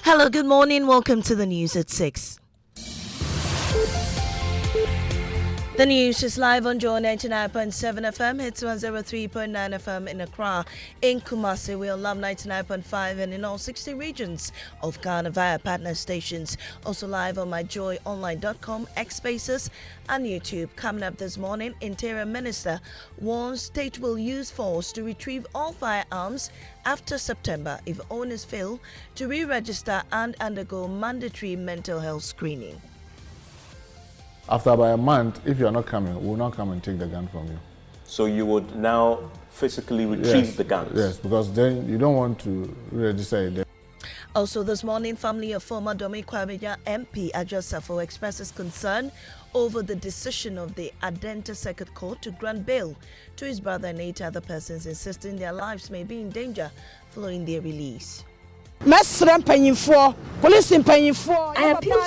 Hello, good morning. Welcome to the news at 6. The news is live on Joy 99.7 FM, hits 103.9 FM in Accra. In Kumasi, we're on Love 99.5 and in all 60 regions of Ghana via partner stations. Also live on myjoyonline.com, X Spaces and YouTube. Coming up this morning, Interior Minister warns state will use force to retrieve all firearms after September if owners fail to re-register and undergo mandatory mental health screening. After about a month, if you are not coming, we will not come and take the gun from you. So you would now physically retrieve the guns? Yes, because then you don't want to register it. Also this morning, family of former Domi Kwabenya MP Ajo Safo expresses concern over the decision of the Adenta Circuit Court to grant bail to his brother and 8 other persons, insisting their lives may be in danger following their release. I appeal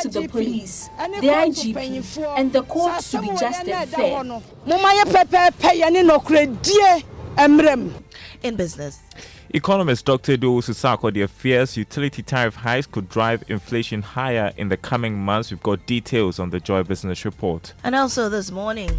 to the police, the IGP, and the courts to be just and fair. In business, economist Dr. Do Susako fears utility tariff hikes could drive inflation higher in the coming months. We've got details on the Joy Business Report. And also this morning,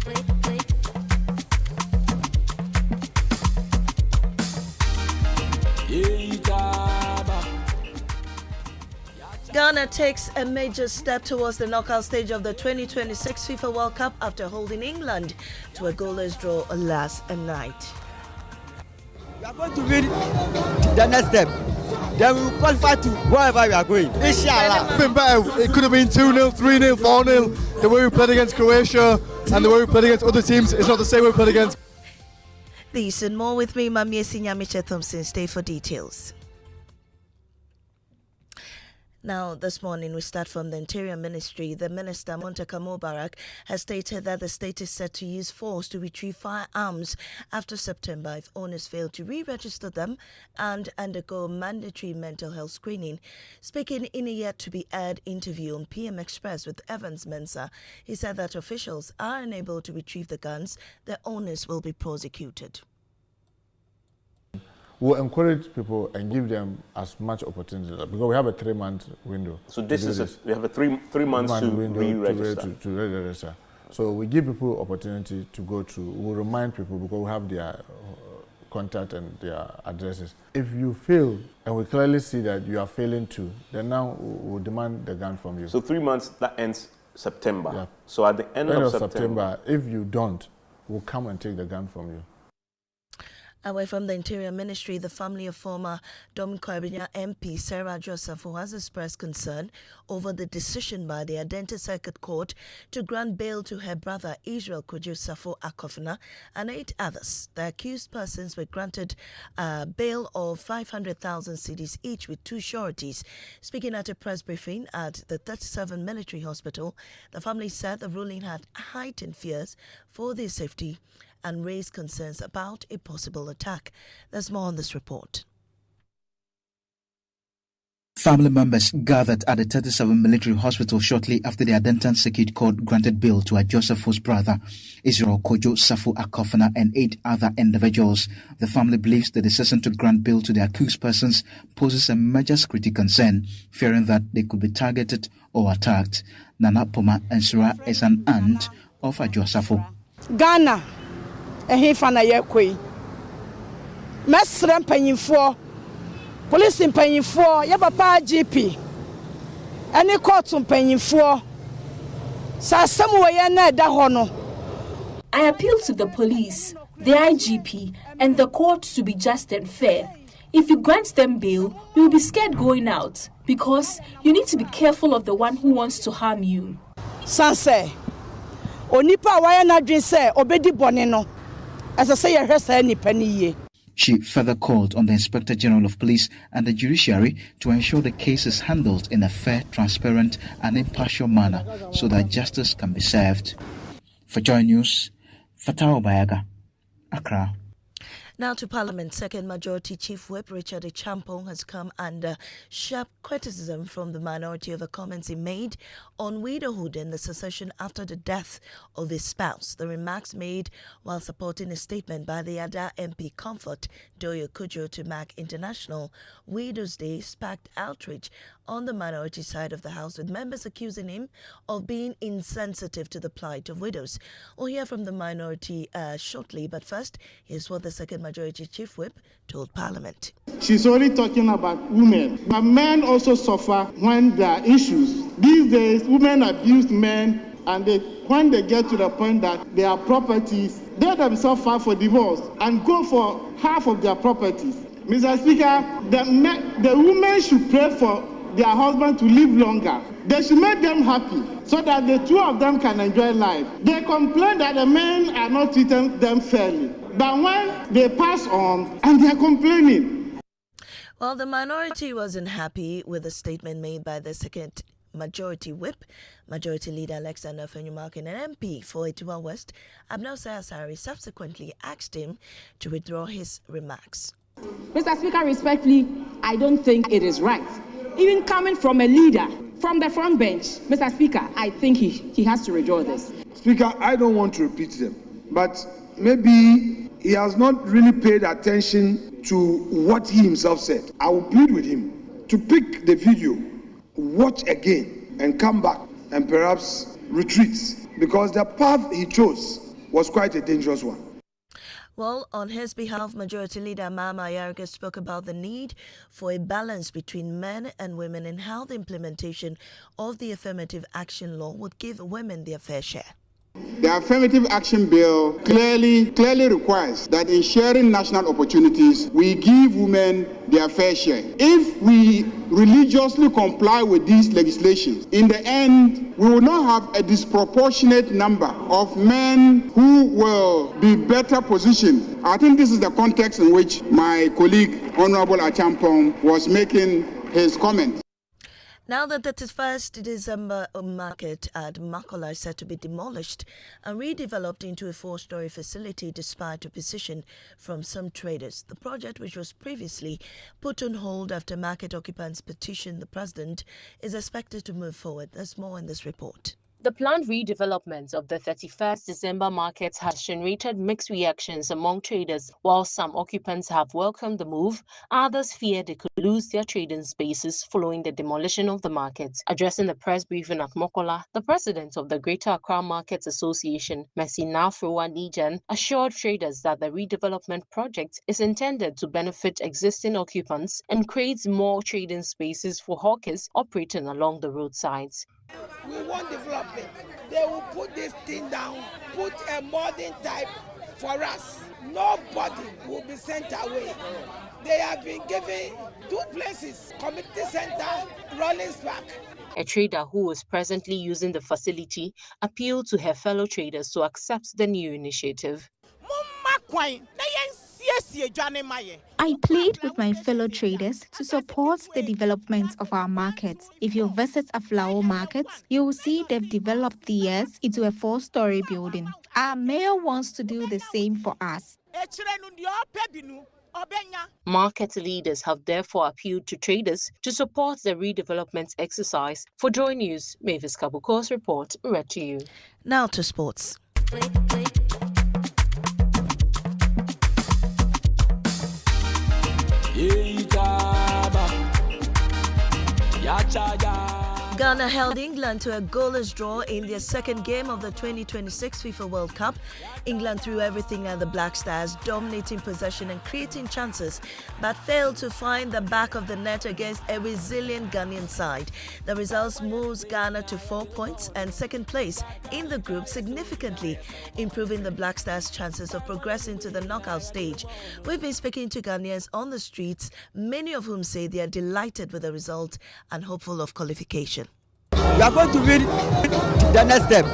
Ghana takes a major step towards the knockout stage of the 2026 FIFA World Cup after holding England to a goalless draw last night. We are going to win the next step. Then we will qualify to wherever we are going. Inshallah. It's been better. It could have been 2-0, 3-0, 4-0. The way we played against Croatia and the way we played against other teams is not the same way we played against. These and more with me, Mami Esinyamiche Thompson. Stay for details. Now, this morning, we start from the Interior Ministry. The Minister, Muntaka Mubarak, has stated that the state is set to use force to retrieve firearms after September if owners fail to re-register them and undergo mandatory mental health screening. Speaking in a yet-to-be-aired interview on PM Express with Evans Mensah, he said that officials are unable to retrieve the guns. The owners will be prosecuted. We'll encourage people and give them as much opportunity because we have a 3-month window. So we have a three months to re-register. To re-register. So we give people opportunity to go through. We'll remind people because we have their contact and their addresses. If you fail and we clearly see that you are failing to, then now we'll demand the gun from you. So 3 months, that ends September. Yeah. So at the end of September, if you don't, we'll come and take the gun from you. Away from the Interior Ministry, the family of former Dom Kwabenya MP Sarah Joseph, who has expressed concern over the decision by the Adenta Circuit Court to grant bail to her brother Israel Kojo Safo Akofna and 8 others. The accused persons were granted a bail of 500,000 cedis each with 2 sureties. Speaking at a press briefing at the 37 Military Hospital, the family said the ruling had heightened fears for their safety and raised concerns about a possible attack. There's more on this report. Family members gathered at the 37 Military Hospital shortly after the Adenta Circuit Court granted bail to Joseph's brother, Israel Kojo Safo Akofna, and 8 other individuals. The family believes the decision to grant bail to the accused persons poses a major security concern, fearing that they could be targeted or attacked. Nana Poma Ensura is an aunt of Josepho. Ghana. Fana Yakwe. Mesram Panyinfo, Police in Panyinfo, Yabapa GP, any court on Panyinfo, Sasamuayana Dahono. I appeal to the police, the IGP, and the courts to be just and fair. If you grant them bail, you will be scared going out because you need to be careful of the one who wants to harm you. Sanse, Onipa Wayana Drinse, Obedi Bonino. As I say, she further called on the Inspector General of Police and the judiciary to ensure the case is handled in a fair, transparent and impartial manner so that justice can be served. For Joy News, Fatao Bayaga, Accra. Now to Parliament, Second Majority Chief Whip Richard Achampong has come under sharp criticism from the minority over comments he made on widowhood and the succession after the death of his spouse. The remarks made while supporting a statement by the Ada MP Comfort Doyo Kojo to mark International Widows Day sparked outrage on the minority side of the House, with members accusing him of being insensitive to the plight of widows. We'll hear from the minority shortly, but first, here's what the Second Majority Chief Whip told Parliament. She's only talking about women, but men also suffer when there are issues. These days, women abuse men, and when they get to the point that their properties, they themselves file for divorce and go for half of their properties. Mr. Speaker, the women should pray for their husband to live longer. They should make them happy so that the two of them can enjoy life. They complain that the men are not treating them fairly. But when they pass on and they are complaining. Well, the minority wasn't happy with the statement made by the Second Majority Whip, Majority Leader Alexander Fenyumarkin, and MP for Etiwa West, Abnel Sayasari, subsequently asked him to withdraw his remarks. Mr. Speaker, respectfully, I don't think it is right. Even coming from a leader from the front bench, Mr. Speaker, I think he has to withdraw this. Speaker, I don't want to repeat them, but maybe he has not really paid attention to what he himself said. I will plead with him to pick the video, watch again, and come back and perhaps retreat, because the path he chose was quite a dangerous one. Well, on his behalf, Majority Leader Mahama spoke about the need for a balance between men and women and how the implementation of the Affirmative Action Law would give women their fair share. The Affirmative Action Bill clearly requires that in sharing national opportunities, we give women their fair share. If we religiously comply with these legislations, in the end, we will not have a disproportionate number of men who will be better positioned. I think this is the context in which my colleague, Honorable Achampong, was making his comment. Now that the 31st December market at Makola is set to be demolished and redeveloped into a 4-story facility despite opposition from some traders, the project, which was previously put on hold after market occupants petitioned the president, is expected to move forward. There's more in this report. The planned redevelopment of the 31st December market has generated mixed reactions among traders. While some occupants have welcomed the move, others fear they could lose their trading spaces following the demolition of the market. Addressing the press briefing at Mokola, the president of the Greater Accra Markets Association, Mercy Nafroa Nijan, assured traders that the redevelopment project is intended to benefit existing occupants and create more trading spaces for hawkers operating along the roadsides. We want development. They will put this thing down, put a modern type for us. Nobody will be sent away. They have been given 2 places, Community Center, Rollins Park. A trader who is presently using the facility appealed to her fellow traders to accept the new initiative. I plead with my fellow traders to support the development of our markets. If you visit Aflao markets, you will see they've developed theirs into a 4-story building. Our mayor wants to do the same for us. Market leaders have therefore appealed to traders to support the redevelopment exercise. For Joy News, Mavis Kabuko's report read to you. Now to sports. Ghana held England to a goalless draw in their second game of the 2026 FIFA World Cup. England threw everything at the Black Stars, dominating possession and creating chances, but failed to find the back of the net against a resilient Ghanaian side. The results moves Ghana to 4 points and second place in the group, significantly improving the Black Stars' chances of progressing to the knockout stage. We've been speaking to Ghanaians on the streets, many of whom say they are delighted with the result and hopeful of qualification. We are going to win the next step.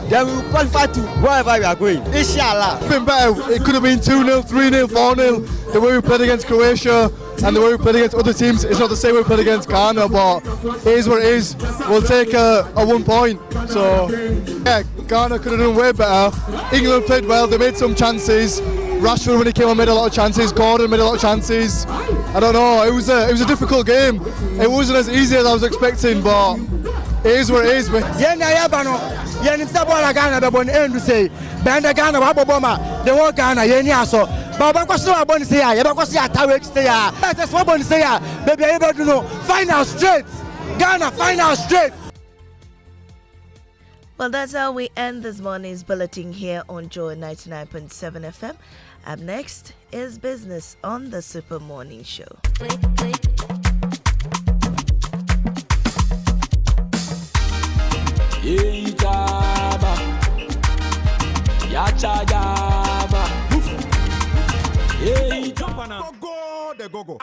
Then we will qualify to wherever we are going. Inshallah. It's been better. It could have been 2-0, 3-0, 4-0. The way we played against Croatia and the way we played against other teams, it's not the same way we played against Ghana, but it is what it is. We'll take a 1 point. So, yeah, Ghana could have done way better. England played well. They made some chances. Rashford, when he came on, made a lot of chances. Gordon made a lot of chances. I don't know. It was a difficult game. It wasn't as easy as I was expecting, but it is what it is. But final straight. Ghana final straight. Well, that's how we end this morning's bulletin here on Joy 99.7 FM. Up next is business on the Super Morning Show. Go.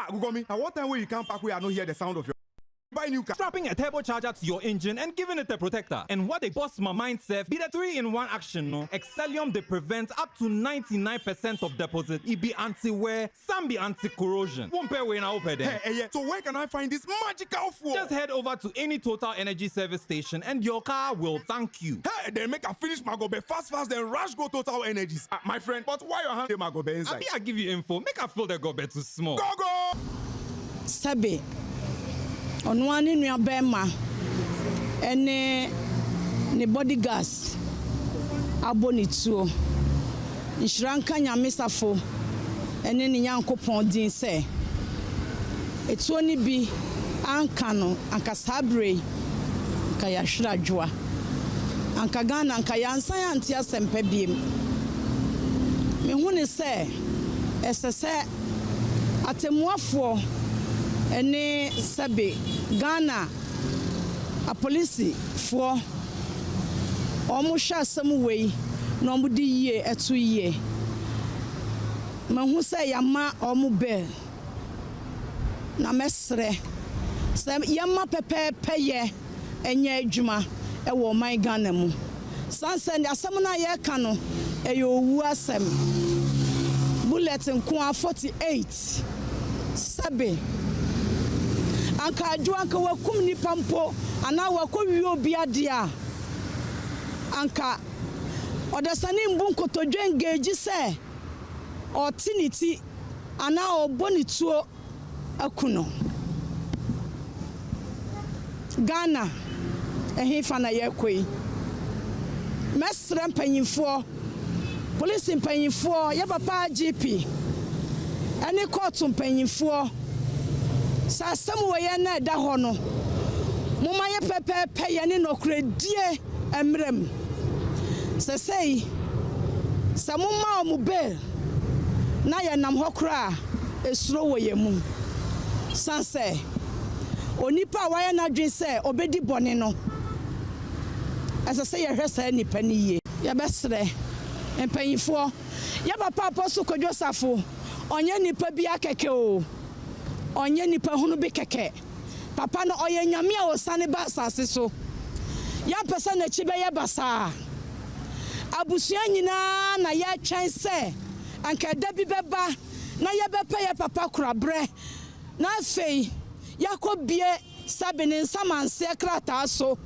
At what time will you come back where I don't hear the sound of your buy new car? Strapping a turbocharger to your engine and giving it a protector. And what they boss my mind said be the 3-in-1 action, no? Excellium they prevent up to 99% of deposit. It be anti-wear, some be anti-corrosion. Won't pay when I open them. Hey, so where can I find this magical fuel? Just head over to any Total Energy service station and your car will thank you. Hey, then make a finish Magobe fast then rush go Total Energies. My friend, but why your hand Magobe inside? I give you info. Make a feel the gobe too small. Go! Sabi. Onwani nua bema ene ne body gas abonituo nshranka nyamesafo ene ne yankopon din se etuo ni bi anka no anka sabre ka ya hradwoa anka Ghana anka yansan anti asempa biem me hu ne se esese atemuafo ene sabe Ghana a police for almost some way no mudi ye etu ye me hu say yama omu bel na mesre say yama pepe ye enye adwuma e wo man Ghana mu sansen asem na ye ka no e yo wu asem bulletin kwa 48 sabe anka adwo anka wakum ni pampo ana wakowi obi ade a anka odasani mbu nkotodwe engage se otiniti ana obonituo akuno Ghana ehifa na yakoi mesre mpanyimfo police mpanyimfo ya papa GP ani court mpanyimfo sasem wo ye na da ho no moma ye pepepe ye ne nokredie emrem sesei samuma omube na ye nam hokra esuro wo ye mu sanse onipa wa ye na dwen se obedi bone no asase ye hwesa nipa ni ye ye besre empanyifo ye papa apostle Kojo Safo onye nipa bi akeke o onye nipa hunu bi keke papa no oye nyame a osane ba sase so ya pesa na chibe ye basa abusua nyina na ya twen se anka da bi beba na ye bepa ye papa kurabre na afei yakobie sabene nsamanse krata so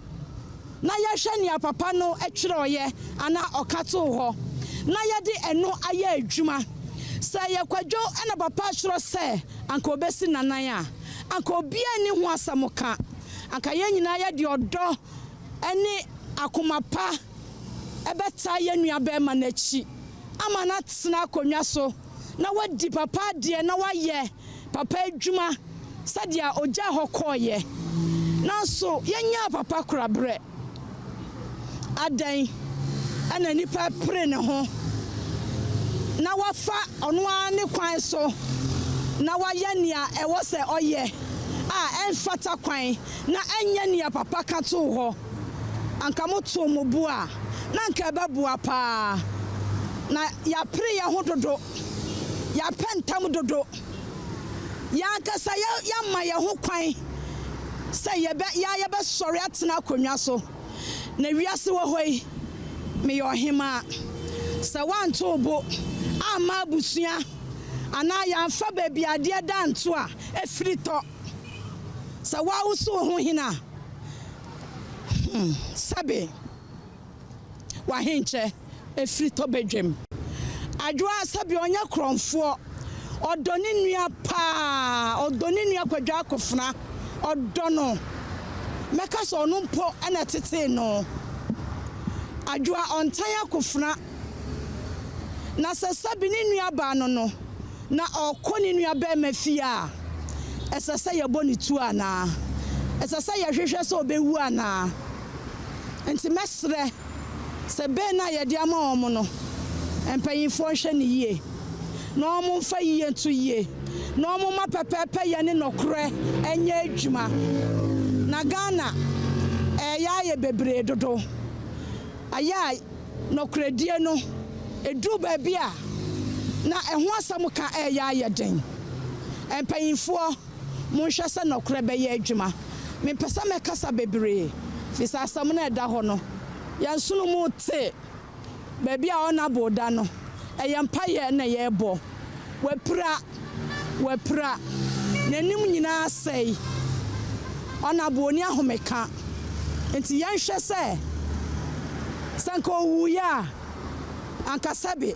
na ye hwe ne papa no etwere oye ana okato ho na ye de eno aye adwuma sa ye kwadwo ana papa twero se anka obesi nanan a anka obia ni ho asamoka anka ye nyina ye de odo eni akomapa ebeta ye nua be ma na chi ama na tsena konwa so na wadi papa de na waye papa adwuma sadia oja hokoye na so yenya papa kurabre adan ana nipa pre ne ho na wafa ono ani kwan so na waye nia ewo se oye a enfata kwan na enya nia papa ka to ho anka moto mobu a na anka babua pa na ya pre ya hododo ya pentam dodo ya kasa ya ma ya ho kwan se ye be sori atena konwa so na wiase wo hoi me yo hima se wanto bo ama busua ana ya mfa baby ade danto a efrito se wa wuso ho hina sabe wa hinche efrito bedwem adwoa sabi onya kromfo odoni nua pa odoni nua kwadwa akofna odono meka so no mpo ana tete no adwoa ontan akofna na sabi ni nua ba no na okoni nua ba mafia esasa yeboni tu ana esasa yehwehwe so obewu ana enti mesre se be na yede ama omo no empanyifo hwe ne yie no mo fa yie ntu yie no mo ma pepepe ye ne nokre enye adwuma na Ghana ya ye bebre dodo aya nokre die no edu ba bia na eho asam ka ya ye den empanyifo mo hwe se nokre be ye adwuma me pesa me kasa bebre fisa asam na eda ho no Yansonu mu te baby a ona boda no eyempaye na yebo wepra nanim nyina sei ona bo oni ahomeka enti yanhwe se sanko wuya anka sabe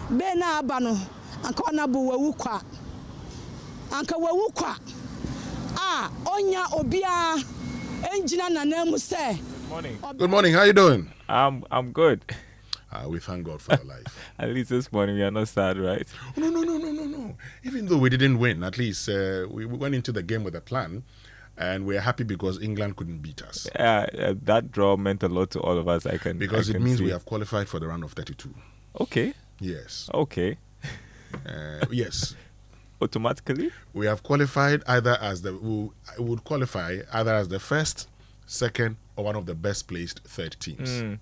be na aba no anka ona bo wawukwa anka wawukwa onya obia enjina nanamu se. Morning. Good morning. How you doing? I'm good. We thank God for your life. At least this morning we are not sad, right? No. Even though we didn't win, at least we went into the game with a plan, and we're happy because England couldn't beat us. That draw meant a lot to all of us. Because it means we have qualified for the round of 32. Okay. Yes. Okay. Yes. Automatically? We have qualified we would qualify either as the first, second, or one of the best placed third teams.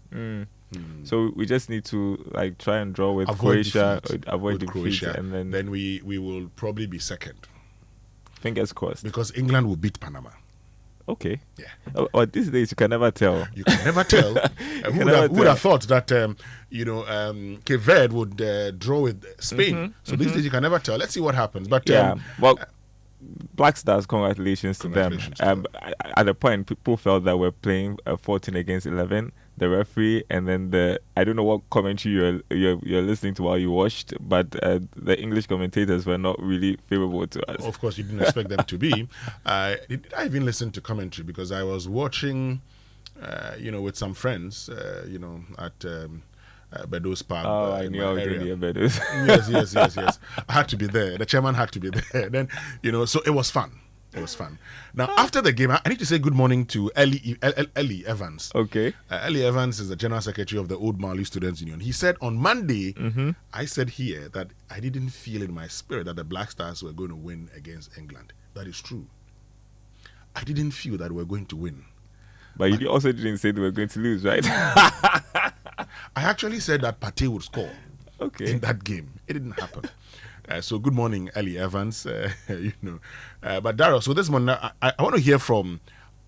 So we just need to try and draw with avoid defeat, and then we will probably be second. Fingers crossed. Because England will beat Panama. Okay. Yeah. Or these days you can never tell. You can never tell. Who would have thought that Cape Verde would draw with Spain? So these days you can never tell. Let's see what happens. But Black Stars, congratulations to them. At the point, people felt that we're playing 14 against 11. The referee, and then I don't know what commentary you're listening to while you watched, but the English commentators were not really favorable to us. Of course, you didn't expect them to be. I even listened to commentary because I was watching, with some friends, at Bedo's pub. I knew I was going to be at Bedo's. Yes. I had to be there. The chairman had to be there. Then, so it was fun. It was fun. Now, after the game, I need to say good morning to Ellie Evans. Okay. Ellie Evans is the General Secretary of the Old Mali Students Union. He said on Monday, I said here that I didn't feel in my spirit that the Black Stars were going to win against England. That is true. I didn't feel that we were going to win. But you also didn't say they were going to lose, right? I actually said that Partey would score in that game. It didn't happen. So good morning, Ellie Evans. But Daryl, so this morning I want to hear from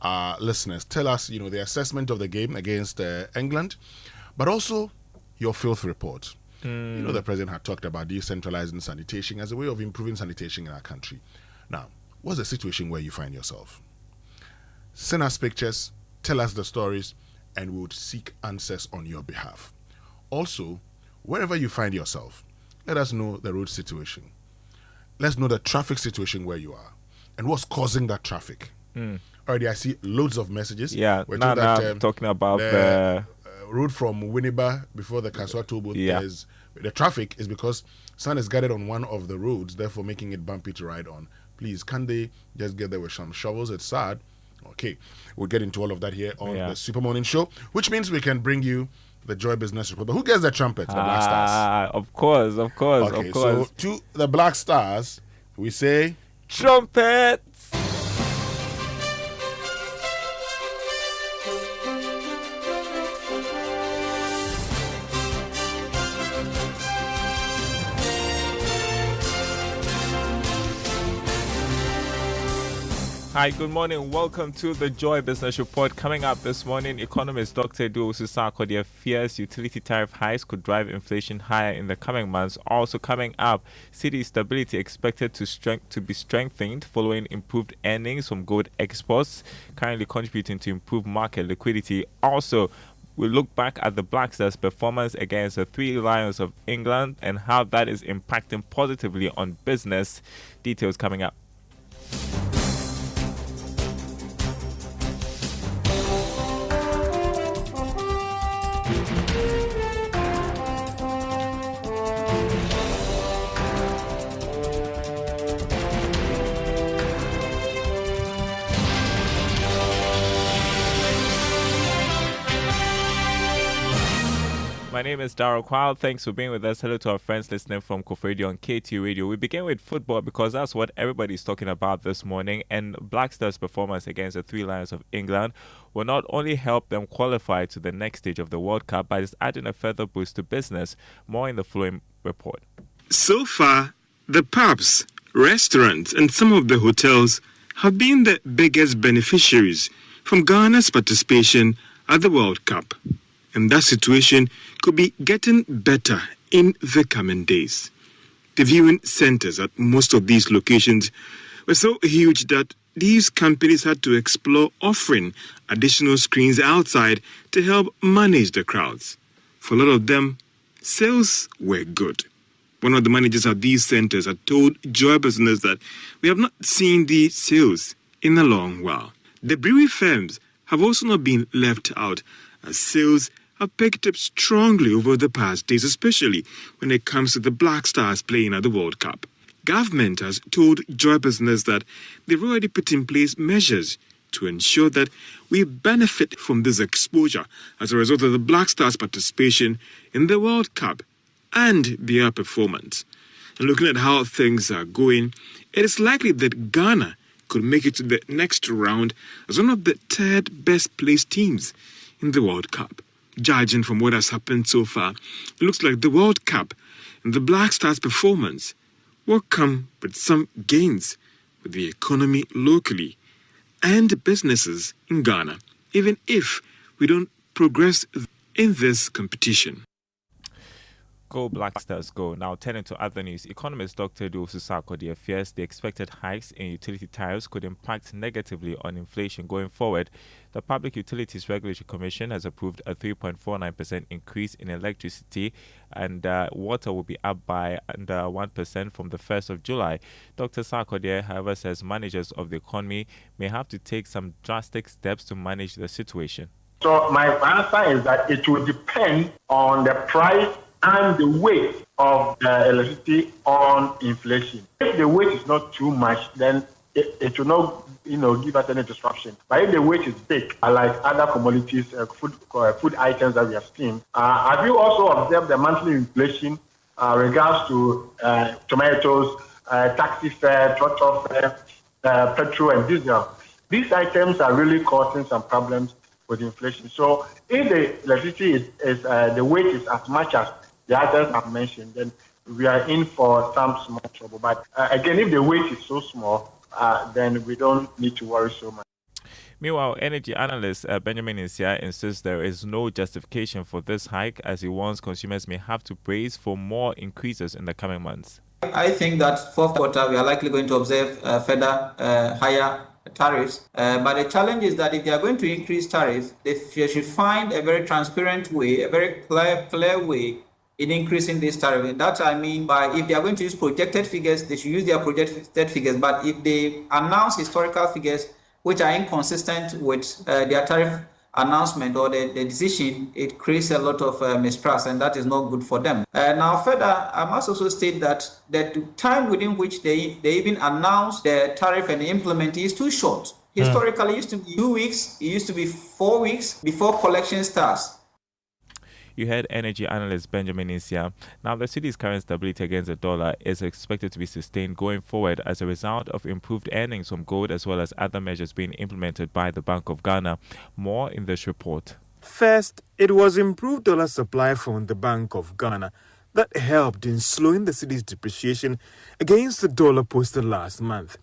our listeners. Tell us, the assessment of the game against England, but also your filth report. The president had talked about decentralizing sanitation as a way of improving sanitation in our country. Now, what's the situation where you find yourself? Send us pictures, tell us the stories, and we would seek answers on your behalf. Also, wherever you find yourself, let us know the road situation. Let's know the traffic situation where you are and what's causing that traffic. Already, I see loads of messages. Yeah, I'm talking about the road from Winneba before the Kaswa Toll booth. Yeah. The traffic is because sand is gathered on one of the roads, therefore making it bumpy to ride on. Please, can they just get there with some shovels? It's sad. Okay, we'll get into all of that here on the Super Morning Show, which means we can bring you the Joy Business Report. But who gets the trumpet? The Black Stars. Of course. Okay, so to the Black Stars, we say trumpets. Hi, good morning. Welcome to the Joy Business Report. Coming up this morning, economist Dr. Akoto fears utility tariff hikes could drive inflation higher in the coming months. Also coming up, city stability expected to be strengthened following improved earnings from gold exports, currently contributing to improved market liquidity. Also, we look back at the Black Stars' performance against the Three Lions of England and how that is impacting positively on business. Details coming up. My name is Darryl Kwao. Thanks for being with us. Hello to our friends listening from Koforidua on KT Radio. We begin with football because that's what everybody's talking about this morning. And Black Stars' performance against the Three Lions of England will not only help them qualify to the next stage of the World Cup, but it's adding a further boost to business. More in the following report. So far, the pubs, restaurants, and some of the hotels have been the biggest beneficiaries from Ghana's participation at the World Cup. And that situation could be getting better in the coming days. The viewing centers at most of these locations were so huge that these companies had to explore offering additional screens outside to help manage the crowds. For a lot of them, sales were good. One of the managers at these centers had told Joy Business that we have not seen these sales in a long while. The brewery firms have also not been left out, as sales have picked up strongly over the past days, especially when it comes to the Black Stars playing at the World Cup. Government has told Joy Business that they've already put in place measures to ensure that we benefit from this exposure as a result of the Black Stars' participation in the World Cup and their performance. And looking at how things are going, it is likely that Ghana could make it to the next round as one of the third best placed teams in the World Cup. Judging from what has happened so far, it looks like the World Cup and the Black Stars' performance will come with some gains with the economy locally and businesses in Ghana, even if we don't progress in this competition. Go Black Stars, go. Now, turning to other news, economist Dr. Akoto fears the expected hikes in utility tariffs could impact negatively on inflation going forward. The Public Utilities Regulatory Commission has approved a 3.49% increase in electricity, and water will be up by under 1% from the 1st of July. Dr. Sarkodie, however, says managers of the economy may have to take some drastic steps to manage the situation. So my answer is that it will depend on the price and the weight of the electricity on inflation. If the weight is not too much, then it will not, give us any disruption. But if the weight is big, like other commodities, food items that we have seen, have you also observed the monthly inflation regards to tomatoes, taxi fare, tractor fare, petrol and diesel? These items are really causing some problems with inflation. So if the electricity is the weight is as much as the others have mentioned, then we are in for some small trouble. But again, if the weight is so small, then we don't need to worry so much. Meanwhile, energy analyst Benjamin Insia insists there is no justification for this hike, as he warns consumers may have to brace for more increases in the coming months. I think that fourth quarter we are likely going to observe further higher tariffs. But the challenge is that if they are going to increase tariffs, they should find a very transparent way, a very clear way in increasing this tariff. And that I mean by if they are going to use projected figures, they should use their projected figures. But if they announce historical figures which are inconsistent with their tariff announcement or the decision, it creates a lot of mistrust, and that is not good for them. Now further, I must also state that the time within which they even announce the tariff and implement is too short. Historically, it used to be 2 weeks, it used to be 4 weeks before collection starts. You heard energy analyst Benjamin Insia. Now, the city's current stability against the dollar is expected to be sustained going forward as a result of improved earnings from gold as well as other measures being implemented by the Bank of Ghana. More in this report. First, it was improved dollar supply from the Bank of Ghana that helped in slowing the city's depreciation against the dollar posted last month.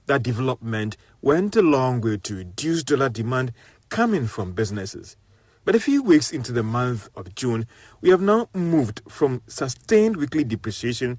That development went a long way to reduce dollar demand coming from businesses. But a few weeks into the month of June, we have now moved from sustained weekly depreciation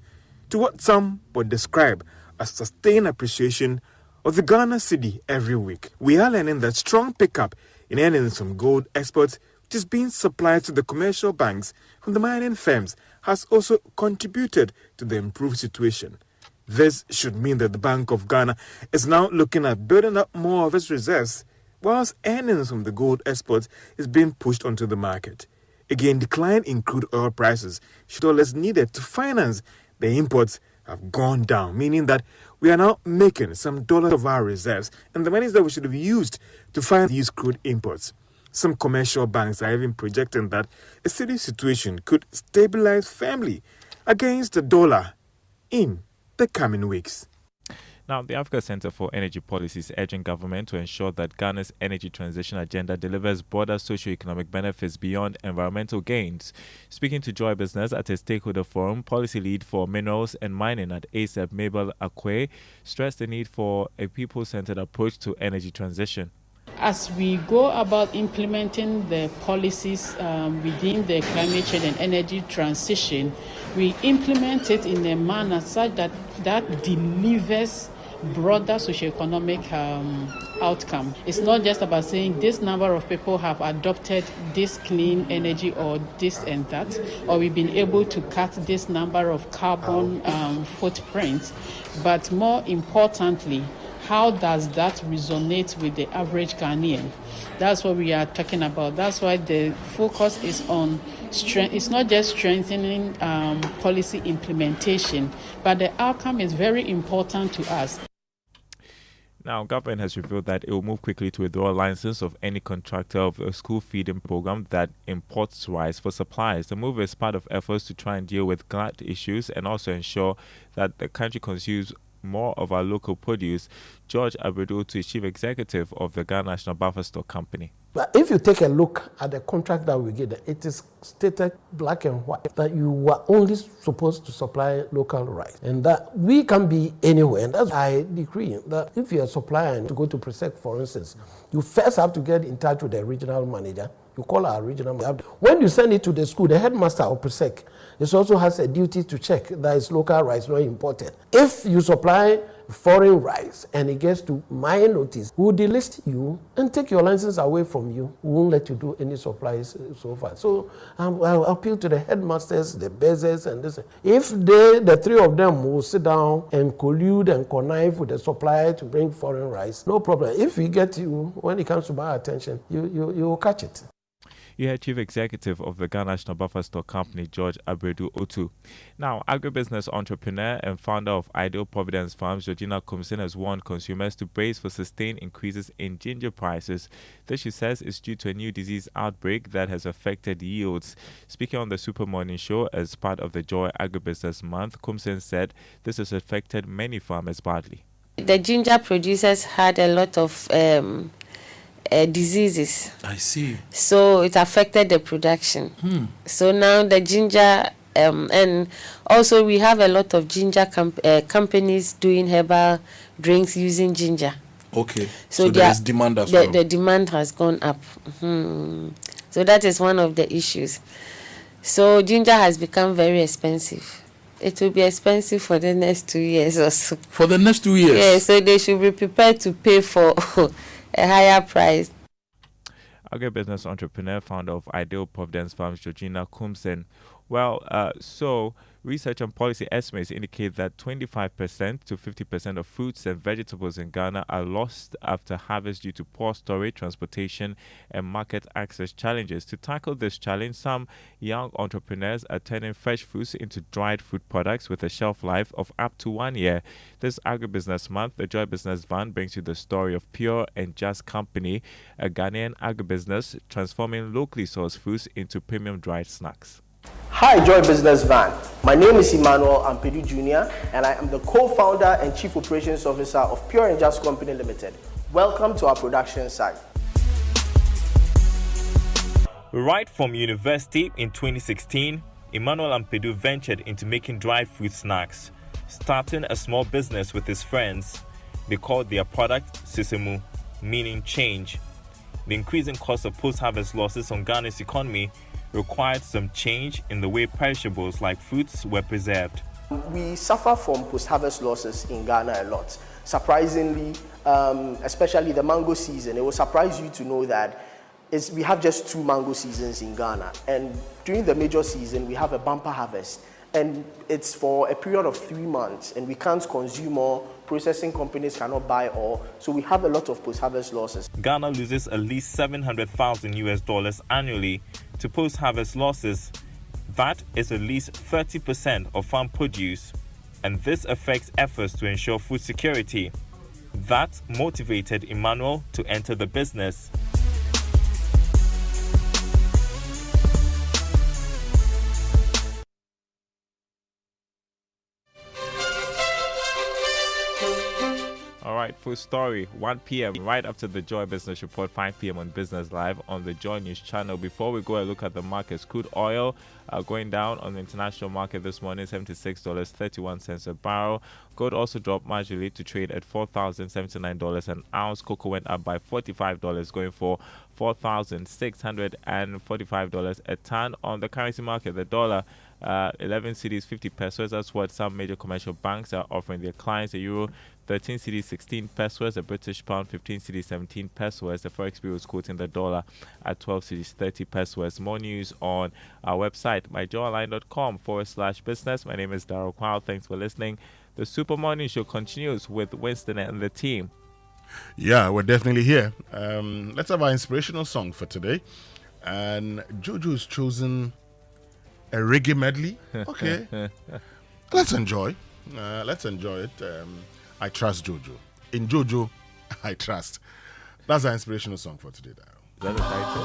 to what some would describe as sustained appreciation of the Ghana cedi every week. We are learning that strong pickup in earnings from gold exports which is being supplied to the commercial banks from the mining firms, has also contributed to the improved situation. This should mean that the Bank of Ghana is now looking at building up more of its reserves, whilst earnings from the gold exports is being pushed onto the market. Again, decline in crude oil prices should all is needed to finance the imports have gone down, meaning that we are now making some dollars of our reserves and the monies that we should have used to finance these crude imports. Some commercial banks are even projecting that a steady situation could stabilize firmly against the dollar in the coming weeks. Now, the Africa Center for Energy Policy is urging government to ensure that Ghana's energy transition agenda delivers broader socio-economic benefits beyond environmental gains. Speaking to Joy Business at a stakeholder forum, policy lead for minerals and mining at ASAP, Mabel Akwe, stressed the need for a people-centered approach to energy transition. As we go about implementing the policies within the climate change and energy transition, we implement it in a manner such that delivers broader socioeconomic outcome. It's not just about saying this number of people have adopted this clean energy or this and that, or we've been able to cut this number of carbon footprints, but more importantly, how does that resonate with the average Ghanaian? That's what we are talking about. That's why the focus is on strength. It's not just strengthening policy implementation, but the outcome is very important to us. Now, government has revealed that it will move quickly to withdraw a license of any contractor of a school feeding program that imports rice for supplies. The move is part of efforts to try and deal with glut issues and also ensure that the country consumes more of our local produce. George Abredu is Chief Executive of the Ghana National Buffer Stock Company. But if you take a look at the contract that we get, it is stated black and white that you were only supposed to supply local rice, and that we can be anywhere. And that's why I decree that if you're a supplier and to go to Presec, for instance, you first have to get in touch with the regional manager. You call our regional manager. When you send it to the school, the headmaster of Presec also has a duty to check that it's local rice, not imported. If you supply foreign rice and it gets to my notice, we will delist you and take your license away from you. We won't let you do any supplies so far. So I'll appeal to the headmasters, the bezers, and this. If the three of them will sit down and collude and connive with the supplier to bring foreign rice, no problem. If we get you, when it comes to my attention, you will catch it. You heard Chief Executive of the Ghana National Buffer Stock Company, George Abredu Otu. Now, agribusiness entrepreneur and founder of Ideal Providence Farms, Georgina Kumsin, has warned consumers to brace for sustained increases in ginger prices. This, she says, is due to a new disease outbreak that has affected yields. Speaking on the Super Morning Show as part of the Joy Agribusiness Month, Kumsin said this has affected many farmers badly. The ginger producers had a lot of diseases. I see. So it affected the production. So now the ginger, and also we have a lot of ginger companies doing herbal drinks using ginger. Okay. So there is demand as well. The demand has gone up. So that is one of the issues. So ginger has become very expensive. It will be expensive for the next 2 years or so. For the next 2 years? Yeah, so they should be prepared to pay for a higher price. Agribusiness entrepreneur, founder of Ideal Providence Farms, Georgina Kumsin. Well, so research and policy estimates indicate that 25% to 50% of fruits and vegetables in Ghana are lost after harvest due to poor storage, transportation, and market access challenges. To tackle this challenge, some young entrepreneurs are turning fresh fruits into dried food products with a shelf life of up to 1 year. This Agribusiness Month, the Joy Business Van brings you the story of Pure and Just Company, a Ghanaian agribusiness transforming locally sourced fruits into premium dried snacks. Hi, Joy Business Van. My name is Emmanuel Ampedu Jr., and I am the co-founder and chief operations officer of Pure and Just Company Limited. Welcome to our production site. Right from university in 2016, Emmanuel Ampedu ventured into making dried fruit snacks, starting a small business with his friends. They called their product Sisemu, meaning change. The increasing cost of post-harvest losses on Ghana's economy required some change in the way perishables like fruits were preserved. We suffer from post-harvest losses in Ghana a lot. Surprisingly, especially the mango season, it will surprise you to know that is we have just 2 mango seasons in Ghana, and during the major season we have a bumper harvest, and it's for a period of 3 months, and we can't consume all. Processing companies cannot buy all, so we have a lot of post-harvest losses. Ghana loses at least $700,000 annually to post-harvest losses. That is at least 30% of farm produce, and this affects efforts to ensure food security. That motivated Emmanuel to enter the business. All right, full story, 1 p.m. right after the Joy Business Report, 5 p.m. on Business Live on the Joy News channel. Before we go and look at the markets, crude oil going down on the international market this morning, $76.31 a barrel. Gold also dropped marginally to trade at $4,079 an ounce. Cocoa went up by $45, going for $4,645 a ton. On the currency market, the dollar 11 cedis 50 pesos. That's what some major commercial banks are offering their clients. The euro 13 cedis 16 pesos. The British pound 15 cedis 17 pesos. The Forex Bureau is quoting the dollar at 12 cedis 30 pesos. More news on our website, myjoyonline.com/business. My name is Darryl Kwao. Thanks for listening. The Super Morning Show continues with Winston and the team. Yeah, we're definitely here. Let's have our inspirational song for today. And Jojo's chosen a reggae medley. Okay. Let's enjoy. Let's enjoy it. I trust Jojo. In Jojo, I trust. That's our inspirational song for today, Darryl. Is that the title?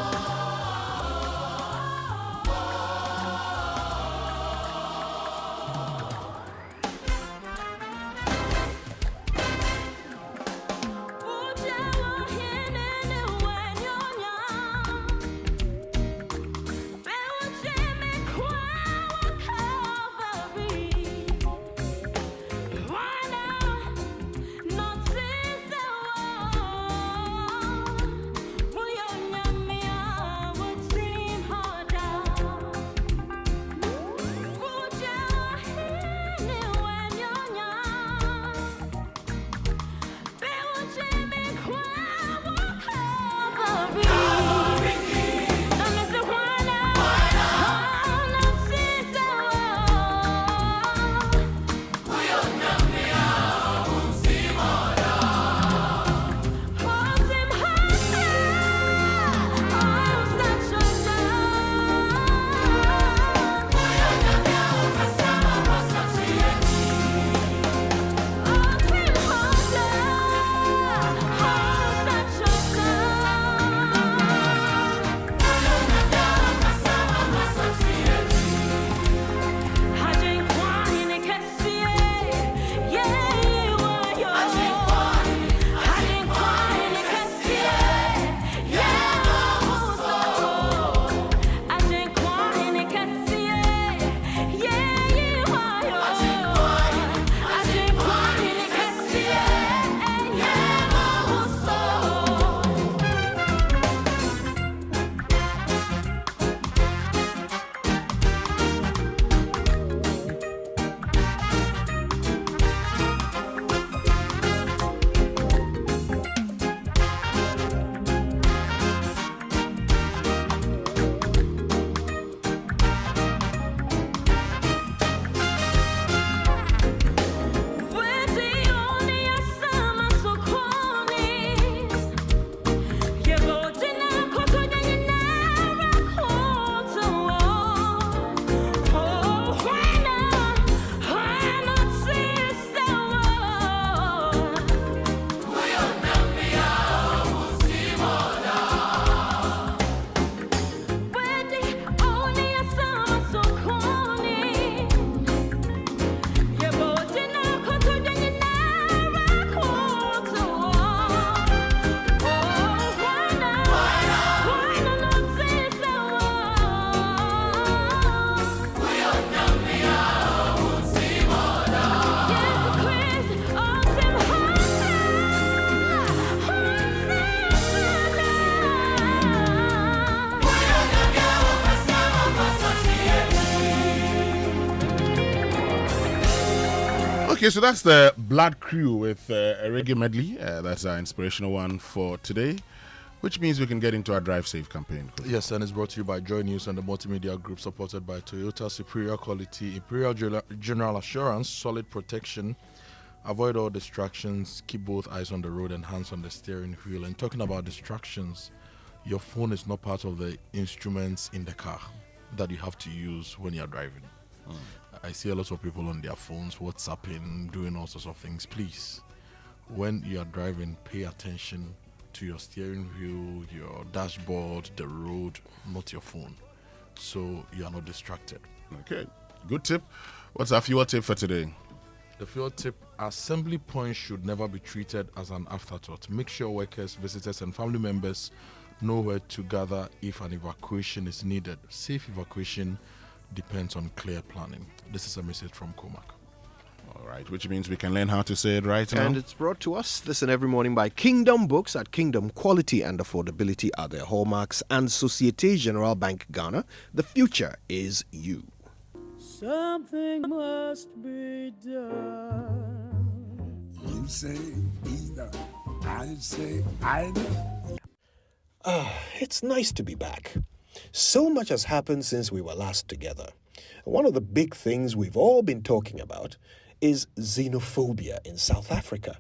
Okay, so that's the Blood Crew with a reggae medley. That's our inspirational one for today. which means we can get into our Drive Safe campaign. Yes, and it's brought to you by Joy News and the Multimedia Group, supported by Toyota. Superior quality, Imperial General Assurance, solid protection. Avoid all distractions. Keep both eyes on the road and hands on the steering wheel. And talking about distractions, your phone is not part of the instruments in the car that you have to use when you're driving. I see a lot of people on their phones, WhatsApping, doing all sorts of things. Please, when you are driving, pay attention to your steering wheel, your dashboard, the road, not your phone, so you are not distracted. Okay, good tip. What's our fuel tip for today? The fuel tip: assembly points should never be treated as an afterthought. Make sure workers, visitors, and family members know where to gather if an evacuation is needed. Safe evacuation depends on clear planning. This is a message from Comac. All right, which means we can learn how to say it right now. And it's brought to us this and every morning by Kingdom Books. At Kingdom, quality and affordability are their hallmarks. And Societe Generale Bank Ghana, the future is you. Something must be done. You say either, I say either. It's nice to be back. So much has happened since we were last together. One of the big things we've all been talking about is xenophobia in South Africa.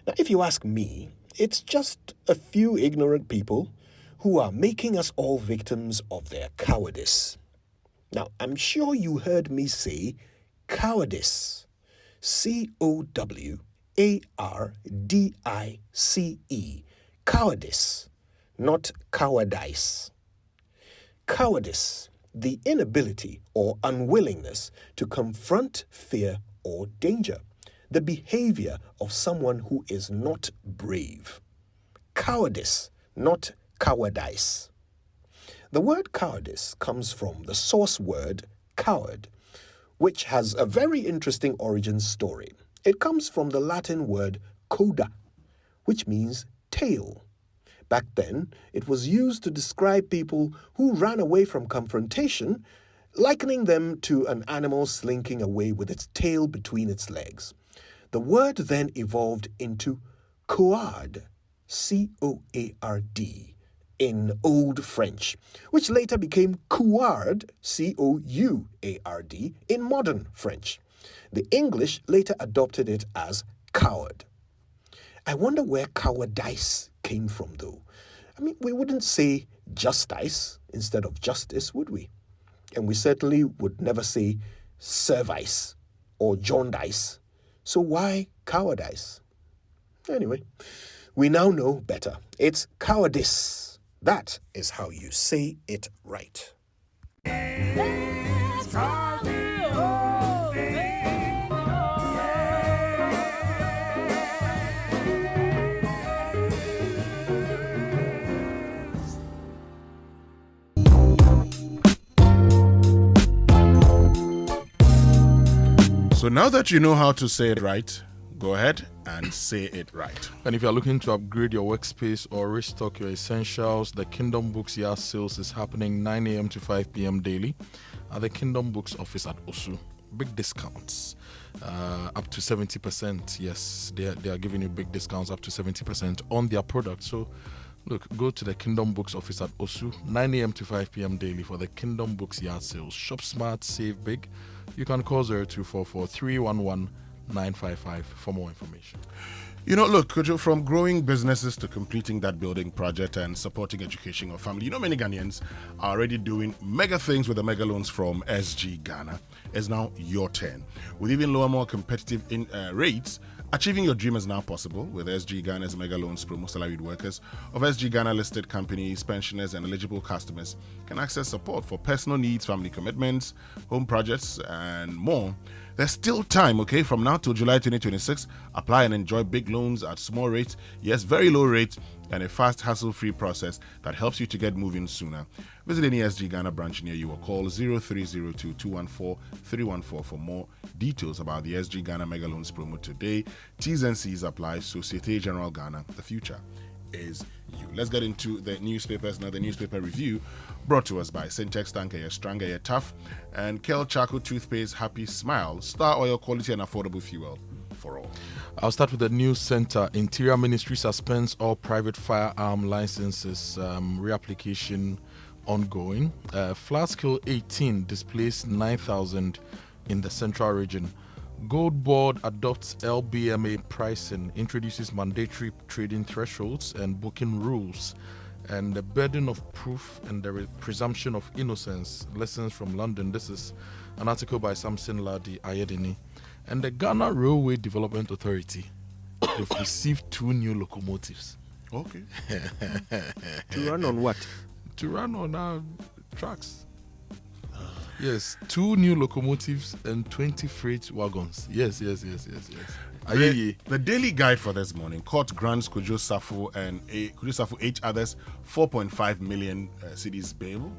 Now, if you ask me, it's just a few ignorant people who are making us all victims of their cowardice. Now, I'm sure you heard me say cowardice. C-O-W-A-R-D-I-C-E. Cowardice, not cowardice. Cowardice, the inability or unwillingness to confront fear or danger, the behavior of someone who is not brave. Cowardice, not cowardice. The word cowardice comes from the source word coward, which has a very interesting origin story. It comes from the Latin word coda, which means tail. Back then, it was used to describe people who ran away from confrontation, likening them to an animal slinking away with its tail between its legs. The word then evolved into coard, C-O-A-R-D, in Old French, which later became couard, C-O-U-A-R-D, in modern French. The English later adopted it as coward. I wonder where cowardice came from, though. I mean, we wouldn't say justice instead of justice, would we? And we certainly would never say service or jaundice. So why cowardice? Anyway, we now know better. It's cowardice. That is how you say it right. So now that you know how to say it right, go ahead and say it right. And if you're looking to upgrade your workspace or restock your essentials, the Kingdom Books Yard Sales is happening 9 a.m. to 5 p.m. daily at the Kingdom Books office at Osu. Big discounts, up to 70%. Yes, they are giving you big discounts up to 70% on their products. So look, go to the Kingdom Books office at Osu, 9 a.m. to 5 p.m. daily for the Kingdom Books Yard Sales. Shop smart, save big. You can call 0244-311-955 for more information. You know, look, Kojo, from growing businesses to completing that building project and supporting education of family, many Ghanaians are already doing mega things with the mega loans from SG Ghana. It's now your turn. With even lower, more competitive rates, achieving your dream is now possible with SG Ghana's mega loans promo. Salaried workers of SG Ghana listed companies, pensioners, and eligible customers can access support for personal needs, family commitments, home projects, and more. There's still time, okay? From now till July 2026, apply and enjoy big loans at small rates, yes, very low rates, and a fast, hassle-free process that helps you to get moving sooner. Visit any SG Ghana branch near you or call 0302-214-314 for more details about the SG Ghana Mega Loans promo today. T's and C's apply. Societe Generale Ghana, the future is you. Let's get into the newspapers now. The newspaper review brought to us by Syntex Tanker, you're stronger, you're tough, and Kel Charcoal Toothpaste, Happy Smile, Star Oil, quality and affordable fuel for all. I'll start with the news center. Interior Ministry suspends all private firearm licenses. Reapplication ongoing. Flat-scale 18 displaced 9,000 in the central region. Gold Board adopts LBMA pricing, introduces mandatory trading thresholds and booking rules. And the burden of proof and the presumption of innocence, lessons from London. This is an article by Samson Ladi Ayedini. And the Ghana Railway Development Authority, they've received 2 new locomotives. Okay. To run on what? To run on tracks. Yes, 2 new locomotives and 20 freight wagons. Yes. The daily guide for this morning: court grants Kojo Safo 8 others 4.5 million cedis bail.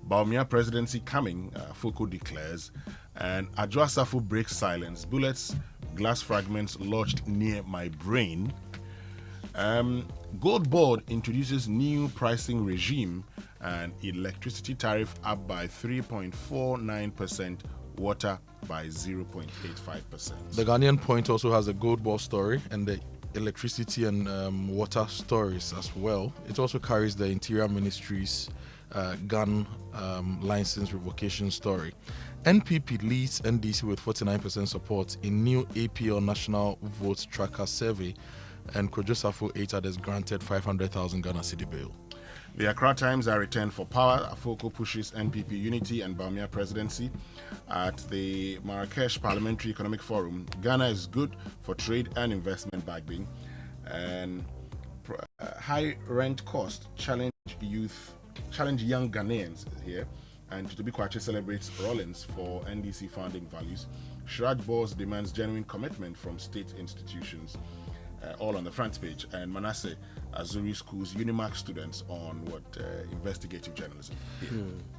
Baumia presidency coming, Foko declares, and Adjoa Safo breaks silence. Bullets, glass fragments lodged near my brain. Gold Board introduces new pricing regime, and electricity tariff up by 3.49%, water by 0.85%. The Ghanaian Point also has a Gold Board story and the electricity and water stories as well. It also carries the Interior Ministry's gun license revocation story. NPP leads NDC with 49% support in new APL National Vote Tracker survey, and Kojo Safo 8 others granted 500,000 Ghana cedi bail. The Accra Times are returned for power. Afoko pushes NPP unity and Baumia presidency. At the Marrakesh Parliamentary Economic Forum, Ghana is good for trade and investment backbing. And high rent cost challenge young Ghanaians here. And Tutubi Kwache celebrates Rollins for NDC founding values. Shraj Boss demands genuine commitment from state institutions. All on the front page. And Manasseh Azuri School's Unimark students on investigative journalism.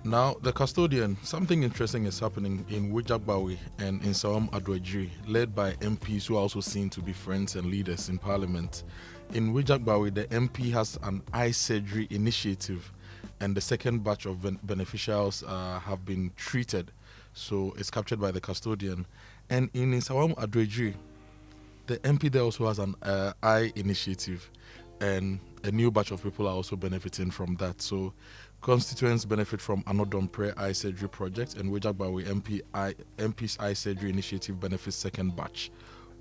Now, the custodian, something interesting is happening in Wijakbawi and in Sawam Adwajiri, led by MPs who are also seen to be friends and leaders in parliament. In Wijakbawi, the MP has an eye surgery initiative, and the second batch of beneficiaries have been treated. So it's captured by the custodian. And in Sawam Adwajiri, the MP there also has an eye initiative, and a new batch of people are also benefiting from that. So constituents benefit from Anodon Prayer Eye Surgery Project, and Wijakbawi MP's Eye Surgery Initiative benefits second batch.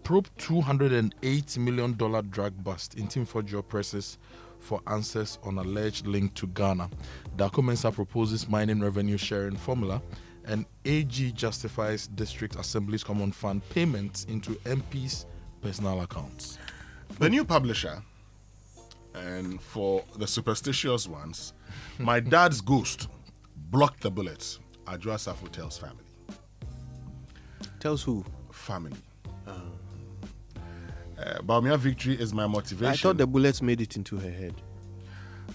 Probe $208 million drug bust in Team Fojo presses for answers on alleged link to Ghana. Dako Mensah proposes mining revenue sharing formula, and AG justifies District Assembly's Common Fund payments into MP's personal accounts. The new publisher, and for the superstitious ones, my dad's ghost blocked the bullets. Adjoa Safo tells family. Tells who? Family. Baumia victory is my motivation. I thought the bullets made it into her head.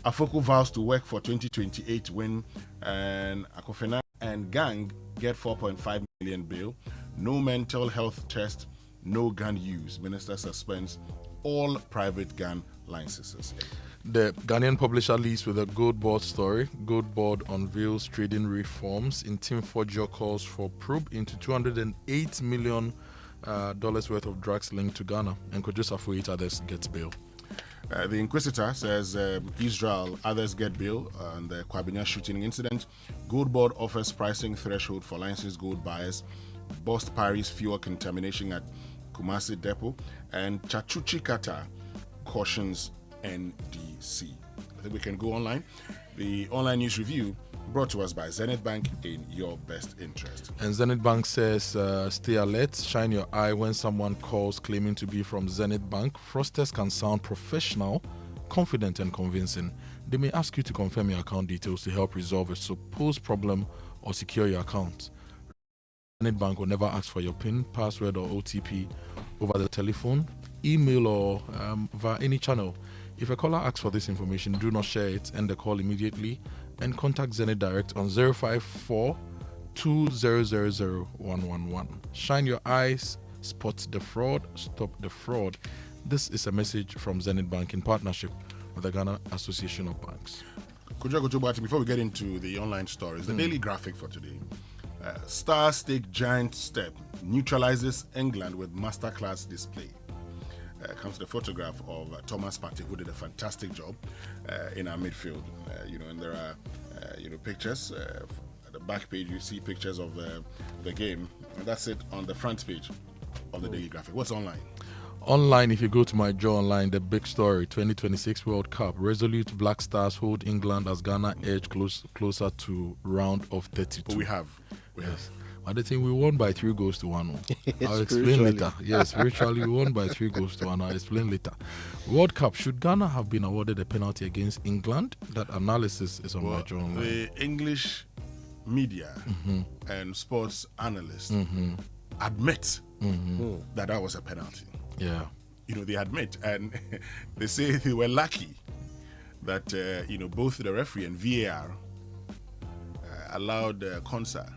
Afoko vows to work for 2028 win, and Akofena and gang get 4.5 million bail. No mental health test, no gun use. Minister suspends all private gun licenses. The Ghanaian publisher leads with a Gold Board story. Gold Board unveils trading reforms. In Team Fojo calls for probe into $208 million worth of drugs linked to Ghana, and Kojo Safo 8 others gets bail. The Inquisitor says Israel, others get bail on the Kwabinya shooting incident. Gold Board offers pricing threshold for licensed gold buyers. Bust Paris fuel contamination at Kumasi Depot, and Chachuchi Kata cautions NDC. I think we can go online. The online news review brought to us by Zenith Bank, in your best interest. And Zenith Bank says, stay alert, shine your eye when someone calls claiming to be from Zenith Bank. Fraudsters can sound professional, confident and convincing. They may ask you to confirm your account details to help resolve a supposed problem or secure your account. Zenith Bank will never ask for your PIN, password or OTP over the telephone, email or via any channel. If a caller asks for this information, do not share it, end the call immediately and contact Zenith Direct on 054 2000 111. Shine your eyes, spot the fraud, stop the fraud. This is a message from Zenith Bank in partnership with the Ghana Association of Banks. Kojo, before we get into the online stories, the daily graphic for today. Stars take giant step, neutralizes England with masterclass display. comes the photograph of Thomas Partey, who did a fantastic job in our midfield. And there are pictures. At the back page, you see pictures of the game. And that's it on the front page of the Daily Graphic. What's online? Online, if you go to my Joe Online, the big story, 2026 World Cup. Resolute Black Stars hold England as Ghana edge closer to round of 32. But we have. But the thing, we won by 3 goals to 1. I'll explain later. Yes, spiritually, we won by 3 goals to 1. I'll explain later. World Cup, should Ghana have been awarded a penalty against England? That analysis is on my Joe Online. The English media and sports analysts admit that was a penalty. Yeah. They admit, and they say they were lucky that, both the referee and VAR allowed Konsa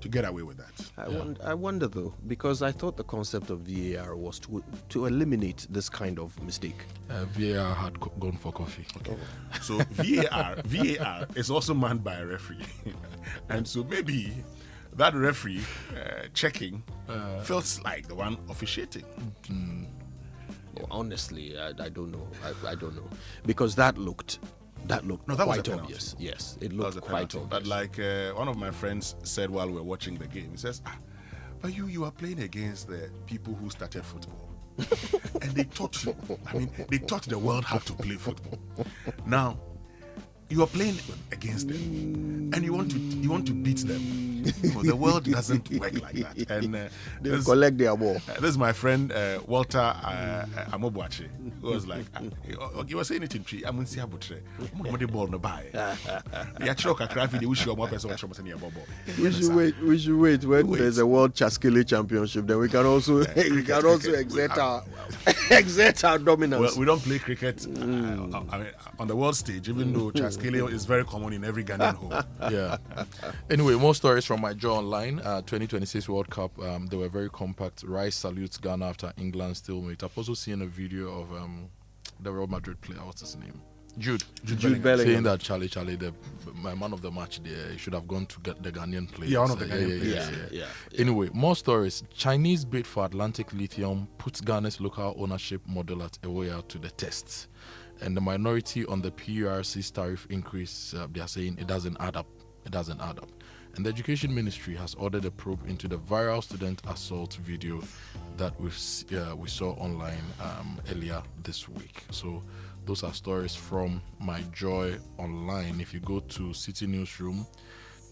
to get away with that. I wonder though, because I thought the concept of VAR was to eliminate this kind of mistake. VAR had gone for coffee. Okay. So VAR is also manned by a referee. And so maybe that referee checking feels like the one officiating. Well, honestly, I don't know. I don't know, because that looked quite obvious. Yes, it looked quite obvious. But like one of my friends said while we were watching the game, he says, but you are playing against the people who started football. And they taught you, they taught the world how to play football. Now, you are playing against them, and you want to beat them. The world doesn't work like that. And they collect their ball. This is my friend Walter Amobuache, who was like, he was saying it in tree. I'm going to see how much ball no buy. We should wait when there's a World Chaskele Championship. Then we can also exert our dominance. Well, we don't play cricket on the world stage, even though Chaskele is very common in every Ghanaian home. Yeah. Anyway, more stories from my Joe Online. 2026 World Cup, they were very compact. Rice salutes Ghana after England stalemate. I've also seen a video of the Real Madrid player, what's his name? Jude Bellingham, saying that Charlie, my man of the match there, he should have gone to get the Ghanaian players. Yeah, one of the Ghanaian players. Yeah. Anyway, more stories. Chinese bid for Atlantic Lithium puts Ghana's local ownership model at Ewoya to the test. And the minority on the PURC's tariff increase, they are saying it doesn't add up. And the Education Ministry has ordered a probe into the viral student assault video that we saw online earlier this week. So those are stories from My Joy Online. If you go to City Newsroom,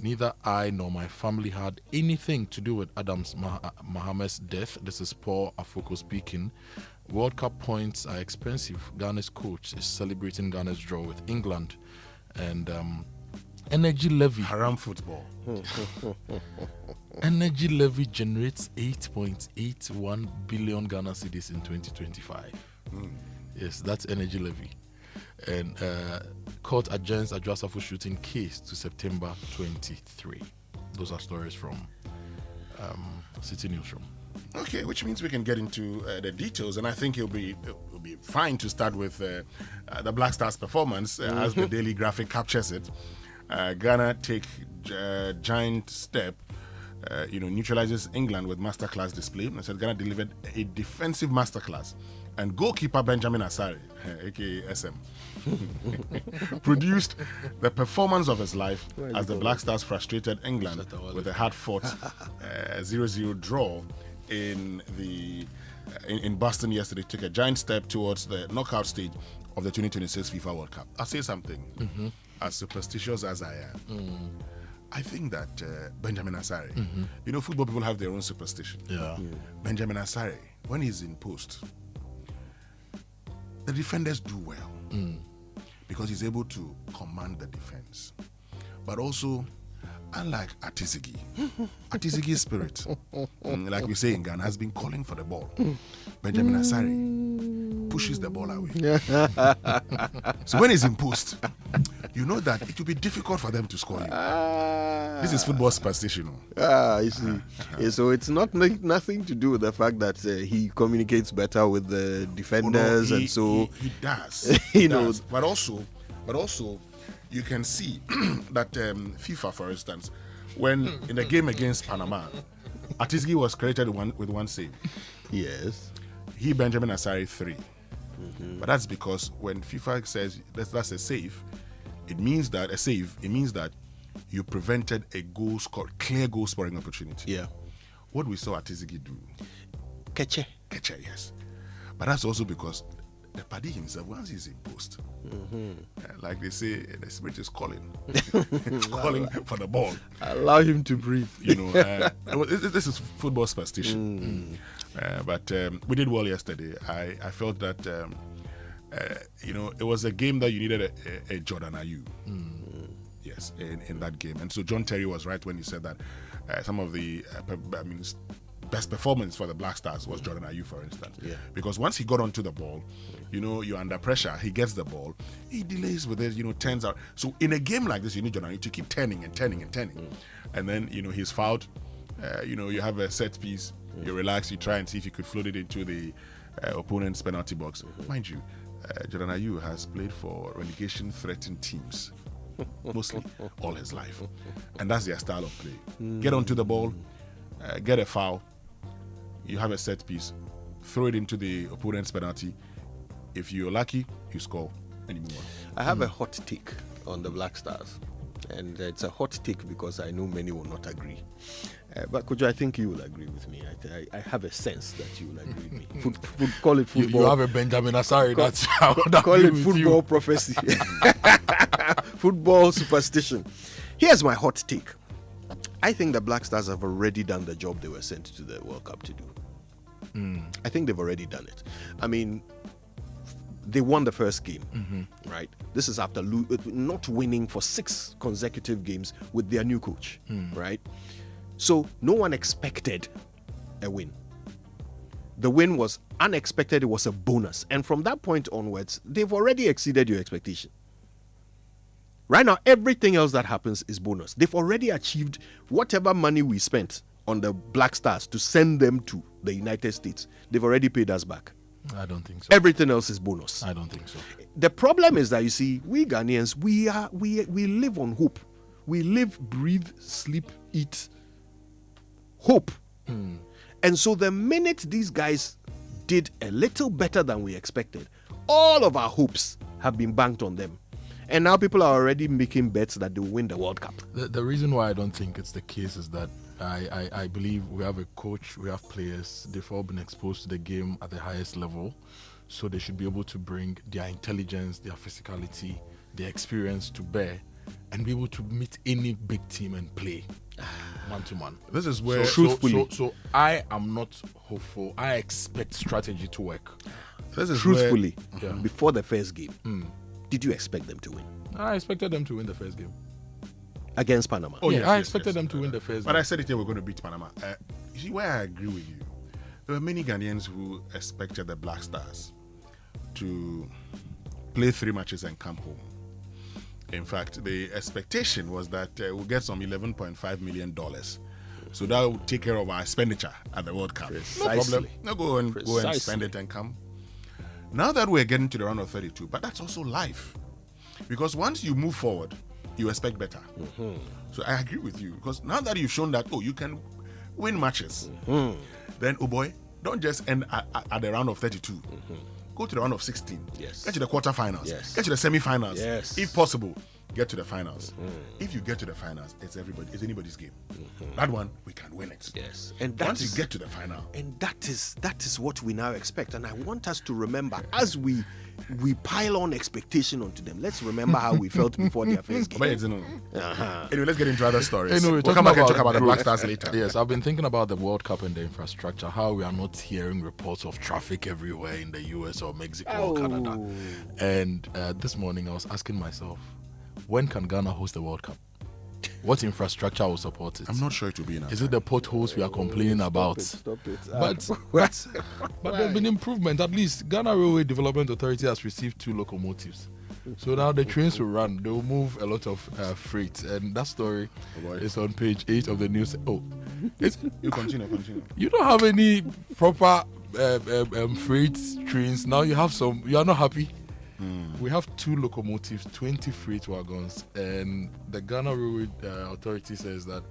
neither I nor my family had anything to do with Adams Mahama's death. This is Paul Afoko speaking. World Cup points are expensive. Ghana's coach is celebrating Ghana's draw with England. And energy levy. Haram football. Energy levy generates 8.81 billion Ghana cedis in 2025. Yes, that's energy levy. And court adjourns Adjusafo shooting case to September 23. Those are stories from City Newsroom. Okay, which means we can get into the details, and I think it'll be fine to start with the Black Stars performance as the Daily Graphic captures it. Ghana take giant step, neutralizes England with masterclass display. I said Ghana delivered a defensive masterclass, and goalkeeper Benjamin Asare, aka SM, produced the performance of his life as the Black Stars frustrated England with a hard-fought 0-0 draw in Boston yesterday. Took a giant step towards the knockout stage of the 2026 FIFA World Cup. I'll say something. As superstitious as I am, I think that Benjamin Asare, football people have their own superstition. Yeah. Benjamin Asare, when he's in post, the defenders do well because he's able to command the defense. But also, unlike Atizigi's spirit, like we say in Ghana, has been calling for the ball. Benjamin Asare pushes the ball away. So when he's in post, you know that it will be difficult for them to score you. This is football superstition. You see. So it's nothing to do with the fact that he communicates better with the defenders, and so he does. He does. But also, you can see that FIFA, for instance, when in the game against Panama, Atizigi was credited with one save. Yes. he, Benjamin Asare, 3. But that's because when FIFA says that's a save, it means that you prevented a clear goal scoring opportunity. Yeah. What we saw Atizigi do. Keche, yes. But that's also because the Paddy himself, once he's in post, like they say, the spirit is calling. Calling for the ball. Allow him to breathe. This is football superstition. But we did well yesterday. I felt that, it was a game that you needed a Jordan Ayew. Yes, in that game. And so John Terry was right when he said that some of the best performance for the Black Stars was Jordan Ayew, for instance. Yeah. Because once he got onto the ball, you're under pressure. He gets the ball. He delays with it, turns out. So in a game like this, you need Jordan Ayew to keep turning and turning and turning. And then, he's fouled. You have a set piece. You relax. You try and see if you could float it into the opponent's penalty box. Mind you, Jordan Ayew has played for relegation-threatened teams. Mostly all his life. And that's their style of play. Get onto the ball, get a foul, you have a set piece, throw it into the opponent's penalty. If you're lucky, you score and you move on. I have a hot take on the Black Stars. And it's a hot take because I know many will not agree. But Kojo, I think you will agree with me. I have a sense that you will agree with me. Call it football. You have a Benjamin Asare. That's how call it football prophecy. Football superstition. Here's my hot take. I think the Black Stars have already done the job they were sent to the World Cup to do. I think they've already done it. I mean, they won the first game, right? This is after not winning for 6 consecutive games with their new coach, right? So no one expected a win. The win was unexpected. It was a bonus. And from that point onwards, they've already exceeded your expectation. Right now, everything else that happens is bonus. They've already achieved whatever money we spent on the Black Stars to send them to the United States. They've already paid us back. I don't think so. Everything else is bonus. I don't think so. The problem is that, you see, we Ghanaians, we live on hope. We live, breathe, sleep, eat hope. And so the minute these guys did a little better than we expected, all of our hopes have been banked on them. And now people are already making bets that they will win the World Cup. The reason why I don't think it's the case is that I believe we have a coach, we have players, they've all been exposed to the game at the highest level, so they should be able to bring their intelligence, their physicality, their experience to bear and be able to meet any big team and play man-to-man. This is where... So I am not hopeful. I expect strategy to work. This is truthfully, before the first game, did you expect them to win? I expected them to win the first game. Against Panama? Oh, yeah, I expected them to win the first game. But I said it here, we're going to beat Panama. You see, where I agree with you, there were many Ghanaians who expected the Black Stars to play 3 matches and come home. In fact, the expectation was that we'll get some $11.5 million. So that will take care of our expenditure at the World Cup. Precisely. No problem. Now go and spend it and come. Now that we're getting to the round of 32, but that's also life. Because once you move forward, you expect better. So I agree with you. Because now that you've shown that, you can win matches, then, oh boy, don't just end at the round of 32. Go to the round of 16. Yes. Get to the quarterfinals. Yes. Get to the semi-finals. Yes. If possible, get to the finals. If you get to the finals, it's anybody's game. That one, we can win it. Yes. And once you get to the final. And that is what we now expect. And I want us to remember, as we pile on expectation onto them, let's remember how we felt before their first game. Anyway, let's get into other stories. Anyway, we'll come back and talk about the Black Stars later. Yes, I've been thinking about the World Cup and the infrastructure, how we are not hearing reports of traffic everywhere in the US or Mexico or Canada. And this morning I was asking myself, when can Ghana host the World Cup? What infrastructure will support it? I'm not sure it will be enough. Is it the potholes we are complaining about? Stop it. But there have been improvement. At least Ghana Railway Development Authority has received 2 locomotives. So now the trains will run. They will move a lot of freight. And that story is on page 8 of the news. You continue. You don't have any proper freight trains. Now you have some. You are not happy? We have 2 locomotives, 20 freight wagons, and the Ghana Railway Authority says that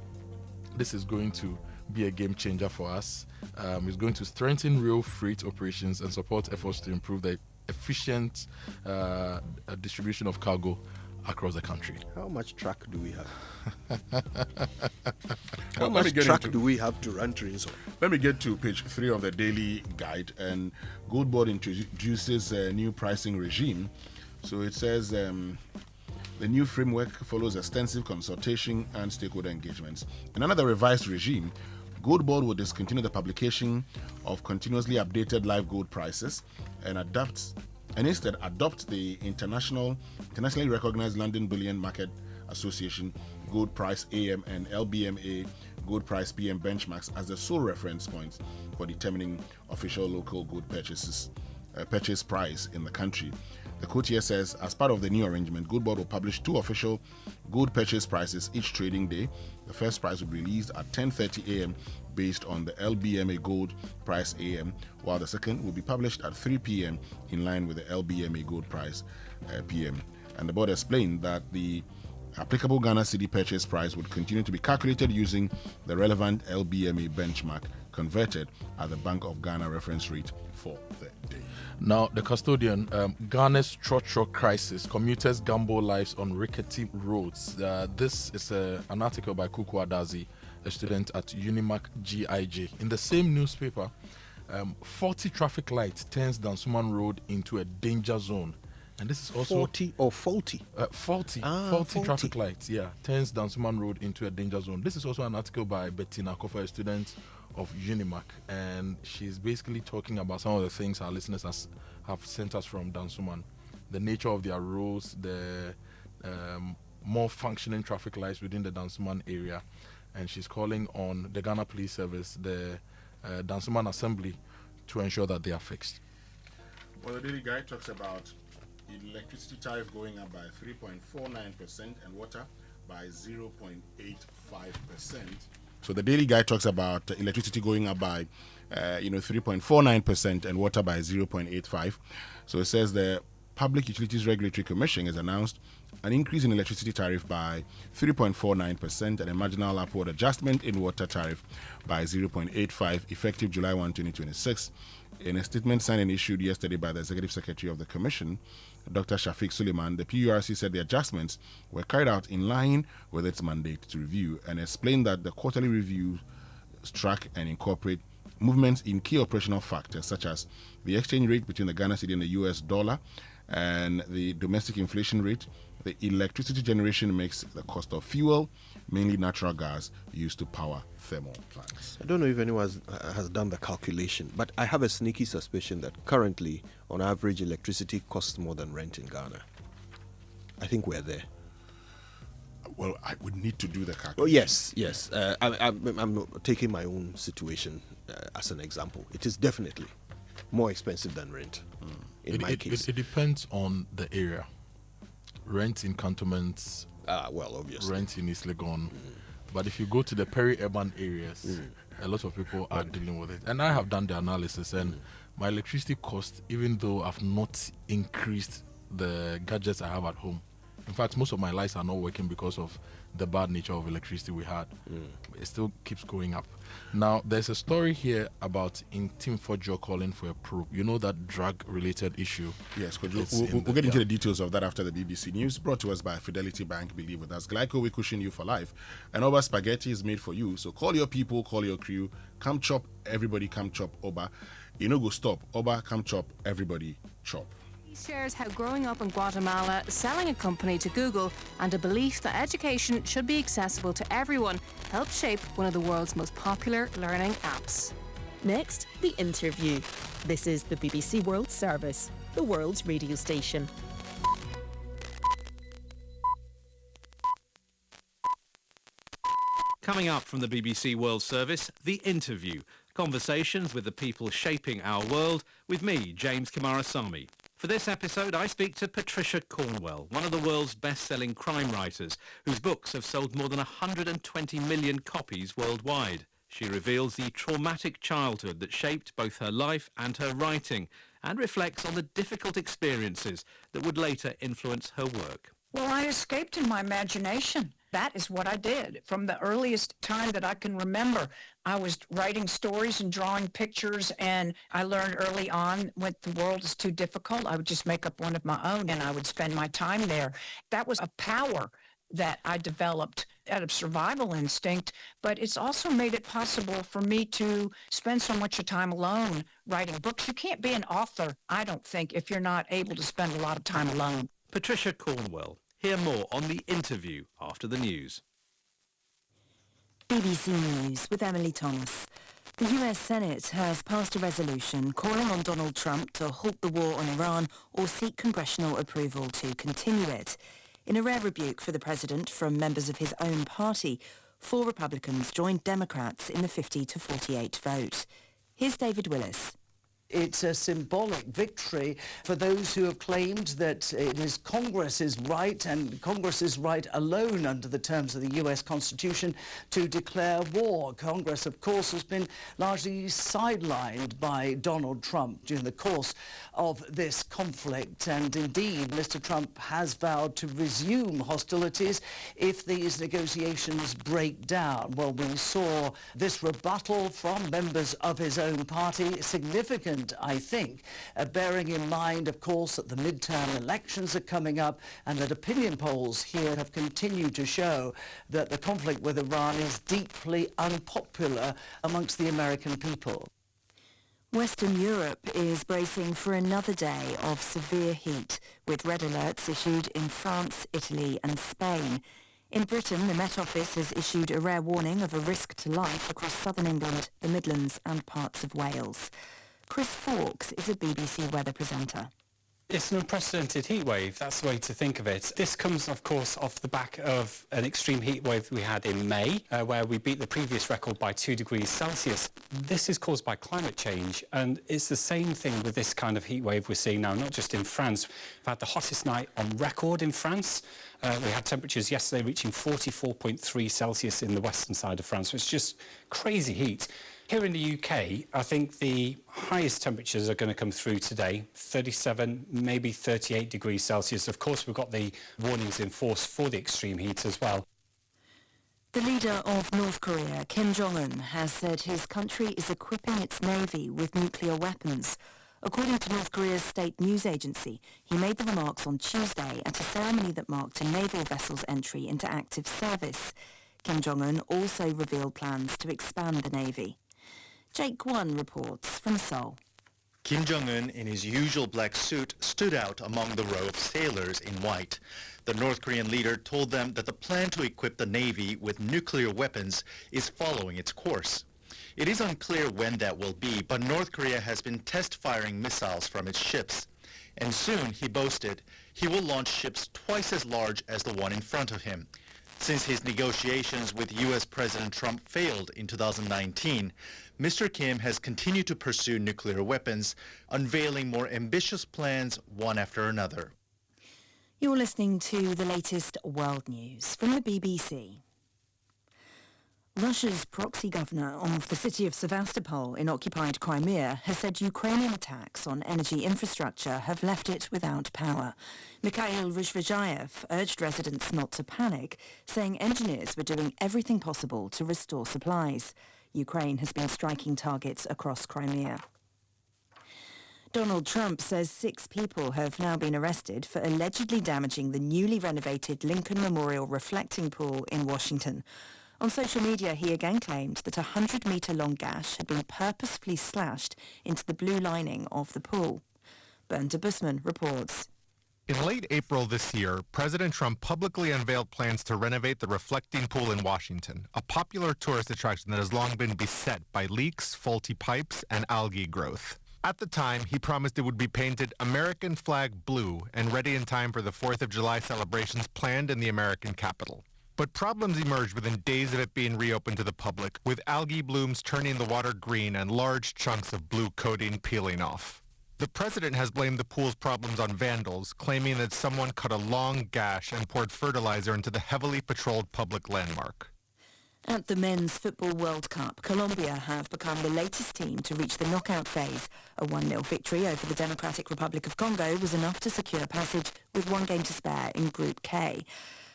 this is going to be a game changer for us. It's going to strengthen rail freight operations and support efforts to improve the efficient distribution of cargo across the country. How much track do we have? How much track do we have to run trains on? Let me get to page 3 of the Daily Guide. And Gold Board introduces a new pricing regime. So it says the new framework follows extensive consultation and stakeholder engagements. In another revised regime, Gold Board will discontinue the publication of continuously updated live gold prices and instead adopt the internationally recognized London Bullion Market Association Gold Price AM and LBMA Gold Price PM benchmarks as the sole reference points for determining official local gold purchase price in the country. The quote here says, as part of the new arrangement, Gold Board will publish 2 official gold purchase prices each trading day. The first price will be released at 10:30 a.m. based on the LBMA Gold Price AM, while the second will be published at 3 p.m. in line with the LBMA Gold Price PM. And the board explained that the applicable Ghana Cedi purchase price would continue to be calculated using the relevant LBMA benchmark converted at the Bank of Ghana reference rate for the day. Now, the custodian, Ghana's trotro crisis, commuters gamble lives on rickety roads. This is an article by Kuku Adazi, a student at Unimac GIJ. In the same newspaper, 40 traffic lights turns Dansuman Road into a danger zone. And this is also 40 or faulty? 40 traffic lights, turns Dansuman Road into a danger zone. This is also an article by Bettina Kofa, a student of Unimac, and she's basically talking about some of the things our listeners have sent us from Dansuman, the nature of their roads, the more functioning traffic lights within the Dansuman area, and she's calling on the Ghana Police Service, the Dansuman Assembly, to ensure that they are fixed. Well, the Daily Guide talks about electricity tariff going up by 3.49% and water by 0.85%. So the Daily Guide talks about electricity going up by 3.49% and water by 0.85%. So it says the Public Utilities Regulatory Commission has announced an increase in electricity tariff by 3.49% and a marginal upward adjustment in water tariff by 0.85% effective July 1, 2026. In a statement signed and issued yesterday by the Executive Secretary of the Commission, Dr. Shafiq Suleiman, the PURC said the adjustments were carried out in line with its mandate to review and explained that the quarterly reviews track and incorporate movements in key operational factors such as the exchange rate between the Ghana Cedi and the US dollar and the domestic inflation rate, the electricity generation mix, the cost of fuel, mainly natural gas used to power thermal plants. I don't know if anyone has done the calculation, but I have a sneaky suspicion that currently, on average, electricity costs more than rent in Ghana. I think we're there. Well, I would need to do the calculation. Oh, yes. I'm taking my own situation as an example. It is definitely more expensive than rent in my case. It depends on the area. Rent in cantonments. Well, obviously. Rent in East Legon. But if you go to the peri-urban areas, a lot of people are dealing with it. And I have done the analysis, and my electricity cost, even though I've not increased the gadgets I have at home. In fact, most of my lights are not working because of the bad nature of electricity we had. It still keeps going up. Now, there's a story here about Tim Kojo calling for a probe. You know that drug-related issue? Yes, Kojo. We'll get into the details of that after the BBC News, brought to us by Fidelity Bank. Believe with us. Glyco, we cushion you for life. And Oba Spaghetti is made for you. So call your people, call your crew. Come chop, everybody come chop Oba. You know, go stop. Oba, come chop, everybody chop. He shares how growing up in Guatemala, selling a company to Google, and a belief that education should be accessible to everyone helped shape one of the world's most popular learning apps. Next, the interview. This is the BBC World Service, the world's radio station. Coming up from the BBC World Service, the interview. Conversations with the people shaping our world with me, James Kimarasamy. For this episode, I speak to Patricia Cornwell, one of the world's best-selling crime writers, whose books have sold more than 120 million copies worldwide. She reveals the traumatic childhood that shaped both her life and her writing, and reflects on the difficult experiences that would later influence her work. Well, I escaped in my imagination. That is what I did. From the earliest time that I can remember, I was writing stories and drawing pictures, and I learned early on when the world is too difficult, I would just make up one of my own, and I would spend my time there. That was a power that I developed out of survival instinct, but it's also made it possible for me to spend so much time alone writing books. You can't be an author, I don't think, if you're not able to spend a lot of time alone. Patricia Cornwell. Hear more on The Interview after the news. BBC News with Emily Thomas. The US Senate has passed a resolution calling on Donald Trump to halt the war on Iran or seek congressional approval to continue it. In a rare rebuke for the president from members of his own party, 4 Republicans joined Democrats in the 50-48 vote. Here's David Willis. It's a symbolic victory for those who have claimed that it is Congress's right, and Congress's right alone under the terms of the US Constitution, to declare war. Congress, of course, has been largely sidelined by Donald Trump during the course of this conflict. And indeed, Mr. Trump has vowed to resume hostilities if these negotiations break down. Well, we saw this rebuttal from members of his own party, significant, I think, bearing in mind, of course, that the midterm elections are coming up and that opinion polls here have continued to show that the conflict with Iran is deeply unpopular amongst the American people. Western Europe is bracing for another day of severe heat, with red alerts issued in France, Italy and Spain. In Britain, the Met Office has issued a rare warning of a risk to life across southern England, the Midlands and parts of Wales. Chris Fawkes is a BBC weather presenter. It's an unprecedented heat wave, that's the way to think of it. This comes, of course, off the back of an extreme heat wave we had in May, where we beat the previous record by 2 degrees Celsius. This is caused by climate change, and it's the same thing with this kind of heat wave we're seeing now, not just in France. We've had the hottest night on record in France. We had temperatures yesterday reaching 44.3 Celsius in the western side of France, so it's just crazy heat. Here in the UK, I think the highest temperatures are going to come through today, 37, maybe 38 degrees Celsius. Of course, we've got the warnings in force for the extreme heat as well. The leader of North Korea, Kim Jong-un, has said his country is equipping its navy with nuclear weapons. According to North Korea's state news agency, he made the remarks on Tuesday at a ceremony that marked a naval vessel's entry into active service. Kim Jong-un also revealed plans to expand the navy. Jake One reports from Seoul. Kim Jong-un, in his usual black suit, stood out among the row of sailors in white. The North Korean leader told them that the plan to equip the Navy with nuclear weapons is following its course. It is unclear when that will be, but North Korea has been test-firing missiles from its ships. And soon, he boasted, he will launch ships twice as large as the one in front of him. Since his negotiations with U.S. President Trump failed in 2019, Mr. Kim has continued to pursue nuclear weapons, unveiling more ambitious plans one after another. You're listening to the latest world news from the BBC. Russia's proxy governor of the city of Sevastopol in occupied Crimea has said Ukrainian attacks on energy infrastructure have left it without power. Mikhail Rizhvajayev urged residents not to panic, saying engineers were doing everything possible to restore supplies. Ukraine has been striking targets across Crimea. Donald Trump says 6 people have now been arrested for allegedly damaging the newly renovated Lincoln Memorial reflecting pool in Washington. On social media, he again claimed that a 100-metre-long gash had been purposefully slashed into the blue lining of the pool. Bernda Busman reports. In late April this year, President Trump publicly unveiled plans to renovate the reflecting pool in Washington, a popular tourist attraction that has long been beset by leaks, faulty pipes, and algae growth. At the time, he promised it would be painted American flag blue and ready in time for the 4th of July celebrations planned in the American capital. But problems emerged within days of it being reopened to the public, with algae blooms turning the water green and large chunks of blue coating peeling off. The president has blamed the pool's problems on vandals, claiming that someone cut a long gash and poured fertilizer into the heavily patrolled public landmark. At the Men's Football World Cup, Colombia have become the latest team to reach the knockout phase. A 1-0 victory over the Democratic Republic of Congo was enough to secure passage with 1 game to spare in Group K.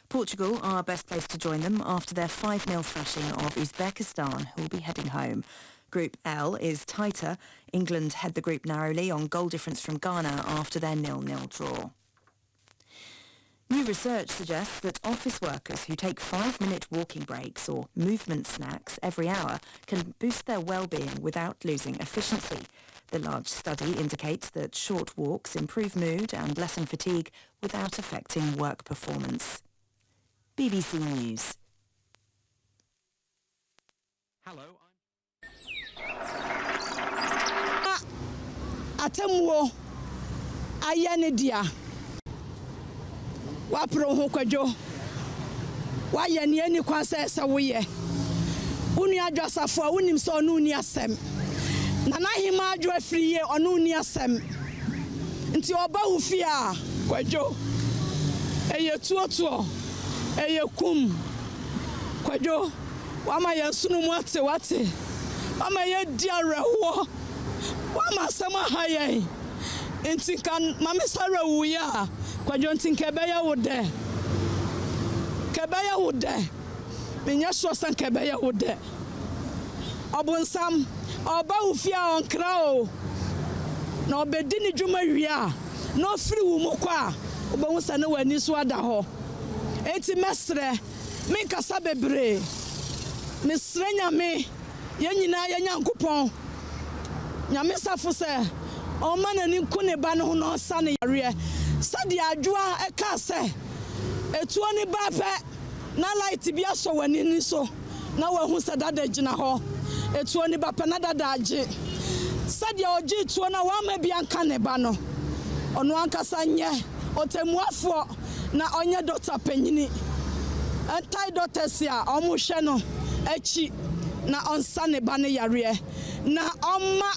Portugal are best placed to join them after their 5-0 thrashing of Uzbekistan, who will be heading home. Group L is tighter. England head the group narrowly on goal difference from Ghana after their 0-0 draw. New research suggests that office workers who take 5-minute walking breaks or movement snacks every hour can boost their well-being without losing efficiency. The large study indicates that short walks improve mood and lessen fatigue without affecting work performance. BBC News. Hello. Atemuo ayanidia wapro ho Kojo waya ne ani kwanse se woye unu adwasafo a unim so onu ni asem na nahima adwo afiriye onu ni asem nti oba wo fi a Kojo eye tuotuo eye kum Kojo wama ye sunu mu ate wate wama ye diarewo wama sama haye nti kan mame sare wuya Kojo nti kebeya wode menya so san kebeya wode obonsam oba ufia onkra o na obedi ni dwuma wia na ofiri wu mukwa obahu sa na wani so ada ho enti mesre me kasa bebre mesre nyame yenyina yenyankopon nyame safo se o mana ni nkune ba no no sa ne yare sadi adwoa eka se etuo ni ba pe na light bia so wani ni so na wahu sa dada gina ho etuo ni ba pe na dada age sadi oji tuo na wa ma bia nka ne ba no ono ankasa nye otemuafo na onye doctor panyini anti doctors ya omo hwe no achi na onsa ne ba ne yare na omma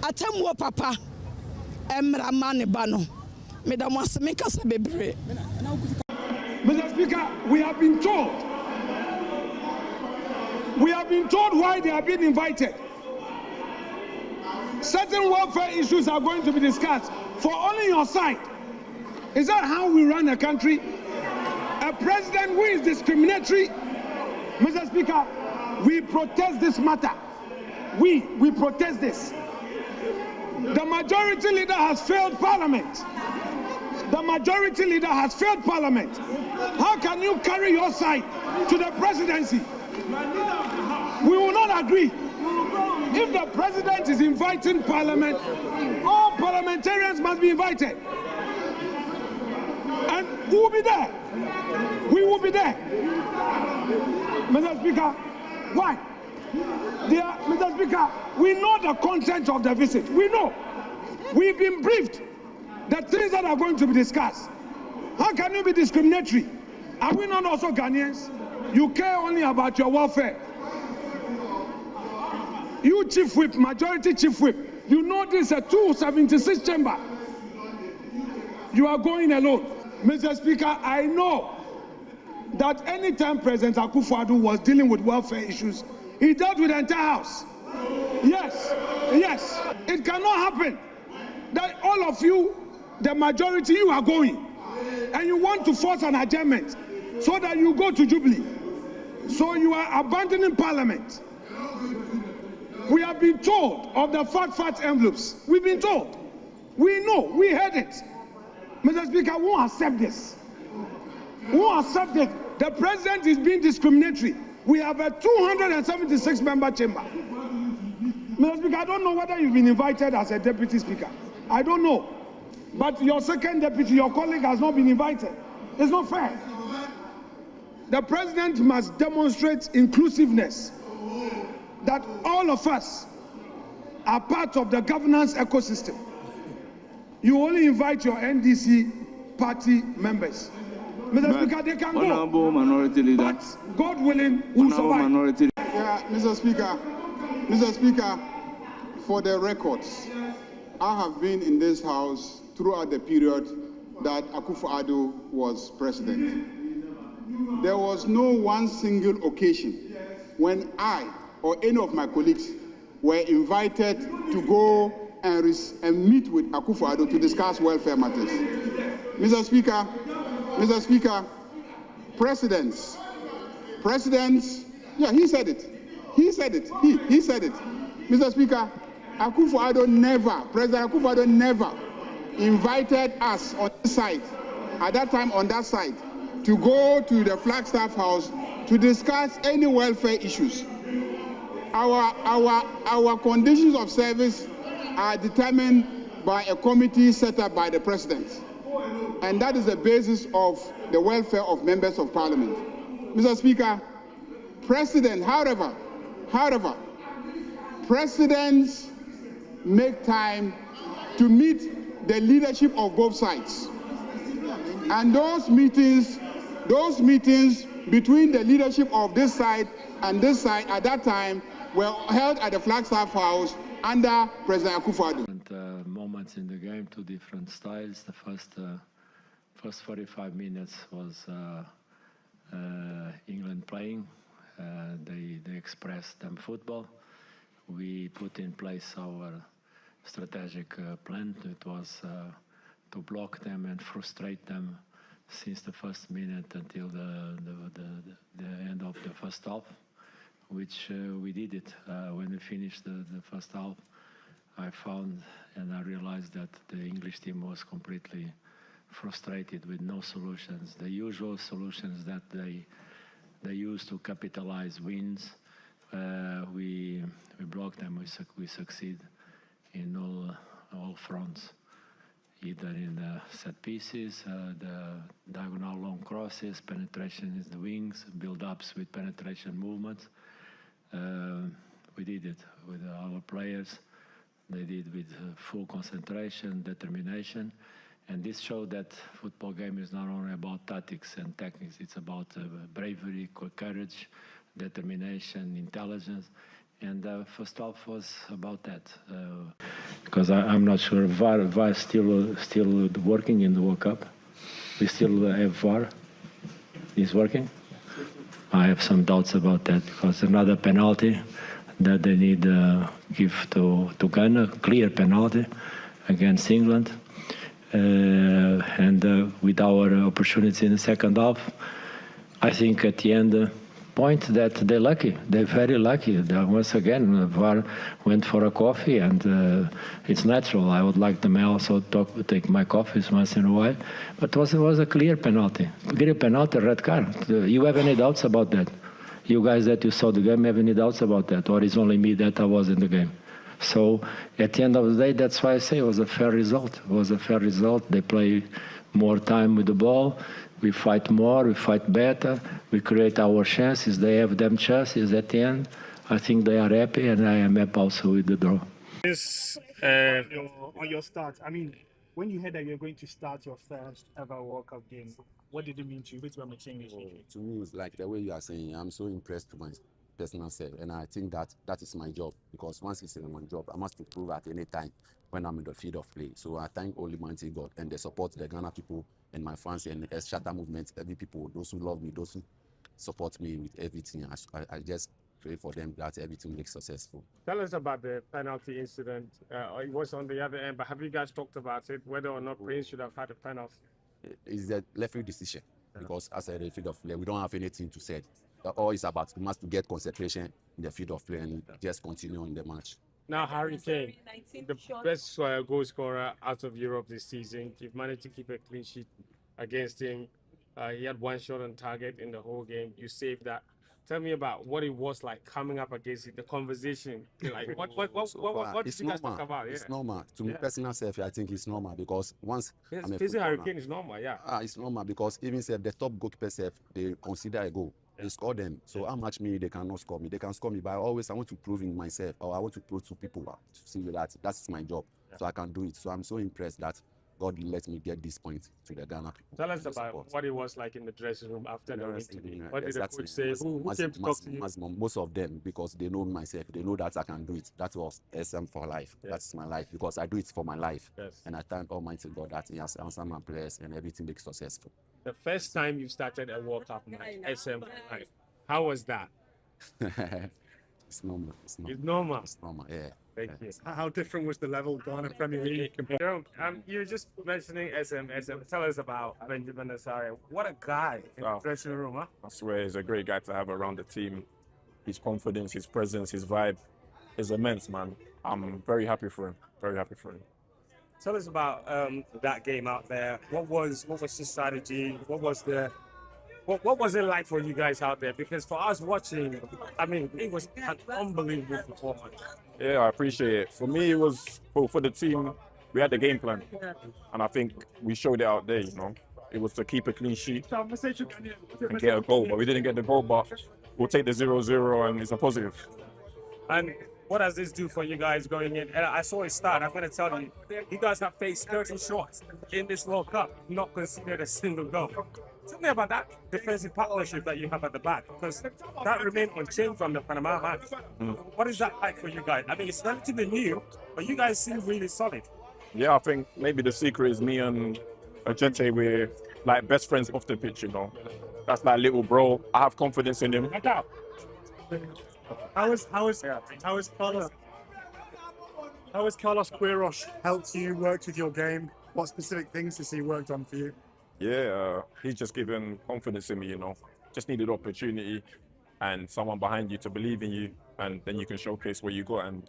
atemuo papa emra mane ba no medam aseme kasa bebre. Mr. Speaker, we have been told why they have been invited. Certain welfare issues are going to be discussed for only your side. Is that how we run a country? A president who is discriminatory? Mr. Speaker, we protest this matter. We protest this. The majority leader has failed Parliament. The majority leader has failed Parliament. How can you carry your side to the presidency? We will not agree. If the president is inviting Parliament, all parliamentarians must be invited. And we will be there. We will be there. Mr. Speaker, why? Mr. Speaker, we know the content of the visit. We know. We've been briefed the things that are going to be discussed. How can you be discriminatory? Are we not also Ghanaians? You care only about your welfare. You chief whip, majority chief whip, you know this is a 276 chamber. You are going alone. Mr. Speaker, I know that anytime President Akufo-Addo was dealing with welfare issues, he dealt with the entire house. Yes. It cannot happen that all of you, the majority, you are going and you want to force an adjournment so that you go to Jubilee. So you are abandoning Parliament. We have been told of the fat envelopes. We've been told. We know. We heard it. Mr. Speaker, we won't accept this. We won't accept it. The president is being discriminatory. We have a 276-member chamber. Mr. Speaker, I don't know whether you've been invited as a deputy speaker. I don't know. But your second deputy, your colleague, has not been invited. It's not fair. The president must demonstrate inclusiveness, that all of us are part of the governance ecosystem. You only invite your NDC party members. Mr. Speaker, they can go. Minority leader. But God willing, we'll survive. Minority. Yeah, Mr. Speaker, for the records, I have been in this house throughout the period that Akufo-Addo was president. There was no one single occasion when I or any of my colleagues were invited to go and meet with Akufo-Addo to discuss welfare matters. Mr. Speaker, Mr. Speaker, presidents, yeah, he said it. He said it. He said it. Mr. Speaker, President Akufo-Addo never invited us on this side, at that time on that side, to go to the Flagstaff House to discuss any welfare issues. Our conditions of service are determined by a committee set up by the President. And that is the basis of the welfare of members of Parliament. Mr. Speaker, however, presidents make time to meet the leadership of both sides. And those meetings between the leadership of this side and this side at that time were held at the Flagstaff House under President Akufo-Addo. Moments in the game, two different styles. The first 45 minutes was England playing. They expressed them football. We put in place our strategic plan. It was to block them and frustrate them since the first minute until the end of the first half, which we did it. When we finished the first half, I found and I realized that the English team was completely frustrated with no solutions. The usual solutions that they use to capitalize wins, we block them. We succeed in all fronts, either in the set pieces, the diagonal long crosses, penetration in the wings, build-ups with penetration movements. We did it with our players. They did with full concentration, determination. And this showed that football game is not only about tactics and techniques, it's about bravery, courage, determination, intelligence. And first half was about that. Because I'm not sure VAR is still working in the World Cup. We still have VAR. Is working? I have some doubts about that because another penalty that they need give to Ghana, clear penalty against England. And with our opportunity in the second half, I think at the end point that they're lucky. They're very lucky. Once again, VAR went for a coffee, and it's natural. I would like them also take my coffees once in a while. But it was a clear penalty. Clear penalty, red card. You have any doubts about that? You guys that you saw the game have any doubts about that? Or is only me that I was in the game? So at the end of the day, that's why I say it was a fair result. It was a fair result. They play more time with the ball. We fight more, we fight better, we create our chances. They have them chances at the end. I think they are happy, and I am happy also with the draw. On your start, I mean, when you heard that you're going to start your first ever World Cup game, what did it mean to you? To me, it's like the way you are saying, I'm so impressed with my personal self, and I think that is my job, because once it's in my job, I must improve at any time when I'm in the field of play. So I thank Almighty God and the support the Ghana people and my fans and the Shatter movement, every people, those who love me, those who support me with everything. I just pray for them that everything makes successful. Tell us about the penalty incident. It was on the other end, but have you guys talked about it, whether or not Prince should have had a penalty? It's the referee decision, because as a field of play, we don't have anything to say. All it's about, we must get concentration in the field of play and just continue in the match. Now, Harry Kane, the best goal scorer out of Europe this season. You've managed to keep a clean sheet against him. He had one shot on target in the whole game. You saved that. Tell me about what it was like coming up against it, the conversation. Like, what did you guys talk about? Yeah. It's normal. To me, personal self, I think it's normal, because once facing Harry Kane is normal, yeah. It's normal, because even if the top goalkeeper self, they consider a goal. They score them. So how much me they cannot score me? They can score me, but I want to prove in myself, or I want to prove to people to see that that's my job. Yeah. So I can do it. So I'm so impressed that God let me get this point to the Ghana people. Tell us about what it was like in the dressing room after the meeting. What did the coach say? Who came to talk to you? Most of them, because they know myself. They know that I can do it. That was SM for life. Yes. That's my life, because I do it for my life. Yes. And I thank Almighty God that He has answered my prayers and everything makes successful. The first time you started a World Cup match, SM for life. How was that? It's normal. It's normal. It's normal, yeah. Thank you. How different was the level Ghana Premier League compared? You were just mentioning SM. Tell us about Benjamin Asare. What a guy in the dressing room, huh? I swear he's a great guy to have around the team. His confidence, his presence, his vibe is immense, man. I'm very happy for him. Very happy for him. Tell us about that game out there. What was the strategy? What was it like for you guys out there? Because for us watching, I mean, it was an unbelievable performance. Yeah, I appreciate it. For me, it was for the team. We had the game plan, and I think we showed it out there. You know, it was to keep a clean sheet and get a goal, but we didn't get the goal. But we'll take the 0-0, and it's a positive. And what does this do for you guys going in? And I saw it start. I'm going to tell you, you guys have faced 30 shots in this World Cup, not conceded a single goal. Tell me about that defensive partnership that you have at the back, because that remained unchanged from the Panama match. What is that like for you guys? I mean, it's relatively new, but you guys seem really solid. Yeah, I think maybe the secret is me and Ajete. We're like best friends off the pitch, you know. That's like little bro. I have confidence in him. How is Carlos Queiroz helped you work with your game? What specific things has he worked on for you? Yeah, he's just given confidence in me, you know. Just needed opportunity and someone behind you to believe in you, and then you can showcase what you got. And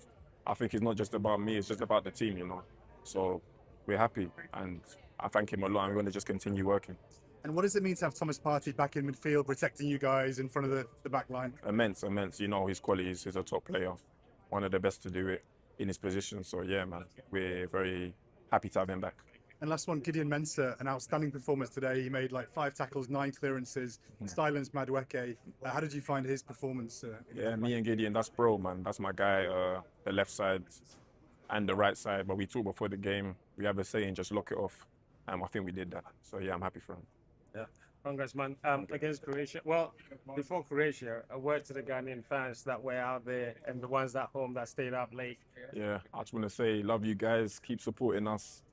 I think it's not just about me, it's just about the team, you know. So we're happy, and I thank him a lot. I'm going to just continue working. And what does it mean to have Thomas Partey back in midfield, protecting you guys in front of the back line? Immense. You know his qualities. He's a top player, one of the best to do it in his position. So yeah, man, we're very happy to have him back. And last one, Gideon Mensah, an outstanding performance today. He made like 5 tackles, 9 clearances, silenced Madueke. How did you find his performance? Yeah, me and Gideon, that's bro, man. That's my guy, the left side and the right side. But we talked before the game. We have a saying, just lock it off. And I think we did that. So yeah, I'm happy for him. Yeah. Congrats, man. Against Croatia. Well, before Croatia, a word to the Ghanaian fans that were out there and the ones at home that stayed up late. Yeah, I just want to say, love you guys. Keep supporting us.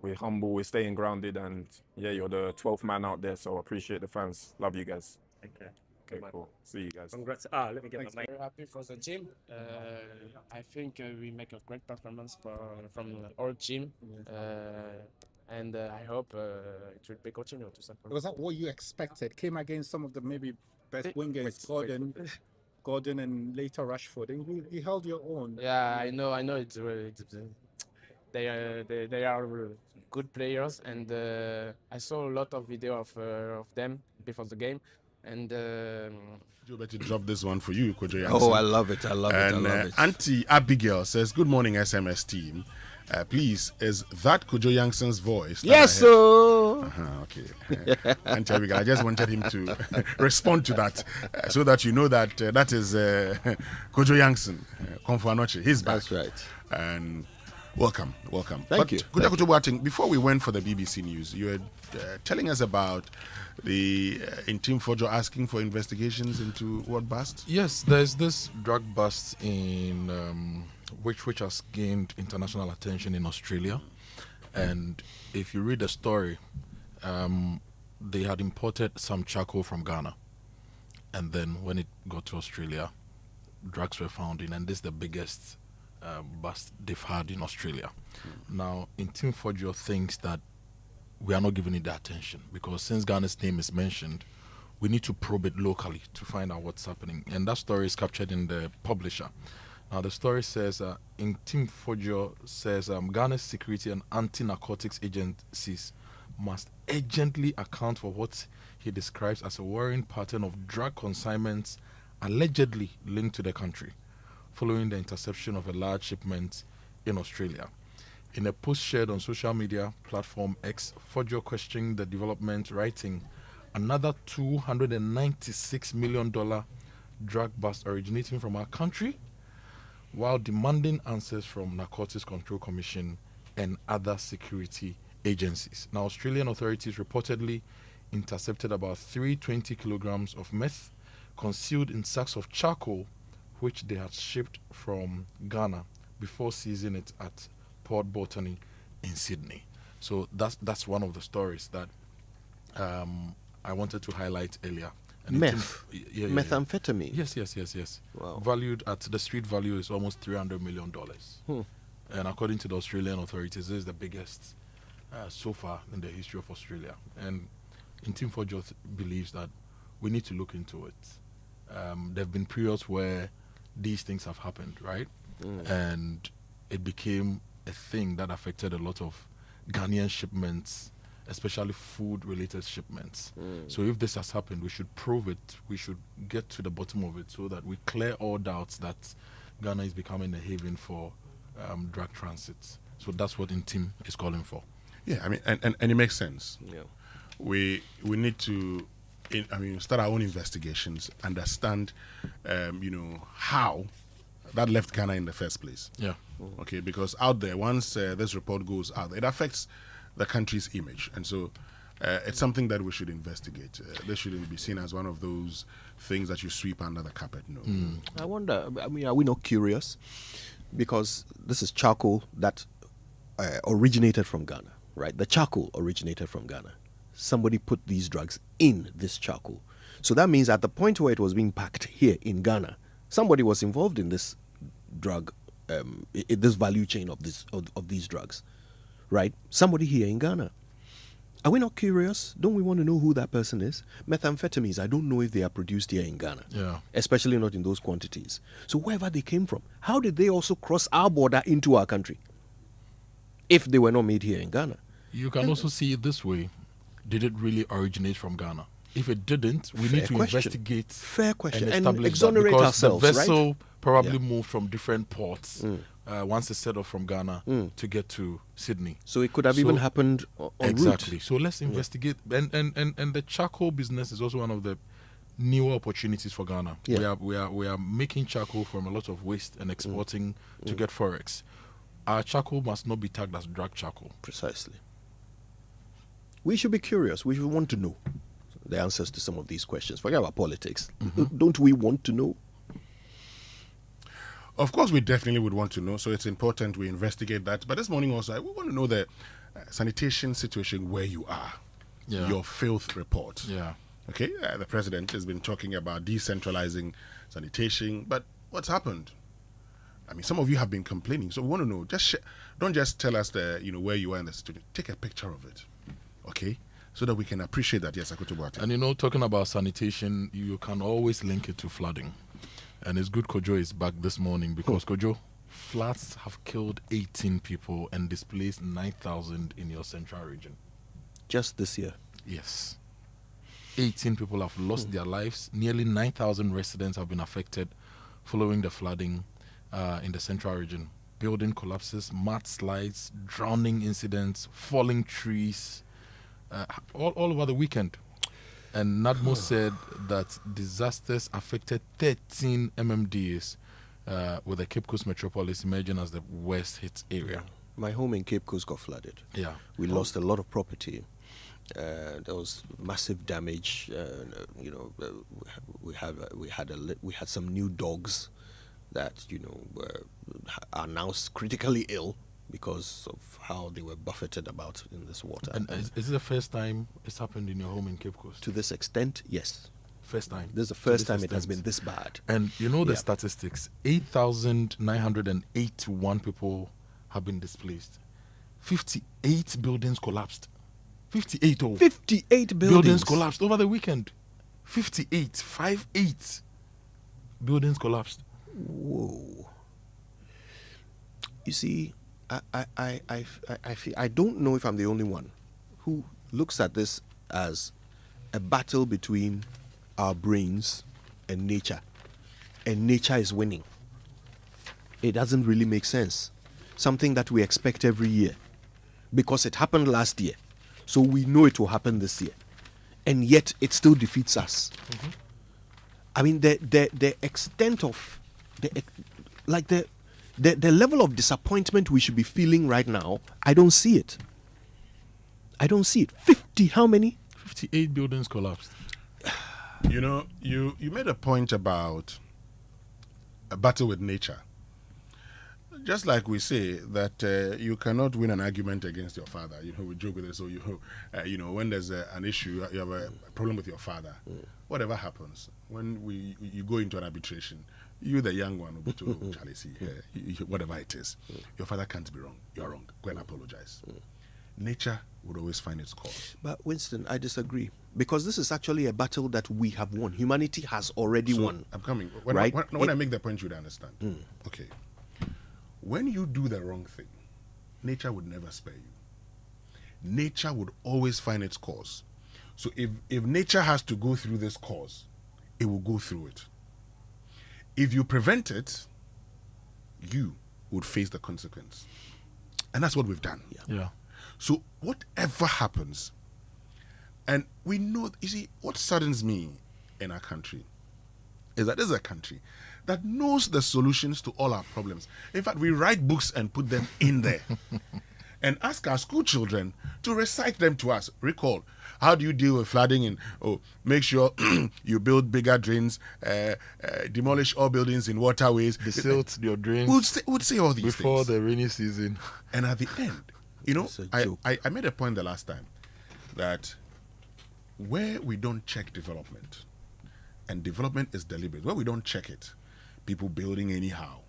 We're humble, we're staying grounded, and yeah, you're the 12th man out there, so appreciate the fans. Love you guys. Okay. Okay, cool. See you guys. Congrats. Let me get my mic. Very happy for the team. I think we make a great performance from our team. And I hope it will be continued. Was that what you expected? Came against some of the maybe best wingers, Gordon and later Rashford, and you held your own. Yeah, I know. They are good players, and I saw a lot of video of them before the game, and. You better drop this one for you, Kojo Yankson. Oh, I love it. I love it. Auntie Abigail says, "Good morning, SMS team. Please, is that Kojo Yankson's voice?" Yes, sir. Okay. Auntie Abigail, I just wanted him to respond to that so that you know that that is Kojo Yankson. Konfuanoche. He's back. That's right. And welcome. Thank you. Kojo Boateng, before we went for the BBC News, you were telling us about the in Team Kojo asking for investigations into what bust? Yes, there's this drug bust in which has gained international attention in Australia, and if you read the story, they had imported some charcoal from Ghana, and then when it got to Australia, drugs were found in, and this is the biggest bust they've had in Australia. Now, in Team Kojo thinks that we are not giving it the attention because since Ghana's name is mentioned, we need to probe it locally to find out what's happening. And that story is captured in the publisher. Now, the story says, in Team Kojo says, Ghana's security and anti-narcotics agencies must urgently account for what he describes as a worrying pattern of drug consignments allegedly linked to the country, following the interception of a large shipment in Australia. In a post shared on social media platform X, Kojo questioning the development, writing, another $296 million drug bust originating from our country, while demanding answers from Narcotics Control Commission and other security agencies. Now, Australian authorities reportedly intercepted about 320 kilograms of meth concealed in sacks of charcoal, which they had shipped from Ghana before seizing it at Port Boateng in Sydney. So that's one of the stories that I wanted to highlight earlier. And methamphetamine. Yes. Wow. Valued at the street value is almost $300 million. And according to the Australian authorities, this is the biggest so far in the history of Australia. And Team Kojo believes that we need to look into it. There have been periods where these things have happened, right? And it became a thing that affected a lot of Ghanaian shipments, especially food-related shipments. So if this has happened, we should prove it. We should get to the bottom of it so that we clear all doubts that Ghana is becoming a haven for drug transit. So that's what Intim is calling for. Yeah, I mean, and it makes sense. Yeah. We need to, start our own investigations, understand, how that left Ghana in the first place. Yeah. Okay, because out there, once this report goes out, it affects the country's image, and so it's something that we should investigate. This shouldn't be seen as one of those things that you sweep under the carpet. No. I wonder, are we not curious? Because this is charcoal that originated from Ghana, right? The charcoal originated from Ghana. Somebody put these drugs in this charcoal. So that means at the point where it was being packed here in Ghana, somebody was involved in this drug, this value chain of these drugs, right? Somebody here in Ghana. Are we not curious? Don't we want to know who that person is? Methamphetamines, I don't know if they are produced here in Ghana. Yeah. Especially not in those quantities. So wherever they came from, how did they also cross our border into our country if they were not made here in Ghana? You can also see it this way. Did it really originate from Ghana? If it didn't, we need to investigate. Fair question. And And establish exonerate that, because ourselves, the vessel right? probably moved from different ports once it set off from Ghana to get to Sydney. So it could have even happened on exactly. route. So let's investigate. And the charcoal business is also one of the newer opportunities for Ghana. Yeah. We are making charcoal from a lot of waste and exporting to get forex. Our charcoal must not be tagged as drug charcoal. Precisely. We should be curious. We should want to know the answers to some of these questions. Forget about politics. Don't we want to know? Of course, we definitely would want to know, so it's important we investigate that. But this morning also, we want to know the sanitation situation where you are, your filth report. Yeah. Okay, the president has been talking about decentralizing sanitation, but what's happened? I mean, some of you have been complaining, so we want to know. Don't just tell us where you are in the situation. Take a picture of it, okay, so that we can appreciate that. Yes, Akoto Boateng. And talking about sanitation, you can always link it to flooding. And it's good Kojo is back this morning because Kojo, floods have killed 18 people and displaced 9,000 in your central region. Just this year? Yes. 18 people have lost their lives. Nearly 9,000 residents have been affected following the flooding in the central region. Building collapses, mudslides, drowning incidents, falling trees, all over the weekend. And NADMO said that disasters affected 13 MMDs, with the Cape Coast metropolis emerging as the worst hit area. My home in Cape Coast got flooded. Yeah. We lost a lot of property. There was massive damage. We had some new dogs that are now critically ill because of how they were buffeted about in this water. And is it the first time it's happened in your home in Cape Coast? To this extent, yes. First time. This is the first time it has been this bad. And the statistics, 8,981 people have been displaced. 58 buildings collapsed. 58 buildings collapsed over the weekend. 58 buildings collapsed. Whoa. You see, I don't know if I'm the only one who looks at this as a battle between our brains and nature is winning. It doesn't really make sense. Something that we expect every year because it happened last year, so we know it will happen this year, and yet it still defeats us. I mean, the extent of the level of disappointment we should be feeling right now, I don't see it. 50, how many? 58 buildings collapsed. You made a point about a battle with nature. just like we say that you cannot win an argument against your father. We joke with it. So when there's an issue, you have a problem with your father. Whatever happens, when you go into an arbitration, you, the young one, will be told, Charlie, see, whatever it is, your father can't be wrong. You're wrong. Go and apologize. Nature would always find its cause. But Winston, I disagree, because this is actually a battle that we have won. Humanity has already won. I'm coming. When I make the point, you'd understand. Okay. When you do the wrong thing, nature would never spare you. Nature would always find its cause. So if nature has to go through this cause, it will go through it. If you prevent it, you would face the consequence. And that's what we've done. Yeah. So whatever happens, and we know, you see, what saddens me in our country is that this is a country that knows the solutions to all our problems. In fact, we write books and put them in there and ask our school children to recite them to us. Recall, how do you deal with flooding? Make sure you build bigger drains, demolish all buildings in waterways. Desilt your drains. Would say all these before things. The rainy season. And at the end, I made a point the last time that where we don't check development, and development is deliberate, where we don't check it, people building anyhow,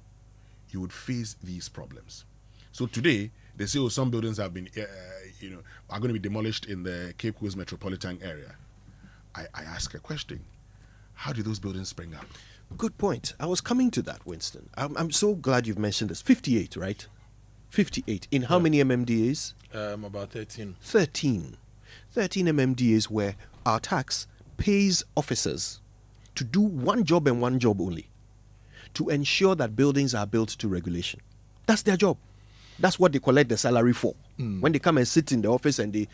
you would face these problems. So today, they say, some buildings have been, are going to be demolished in the Cape Coast metropolitan area. I ask a question. How did those buildings spring up? Good point. I was coming to that, Winston. I'm so glad you've mentioned this. 58, right? 58. In how many MMDAs? About 13. 13 MMDAs where our tax pays officers to do one job and one job only, to ensure that buildings are built to regulation. That's their job. That's what they collect the salary for. When they come and sit in the office and they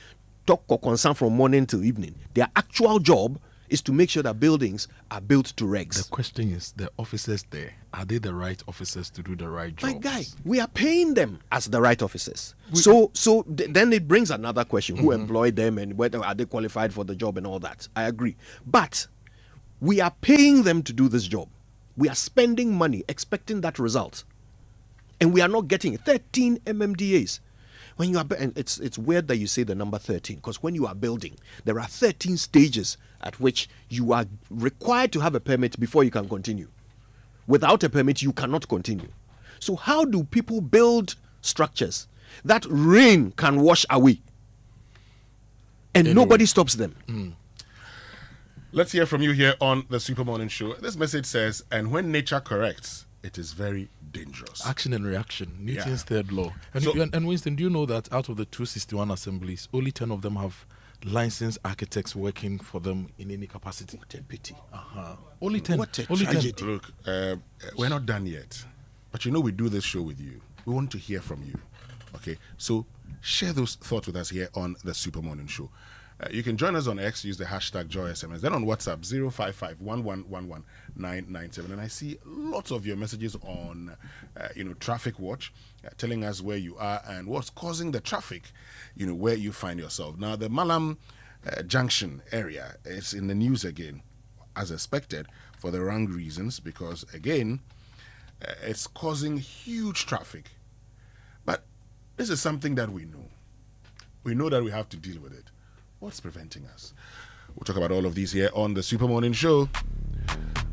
talk or concern from morning till evening, their actual job is to make sure that buildings are built to regs. The question is, the officers there, are they the right officers to do the right job? My guy, we are paying them as the right officers. Then it brings another question: who employed them and whether are they qualified for the job and all that. I agree, but we are paying them to do this job. We are spending money expecting that result, and we are not getting it. 13 MMDAs. When you are, and it's weird that you say the number 13, because when you are building, there are 13 stages at which you are required to have a permit before you can continue. Without a permit, you cannot continue. So how do people build structures that rain can wash away, and nobody stops them? Let's hear from you here on the Super Morning Show. This message says, and when nature corrects, it is very dangerous. Action and reaction, Newton's third law. And Winston, do you know that out of the 261 assemblies, only 10 of them have licensed architects working for them in any capacity? What a pity. Only 10. What a only tragedy. 10. Look, we're not done yet. But we do this show with you. We want to hear from you. Okay, so share those thoughts with us here on the Super Morning Show. You can join us on X, use the hashtag JoySMS. Then on WhatsApp, 055-1111-997. And I see lots of your messages on, Traffic Watch, telling us where you are and what's causing the traffic, where you find yourself. Now, the Malam Junction area is in the news again, as expected, for the wrong reasons, because, again, it's causing huge traffic. But this is something that we know. We know that we have to deal with it. What's preventing us? We'll talk about all of these here on the Super Morning Show.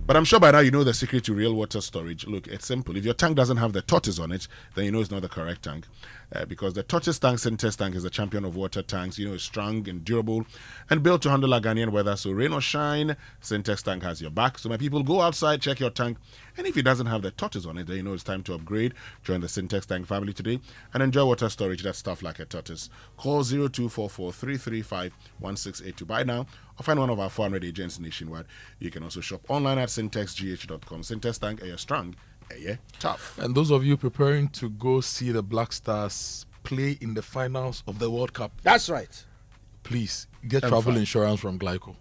But I'm sure by now you know the secret to real water storage. Look, it's simple. If your tank doesn't have the tortoise on it, then you know it's not the correct tank. Because the tortoise tank, Syntex tank, is the champion of water tanks. It's strong and durable and built to handle our Ghanaian weather. So rain or shine, Syntex tank has your back. So my people, go outside, check your tank. And if it doesn't have the tortoise on it, then you know it's time to upgrade. Join the Syntex tank family today and enjoy water storage that's tough like a tortoise. Call 0244-335-1682. Buy now or find one of our 400 agents nationwide. You can also shop online at syntexgh.com. Syntex tank, you're strong. Yeah, tough. And those of you preparing to go see the Black Stars play in the finals of the World Cup. That's right. Please get travel insurance from Glyco.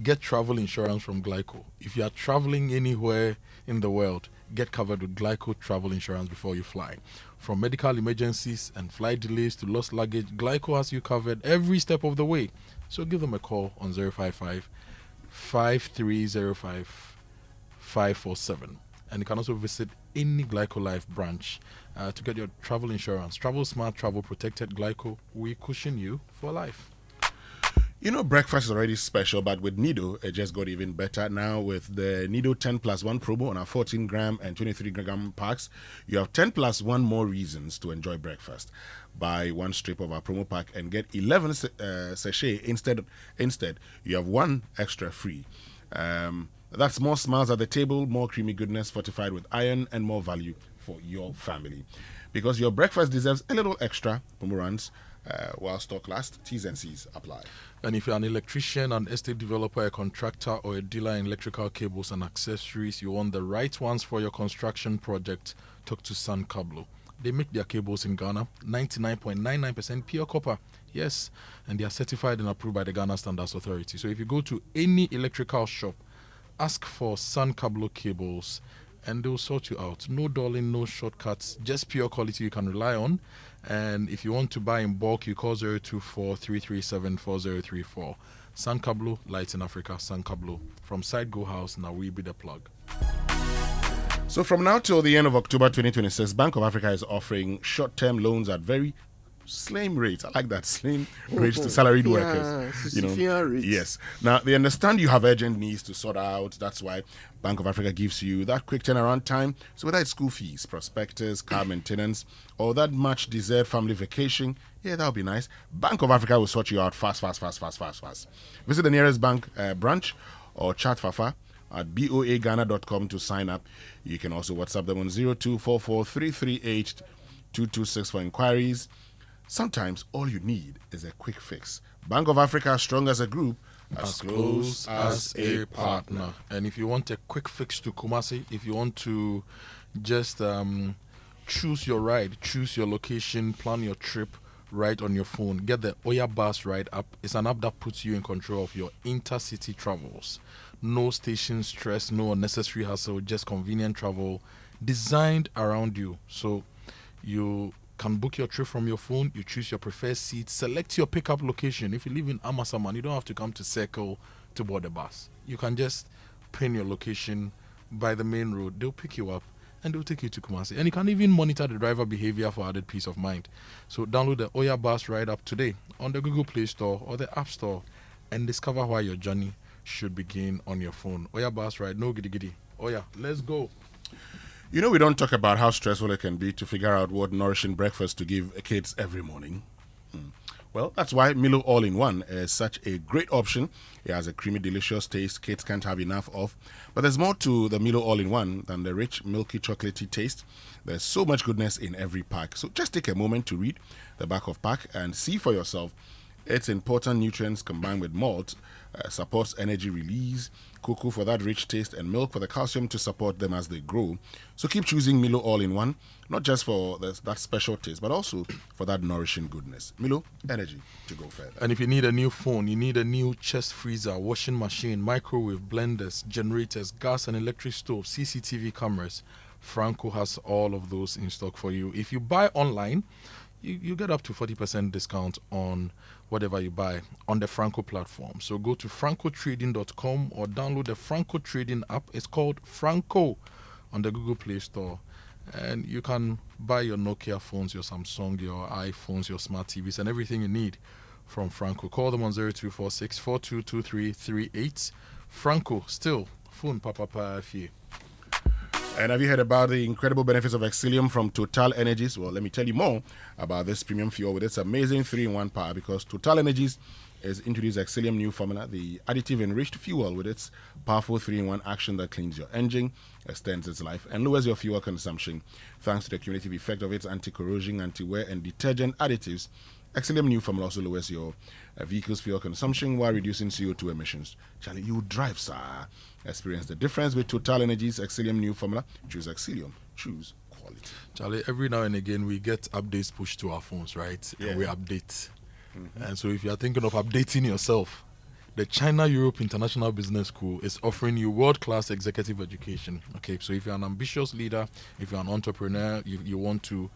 Get travel insurance from Glyco. If you are traveling anywhere in the world, get covered with Glyco travel insurance before you fly. From medical emergencies and flight delays to lost luggage, Glyco has you covered every step of the way. So give them a call on 055-5305-547. And you can also visit any Glyco Life branch to get your travel insurance. Travel smart, travel protected. Glyco, we cushion you for life. You know, breakfast is already special, but with Nido, it just got even better. Now, with the Nido 10+1 promo on our 14-gram and 23-gram packs, you have 10+1 more reasons to enjoy breakfast. Buy one strip of our promo pack and get 11 sachet instead. You have one extra free. That's more smiles at the table, more creamy goodness fortified with iron, and more value for your family. Because your breakfast deserves a little extra, promo runs while stock lasts. T's and C's apply. And if you're an electrician, an estate developer, a contractor, or a dealer in electrical cables and accessories, you want the right ones for your construction project, talk to San Cablo. They make their cables in Ghana, 99.99% pure copper. Yes, and they are certified and approved by the Ghana Standards Authority. So if you go to any electrical shop, ask for San Cablo cables, and they'll sort you out. No dulling, no shortcuts, just pure quality you can rely on. And if you want to buy in bulk, you call 024-337-4034. San Cablo, Lights in Africa, San Cablo. From Side Go House, now we be the plug. So from now till the end of October 2026, Bank of Africa is offering short-term loans at very slim rates. I like that, slim rates to salaried workers. Rates. Yes. Now, they understand you have urgent needs to sort out. That's why Bank of Africa gives you that quick turnaround time. So whether it's school fees, prospectus, car maintenance, or that much-deserved family vacation, yeah, that'll be nice. Bank of Africa will sort you out fast. Visit the nearest bank branch or chat Fafa at boaghana.com to sign up. You can also WhatsApp them on 0244-338-226 for inquiries. Sometimes all you need is a quick fix. Bank of Africa, strong as a group, as close as a partner. And if you want a quick fix to Kumasi, if you want to just choose your ride, choose your location, plan your trip right on your phone, get the Oya Bus Ride app. It's an app that puts you in control of your intercity travels. No station stress, no unnecessary hassle, just convenient travel designed around you. So you can book your trip from your phone. You choose your preferred seat, select your pickup location. If you live in Amasaman, you don't have to come to Circle to board the bus. You can just pin your location by the main road. They'll pick you up and they'll take you to Kumasi. And you can even monitor the driver behavior for added peace of mind. So download the Oya Bus Ride app today on the Google Play Store or the App Store and discover why your journey should begin on your phone. Oya Bus Ride, no giddy giddy. Oya, let's go. You know, we don't talk about how stressful it can be to figure out what nourishing breakfast to give kids every morning. Well, that's why Milo All-in-One is such a great option. It has a creamy, delicious taste kids can't have enough of. But there's more to the Milo All-in-One than the rich, milky, chocolatey taste. There's so much goodness in every pack. So just take a moment to read the back of pack and see for yourself. Its important nutrients combined with malt supports energy release, cocoa for that rich taste, and milk for the calcium to support them as they grow. So keep choosing Milo All-in-One, not just for that special taste, but also for that nourishing goodness. Milo, energy to go further. And if you need a new phone, you need a new chest freezer, washing machine, microwave, blenders, generators, gas and electric stove, CCTV cameras, Franco has all of those in stock for you. If you buy online, you get up to 40% discount on whatever you buy on the Franco platform. So go to francotrading.com or download the Franco Trading app. It's called Franco on the Google Play Store. And you can buy your Nokia phones, your Samsung, your iPhones, your smart TVs, and everything you need from Franco. Call them on 0246-422338. Franco, still, phone papa fee. And have you heard about the incredible benefits of Exilium from Total Energies? Well, let me tell you more about this premium fuel with its amazing 3-in-1 power, because Total Energies has introduced Exilium new formula, the additive enriched fuel with its powerful 3-in-1 action that cleans your engine, extends its life, and lowers your fuel consumption. Thanks to the cumulative effect of its anti-corrosion, anti-wear, and detergent additives, Exilium new formula also lowers your vehicle's fuel consumption while reducing CO2 emissions. Charlie, you drive, sir. Experience the difference with Total Energies Exilium new formula. Choose Exilium. Choose quality. Charlie, every now and again we get updates pushed to our phones, right? Yeah. And we update. And so if you're thinking of updating yourself, the China Europe International Business School is offering you world-class executive education. Okay, so if you're an ambitious leader, if you're an entrepreneur, you want to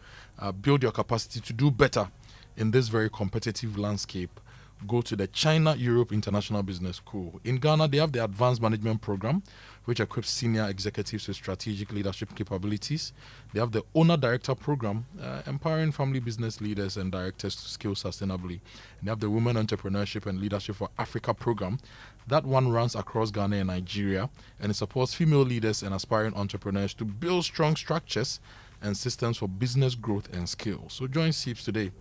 build your capacity to do better in this very competitive landscape, go to the China-Europe International Business School. In Ghana, they have the Advanced Management Program, which equips senior executives with strategic leadership capabilities. They have the Owner-Director Program, empowering family business leaders and directors to scale sustainably. And they have the Women Entrepreneurship and Leadership for Africa Program. That one runs across Ghana and Nigeria, and it supports female leaders and aspiring entrepreneurs to build strong structures and systems for business growth and scale. So join SEEPS today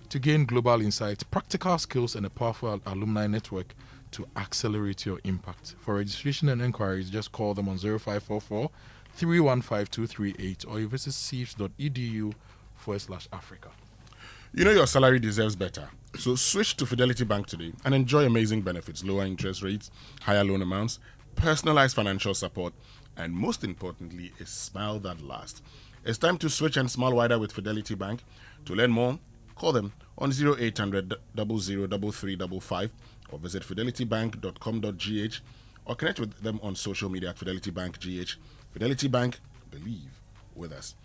to gain global insights, practical skills, and a powerful alumni network to accelerate your impact. For registration and inquiries, just call them on 0544 315 238 or you visit seeps.edu/Africa. You know your salary deserves better. So switch to Fidelity Bank today and enjoy amazing benefits, lower interest rates, higher loan amounts, personalized financial support, and most importantly, a smile that lasts. It's time to switch and smile wider with Fidelity Bank. To learn more, call them on 0800 003355 or visit fidelitybank.com.gh or connect with them on social media at Fidelity Bank GH. Fidelity Bank, believe with us.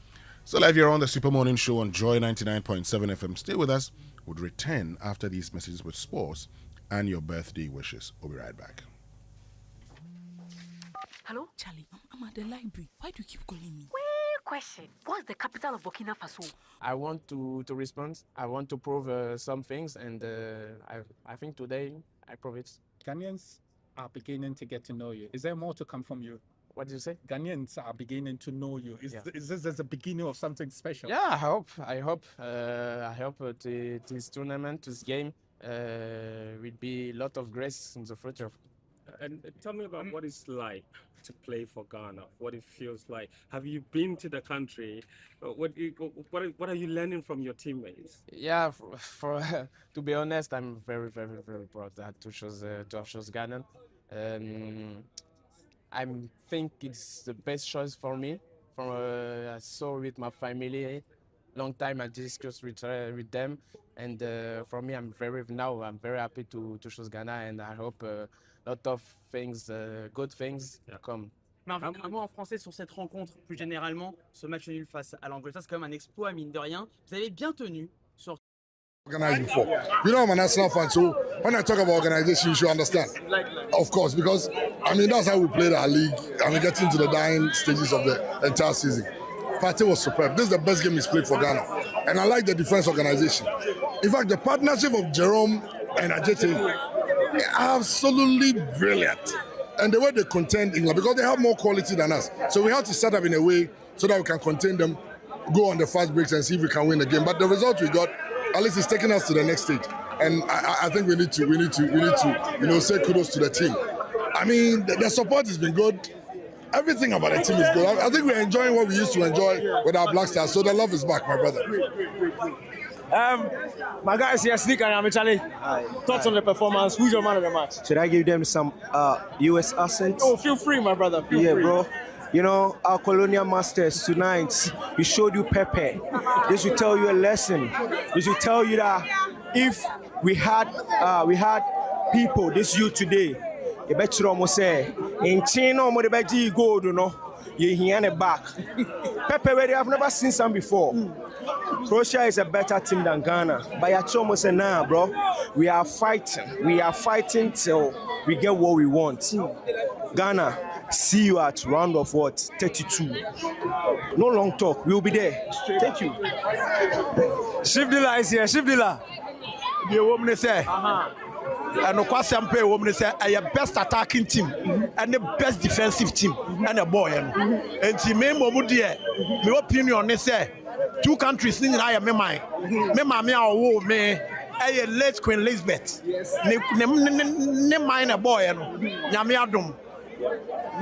So live here on the Super Morning Show on Joy 99.7 FM. Stay with us. We'll return after these messages with sports and your birthday wishes. We'll be right back. Hello? Charlie, I'm at the library. Why do you keep calling me? Question. What's the capital of Burkina Faso? I want to respond. I want to prove some things, and I think today I prove it. Ghanaians are beginning to get to know you. Is there more to come from you? What did you say? Ghanaians are beginning to know you. Is this the beginning of something special? Yeah, I hope this tournament, this game, will be a lot of grace in the future. And tell me about what it's like to play for Ghana, what it feels like. Have you been to the country? What are you learning from your teammates? Yeah, for to be honest, I'm very, very, very proud to have chosen Ghana. I think it's the best choice for me. I saw with my family, long time I discussed with them, and for me, I'm very happy to choose Ghana, and I hope a lot of things, good things come. Mais un mot en français sur cette rencontre, plus généralement, ce match nul face à l'Angleterre, c'est quand même un exploit, mine de rien. Vous avez bien tenu sur. Organized before. You know, I'm an Arsenal fan, so when I talk about organization, you should understand. Of course, because I mean that's how we played our league and we get into the dying stages of the entire season. Partey was superb. This is the best game he's played for Ghana, and I like the defense organization. In fact, the partnership of Jerome and Ajete, absolutely brilliant. And the way they contend England, because they have more quality than us, so we have to set up in a way so that we can contain them, go on the fast breaks, and see if we can win the game. But the result we got, at least, it's taking us to the next stage, and I think we need to say kudos to the team. I mean, the support has been good. Everything about the team is good. I think we're enjoying what we used to enjoy with our Black Stars. So the love is back, my brother. My guy is here, Sneaker, and I'm Charlie. Thoughts on the performance? Who's your man of the match? Should I give them some US accent? Oh, feel free, my brother. Feel free. Bro. You know, our colonial masters tonight, we showed you pepper. This should tell you a lesson. This should tell you that if we had people, this youth today, you bet you almost say, in China, mo de beji gold, you know, you hear the back. Pepper, where I've never seen some before. Croatia is a better team than Ghana. But you're almost saying, nah, bro, we are fighting. We are fighting till we get what we want. Ghana, see you at round of 32. No long talk. We'll be there. Thank you. Shivdila is here. Shivdila. The woman say. And Okwasiampe woman say, I am best attacking team and the best defensive team and a boy. And she made Momudia. My opinion is say 2 countries in I am mine. Me mama o me. A late Queen Elizabeth. Ne mine a boy. Nyame adom.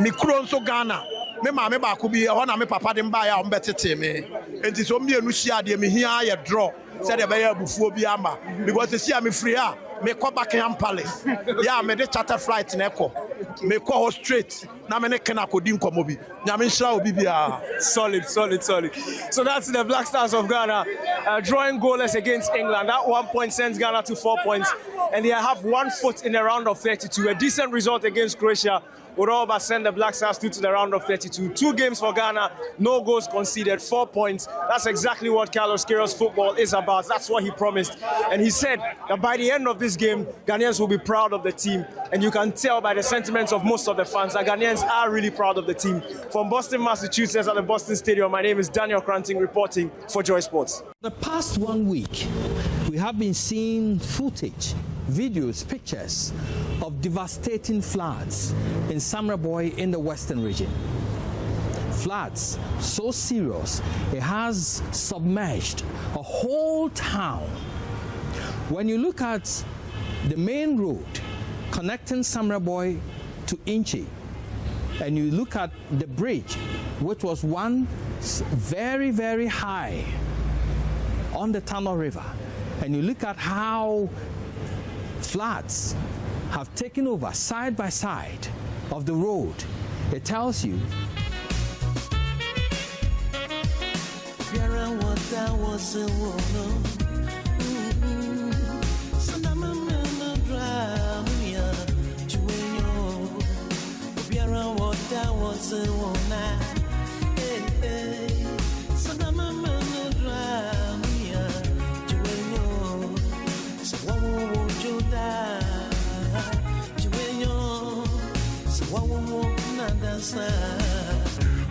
Me kron so Ghana. Me mama ba ko bi ho na me papa dem ba ya o betete me. Enti so me enu hia de me hia ya draw. Said the bayer bufuo bi ama because they see I'm free me call Buckingham Palace. Yeah, me the charter flight in Echo. Me call straight. na me ne kana kodi nkomo bi nyame nhyira obi bia. Solid. So that's the Black Stars of Ghana drawing goalless against England. That 1 point sends Ghana to 4 points, and they have 1 foot in the round of 32. A decent result against Croatia would all but send the Black Stars through to the round of 32. 2 games for Ghana, no goals conceded, 4 points. That's exactly what Carlos Queiroz football is about. That's what he promised. And he said that by the end of this game, Ghanaians will be proud of the team. And you can tell by the sentiments of most of the fans that Ghanaians are really proud of the team. From Boston, Massachusetts at the Boston Stadium, my name is Daniel Cranting reporting for Joy Sports. The past 1 week, we have been seeing footage, videos, pictures of devastating floods in Samraboy in the western region. Floods so serious, it has submerged a whole town. When you look at the main road connecting Samraboy to Inchi, and you look at the bridge, which was one very, very high on the Tano River, and you look at how floods have taken over side by side of the road, it tells you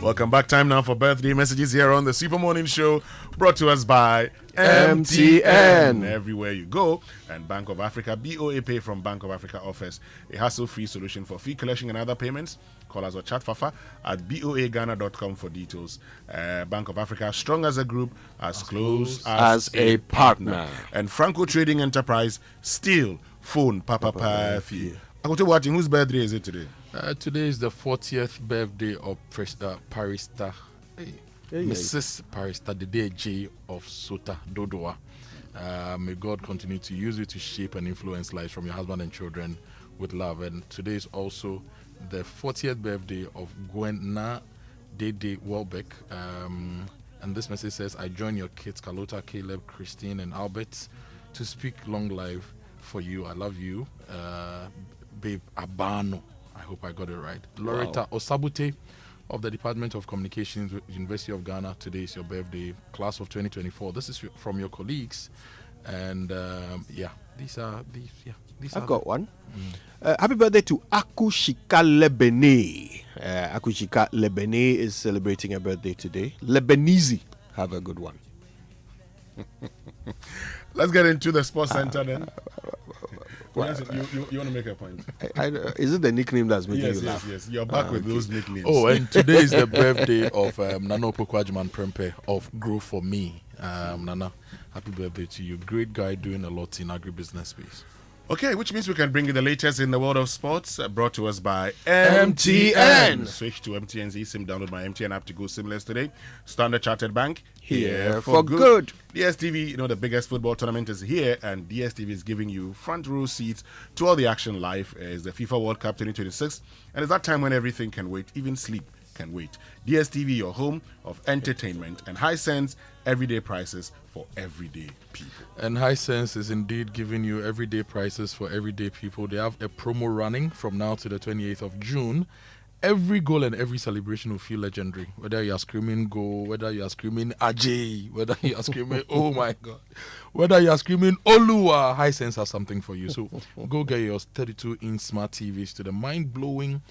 Welcome back. Time now for birthday messages here on the Super Morning Show, brought to us by MTN. Everywhere you go, and Bank of Africa, BOA Pay from Bank of Africa offers a hassle-free solution for fee collection and other payments. Call us or chat Fafa at boaghana.com for details. Bank of Africa, strong as a group, as close as a partner. And Franco Trading Enterprise, still phone Papa Fee. Akoto watching, whose birthday is it today? Today is the 40th birthday of Parista. Mrs. Parista, the DJ of Sota Dodoa. May God continue to use you to shape and influence lives from your husband and children with love. And today is also the 40th birthday of Gwen Dede Welbeck. And this message says, I join your kids, Carlota, Caleb, Christine, and Albert, to speak long life for you. I love you. Babe Abano. I hope I got it right. Loretta Osabute of the Department of Communications, University of Ghana. Today is your birthday, class of 2024. This is from your colleagues, and these are. I've got one. Happy birthday to Akushika Lebene. Akushika Lebene is celebrating a birthday today. Lebanese, have a good one. Let's get into the sports center then. You want to make a point? Is it the nickname that's making you laugh? Yes. You're back with those nicknames. Oh, and today is the birthday of Nana Opokwajman Prempe of Grow For Me. Nana, happy birthday to you. Great guy doing a lot in agribusiness space. Okay, which means we can bring you the latest in the world of sports, brought to us by MTN. Switch to MTN's eSIM, download my MTN app to go seamless today. Standard Chartered Bank, here for good. DSTV, the biggest football tournament is here, and DSTV is giving you front row seats to all the action live. Is the FIFA World Cup 2026, and it's that time when everything can wait, even sleep can wait. DSTV, your home of entertainment and high sense, everyday prices for everyday people. And Hisense is indeed giving you everyday prices for everyday people. They have a promo running from now to the 28th of June. Every goal and every celebration will feel legendary. Whether you are screaming goal, whether you are screaming Ajay, whether you are screaming oh my God, whether you are screaming Oluwa, Hisense has something for you. So go get your 32-inch smart TVs to the mind-blowing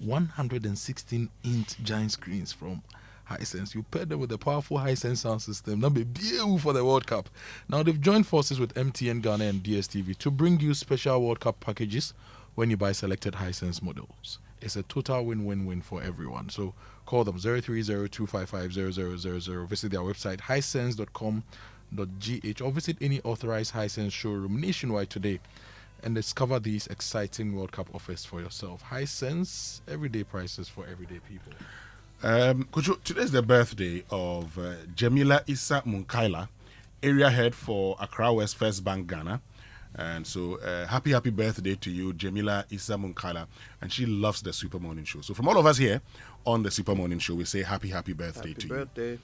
116-inch giant screens from Hisense. You pair them with the powerful Hisense sound system. That'll be beautiful for the World Cup. Now they've joined forces with MTN Ghana and DSTV to bring you special World Cup packages when you buy selected Hisense models. It's a total win-win-win for everyone. So call them 030-255-0000. Visit their website hisense.com.gh or visit any authorized Hisense showroom nationwide today and discover these exciting World Cup offers for yourself. Hisense, everyday prices for everyday people. Kojo, today is the birthday of Jamila Issa Munkaila, area head for Accra West First Bank Ghana. And so, happy birthday to you, Jamila Issa Munkala. And she loves the Super Morning Show. So, from all of us here on the Super Morning Show, we say happy birthday to you.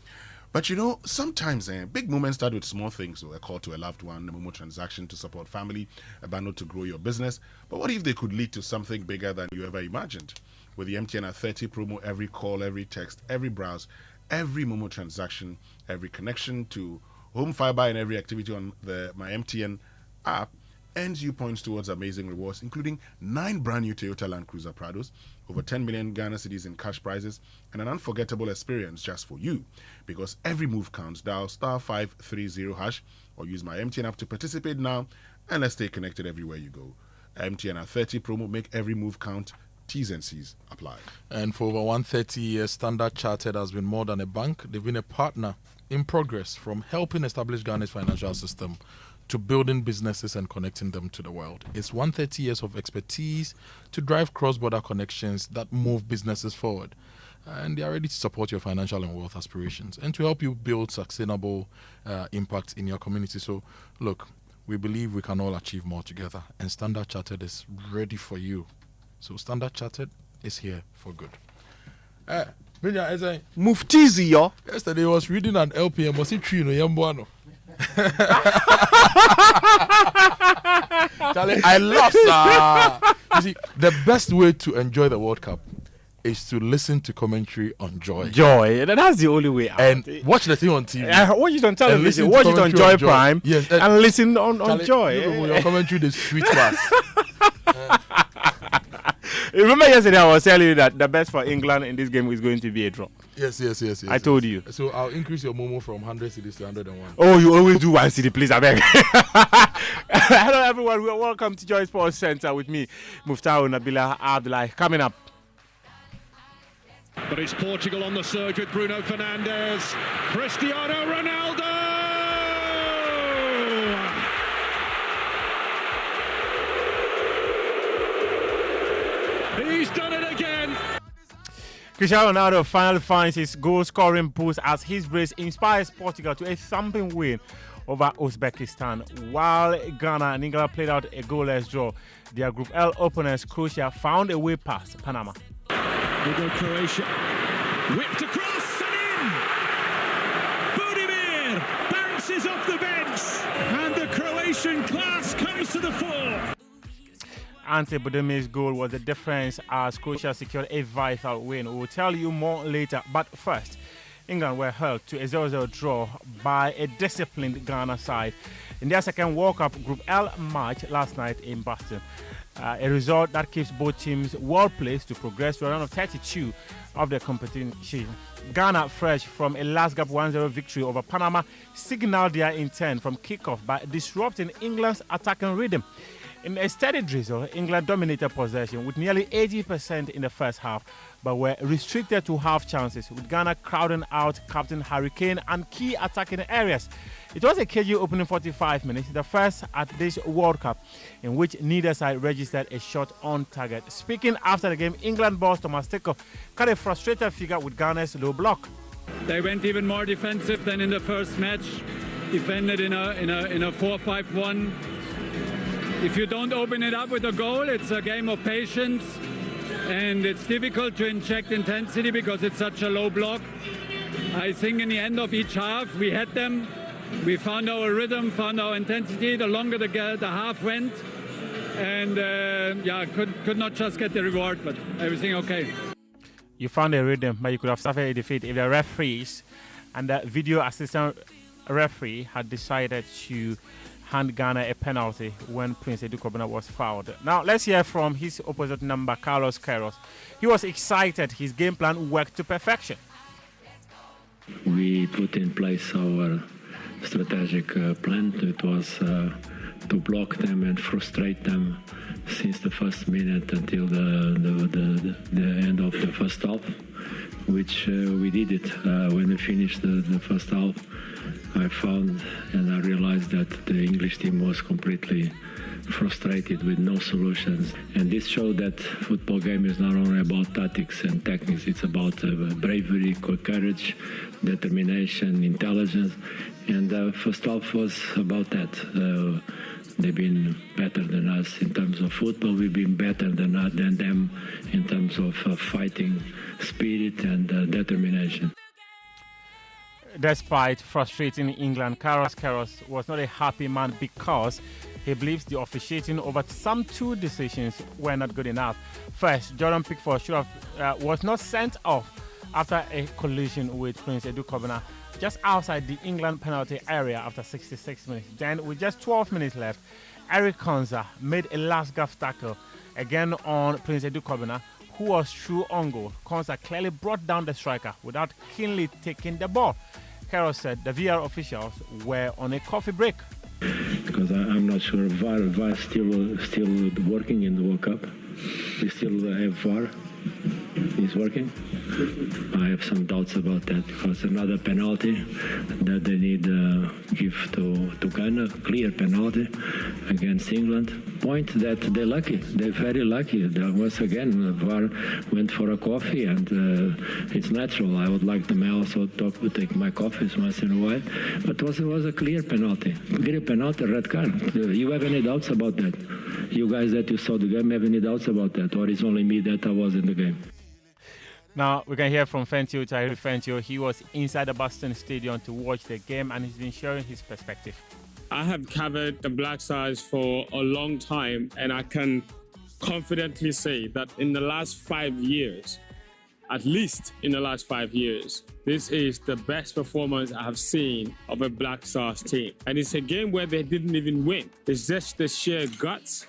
But you know, sometimes big moments start with small things. So, a call to a loved one, a Momo transaction to support family, a bundle to grow your business. But what if they could lead to something bigger than you ever imagined? With the MTN at 30 promo, every call, every text, every browse, every Momo transaction, every connection to home fiber and every activity on the My MTN app earns you points towards amazing rewards, including 9 brand new Toyota Land Cruiser Prados, over 10 million Ghana cedis in cash prizes, and an unforgettable experience just for you. Because every move counts. Dial *530# or use My MTN app to participate now, and let's stay connected everywhere you go. MTN at 30 promo, make every move count. T's and C's apply. And for over 130 years, Standard Chartered has been more than a bank. They've been a partner in progress, from helping establish Ghana's financial system to building businesses and connecting them to the world. It's 130 years of expertise to drive cross-border connections that move businesses forward. And they are ready to support your financial and wealth aspirations and to help you build sustainable impact in your community. So, look, we believe we can all achieve more together, and Standard Chartered is ready for you. So Standard Chartered is here for good. Muftizi, yo. Yesterday I was reading an LPM. Was it true? Yambuano. Charlie, I love You see, the best way to enjoy the World Cup is to listen to commentary on Joy. Joy. That's the only way out. And watch the thing on TV. Watch it on television. Watch it on Joy Prime. Yes, and listen on Charlie, Joy. Your commentary, the sweet pass. Remember yesterday I was telling you that the best for England in this game is going to be a draw. Yes. I told you. So I'll increase your Momo from 100 cedis to 101. Oh, you always do 1 cedi, please, I beg. Hello, everyone. Welcome to Joy Sports Center with me, Muftau Nabila Abdullah. Coming up. But it's Portugal on the surge with Bruno Fernandes. Cristiano Ronaldo! He's done it again. Cristiano Ronaldo finally finds his goal-scoring boost as his race inspires Portugal to a thumping win over Uzbekistan. While Ghana and England played out a goalless draw, their Group L opponents, Croatia, found a way past Panama. We go Croatia. Whipped across and in. Budimir bounces off the bench, and the Croatian class comes to the fore. Ante Budimir's goal was the difference as Croatia secured a vital win. We will tell you more later. But first, England were held to a 0-0 draw by a disciplined Ghana side in their second World Cup Group L match last night in Boston. A result that keeps both teams well placed to progress to a round of 32 of the competition. Ghana, fresh from a last gap 1-0 victory over Panama, signaled their intent from kickoff by disrupting England's attacking rhythm. In a steady drizzle, England dominated possession with nearly 80% in the first half, but were restricted to half chances, with Ghana crowding out Captain Harry Kane and key attacking areas. It was a cagey opening 45 minutes, the first at this World Cup, in which neither side registered a shot on target. Speaking after the game, England boss Thomas Tuchel cut a frustrated figure with Ghana's low block. They went even more defensive than in the first match, defended in a 4-5-1. If you don't open it up with a goal, it's a game of patience, and it's difficult to inject intensity because it's such a low block. I think in the end of each half, we had them. We found our rhythm, found our intensity. The longer the half went, and could not just get the reward, but everything okay. You found a rhythm, but you could have suffered a defeat if the referees and the video assistant referee had decided to hand Ghana a penalty when Prince Edu Kobina was fouled. Now let's hear from his opposite number, Carlos Queiroz. He was excited. His game plan worked to perfection. We put in place our strategic plan. It was to block them and frustrate them since the first minute until the end of the first half, which we did it. When we finished the first half, I found and I realized that the English team was completely frustrated with no solutions. And this showed that football game is not only about tactics and techniques, it's about bravery, courage, determination, intelligence. And the first half was about that. They've been better than us in terms of football. We've been better than them in terms of fighting spirit and determination. Despite frustrating England, Carlos was not a happy man because he believes the officiating over some two decisions were not good enough. First, Jordan Pickford was not sent off after a collision with Prince Edukobana just outside the England penalty area after 66 minutes. Then, with just 12 minutes left, Eric Konza made a last-gasp tackle again on Prince Edukobana, who was true on goal. Konza clearly brought down the striker without keenly taking the ball. Carroll said the VR officials were on a coffee break. Because I'm not sure VAR still working in the World Cup. We still have VAR. It's working. I have some doubts about that because another penalty that they need give to Ghana, clear penalty against England. Point that they're lucky. They're very lucky. Once again, VAR went for a coffee, and it's natural. I would like them also to take my coffees once in a while. But it was a clear penalty. Clear penalty, red card. You have any doubts about that? You guys that you saw the game have any doubts about that? Or it's only me that I was in the game? Now we can hear from Fentio, Tahiri Fentio. He was inside the Boston Stadium to watch the game, and he's been sharing his perspective. I have covered the Black Stars for a long time, and I can confidently say that in the last 5 years, at least in the last 5 years, this is the best performance I have seen of a Black Stars team. And it's a game where they didn't even win. It's just the sheer guts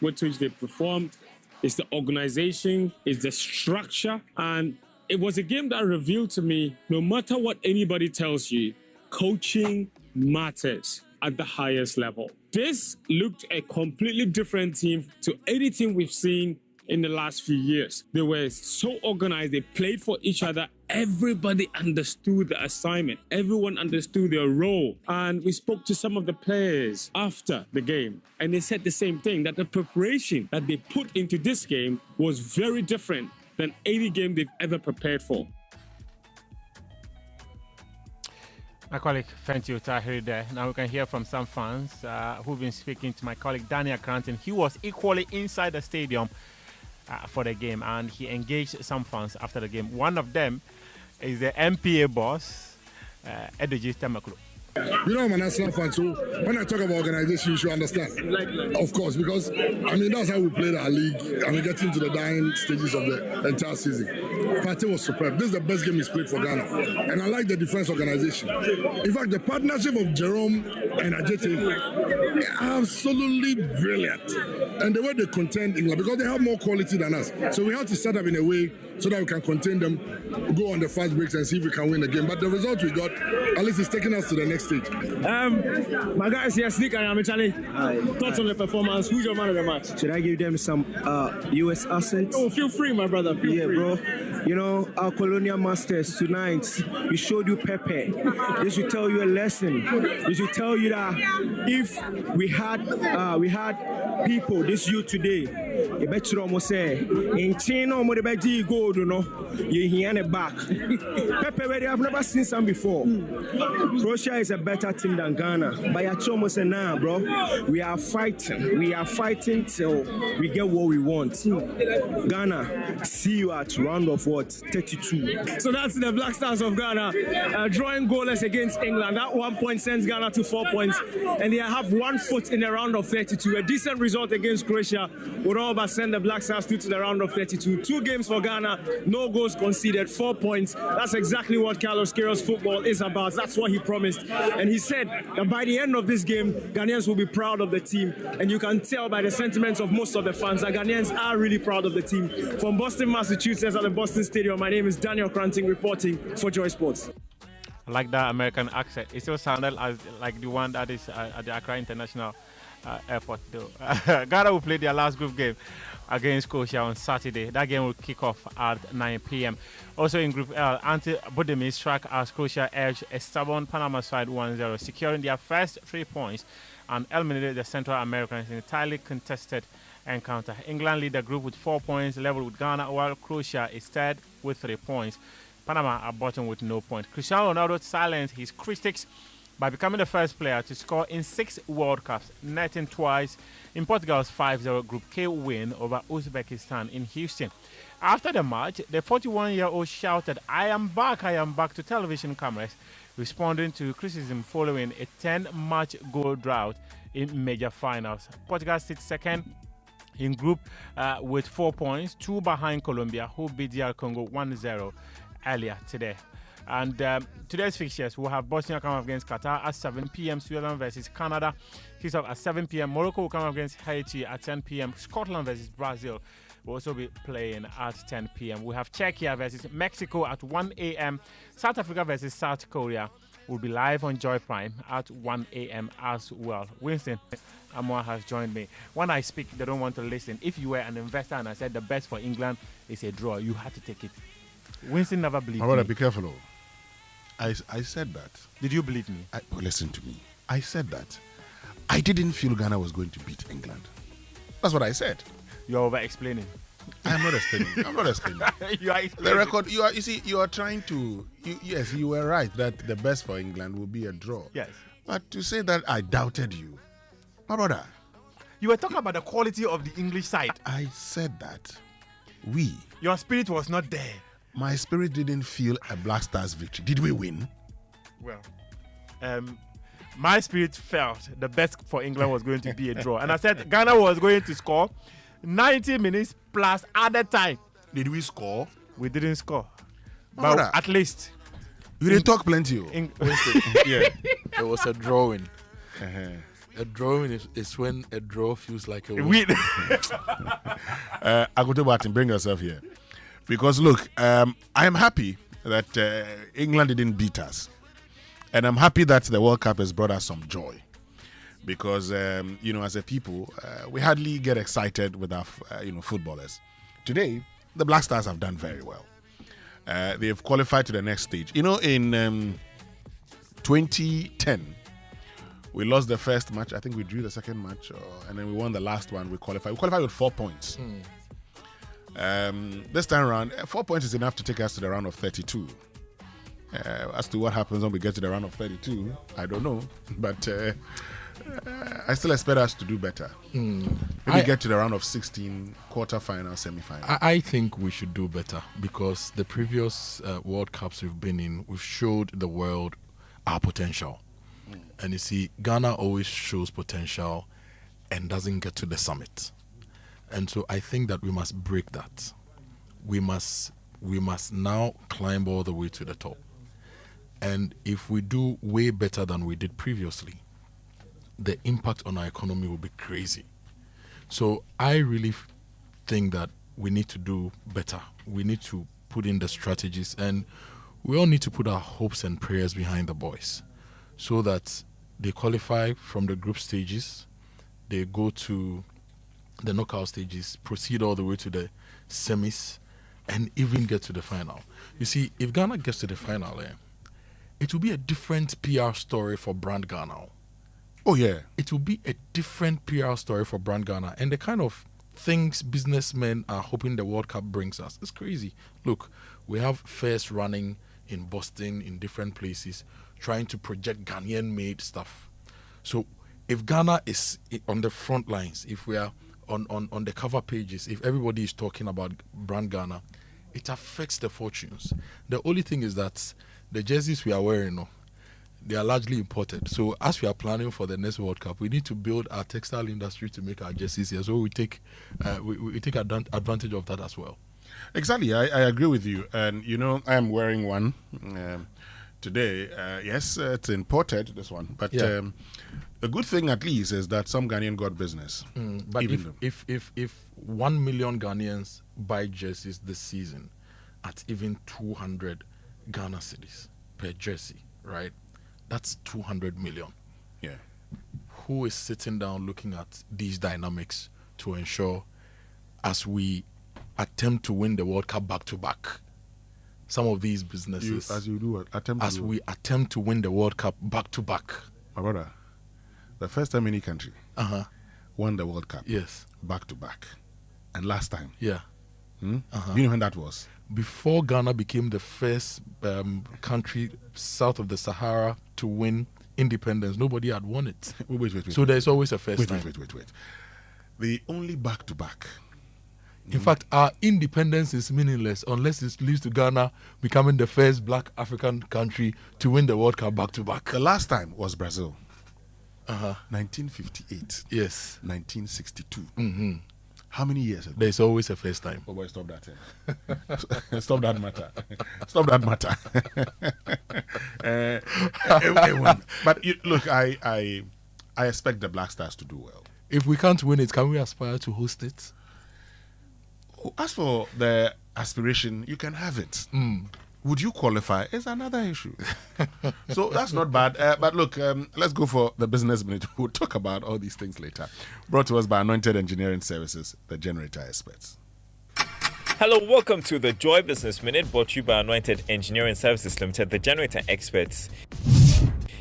with which they performed. It's the organization, it's the structure. And it was a game that revealed to me, no matter what anybody tells you, coaching matters at the highest level. This looked a completely different team to any team we've seen in the last few years. They were so organized, they played for each other. Everybody understood the assignment. Everyone understood their role. And we spoke to some of the players after the game, and they said the same thing, that the preparation that they put into this game was very different than any game they've ever prepared for. My colleague Fentio Tahiri there. Now we can hear from some fans who've been speaking to my colleague Daniel Cranton. He was equally inside the stadium for the game, and he engaged some fans after the game. One of them is the MPA boss, Edoji Tamaklo. You know, I'm an Arsenal fan, so when I talk about organization, you should understand. Of course, because, I mean, that's how we played our league. I mean, getting to the dying stages of the entire season. Partey was superb. This is the best game he's played for Ghana. And I like the defense organization. In fact, the partnership of Jerome and Ajete, absolutely brilliant. And the way they contend England, because they have more quality than us. So we have to set up in a way so that we can contain them, go on the fast breaks and see if we can win the game. But the result we got, at least it's taking us to the next stage. My guys here, Sneaker and Charlie. Thoughts on the performance? Who's your man of the match? Should I give them some US accent? Oh, feel free, my brother. Feel free. Bro. You know, our colonial masters tonight, we showed you pepper. This should tell you a lesson. This should tell you that if we had people, this youth today, you bet you almost say, in China, more the gold, you know, you hear it back. Pepper, I've never seen some before. Croatia is a better team than Ghana. But you're almost saying, nah, bro, we are fighting. We are fighting till we get what we want. Ghana, see you at round of what? 32. So that's the Black Stars of Ghana drawing goalless against England. That 1 point sends Ghana to 4 points, and they have 1 foot in the round of 32. A decent result against Croatia would all but send the Black Stars through to the round of 32. 2 games for Ghana, no goals conceded, 4 points. That's exactly what Carlos Queiroz football is about. That's what he promised, and he said that by the end of this game, Ghanaians will be proud of the team, and you can tell by the sentiments of most of the fans that Ghanaians are really proud of the team. From Boston, Massachusetts, at the Boston Stadium, my name is Daniel Cranting, reporting for Joy Sports. I like that American accent. It still sounded like the one that is at the Accra International Airport, though. Ghana will play their last group game against Kojo on Saturday. That game will kick off at 9 p.m. Also in Group L, Budemi struck as Croatia edged a stubborn Panama side 1-0, securing their first 3 points and eliminated the Central Americans in a tightly contested encounter. England lead the group with 4 points, level with Ghana, while Croatia is third with 3 points. Panama are bottom with no point. Cristiano Ronaldo silenced his critics by becoming the first player to score in 6 World Cups, netting twice in Portugal's 5-0 Group K win over Uzbekistan in Houston. After the match, the 41-year-old shouted, I am back to television cameras, responding to criticism following a 10-match goal drought in major finals. Portugal sits second in group with 4 points, 2 behind Colombia, who beat DR Congo 1-0 earlier today. And today's fixtures, we'll have Bosnia come up against Qatar at 7 p.m. Switzerland versus Canada kicks off at 7 p.m. Morocco will come up against Haiti at 10 p.m. Scotland versus Brazil will also be playing at 10 p.m. We have Czechia versus Mexico at 1 a.m. South Africa versus South Korea will be live on Joy Prime at 1 a.m. as well. Winston Amoah has joined me. When I speak, they don't want to listen. If you were an investor and I said the best for England is a draw, you had to take it. Winston never believed me. I want to be careful, though. I said that. Did you believe me? Listen to me. I said that. I didn't feel Ghana was going to beat England. That's what I said. You're over-explaining. I'm not explaining. I'm not explaining. You are explaining. The record, you are trying to, yes, you were right that the best for England will be a draw. Yes. But to say that I doubted you, my brother. You were talking about the quality of the English side. I said that. Your spirit was not there. My spirit didn't feel a Black Stars victory. Did we win? Well, my spirit felt the best for England was going to be a draw. And I said Ghana was going to score 90 minutes plus added time. Did we score? We didn't score. But But at least. You didn't talk plenty. Yeah, it was a drawing. A drawing is when a draw feels like a win. Akoto Boateng, bring yourself here. Because look, I am happy that England didn't beat us. And I'm happy that the World Cup has brought us some joy. Because, as a people, we hardly get excited with our, footballers. Today, the Black Stars have done very well. They've qualified to the next stage. In 2010, we lost the first match. I think we drew the second match. And then we won the last one. We qualified. We qualified with 4 points. This time around, 4 points is enough to take us to the round of 32. As to what happens when we get to the round of 32, I don't know. But I still expect us to do better. Maybe get to the round of 16, quarter-final, semi-final. I think we should do better because the previous World Cups we've been in, we've showed the world our potential. And you see, Ghana always shows potential and doesn't get to the summit. And so I think that we must break that. We must now climb all the way to the top. And if we do way better than we did previously, the impact on our economy will be crazy. So I really think that we need to do better. We need to put in the strategies, and we all need to put our hopes and prayers behind the boys so that they qualify from the group stages, they go to the knockout stages, proceed all the way to the semis, and even get to the final. You see, if Ghana gets to the final, it will be a different PR story for Brand Ghana. Oh, yeah. It will be a different PR story for Brand Ghana. And the kind of things businessmen are hoping the World Cup brings us, it's crazy. Look, we have fairs running in Boston, in different places, trying to project Ghanaian-made stuff. So if Ghana is on the front lines, if we are on the cover pages, if everybody is talking about Brand Ghana, it affects the fortunes. The only thing is that the jerseys we are wearing, they are largely imported. So as we are planning for the next World Cup, we need to build our textile industry to make our jerseys here. So we take advantage of that as well. Exactly, I agree with you. And I am wearing one today. Yes, it's imported, this one, but the good thing at least is that some Ghanaian got business. But if 1 million Ghanaians buy jerseys this season at even 200 Ghana cedis per jersey, right? That's 200 million. Yeah. Who is sitting down looking at these dynamics to ensure, as we attempt to win the World Cup back to back, some of these businesses, we attempt to win the World Cup back to back. My brother, the first time any country won the World Cup, yes, back to back, and last time, yeah, you know when that was? Before Ghana became the first country south of the Sahara to win independence, nobody had won it. Wait. So there's always a first time. Wait. The only back-to-back. In fact, our independence is meaningless unless it leads to Ghana becoming the first black African country to win the World Cup back-to-back. The last time was Brazil. 1958. Yes. 1962. Mm-hmm. How many years ago? There's always a first time. Oh boy, stop that. Stop that matter. Stop that matter. But look, I expect the Black Stars to do well. If we can't win it, can we aspire to host it? As for the aspiration, you can have it. Would you qualify? It's another issue. So that's not bad. But look, let's go for the business minute. We'll talk about all these things later. Brought to us by Anointed Engineering Services, the generator experts. Hello, welcome to the Joy Business Minute, brought to you by Anointed Engineering Services Limited, the generator experts.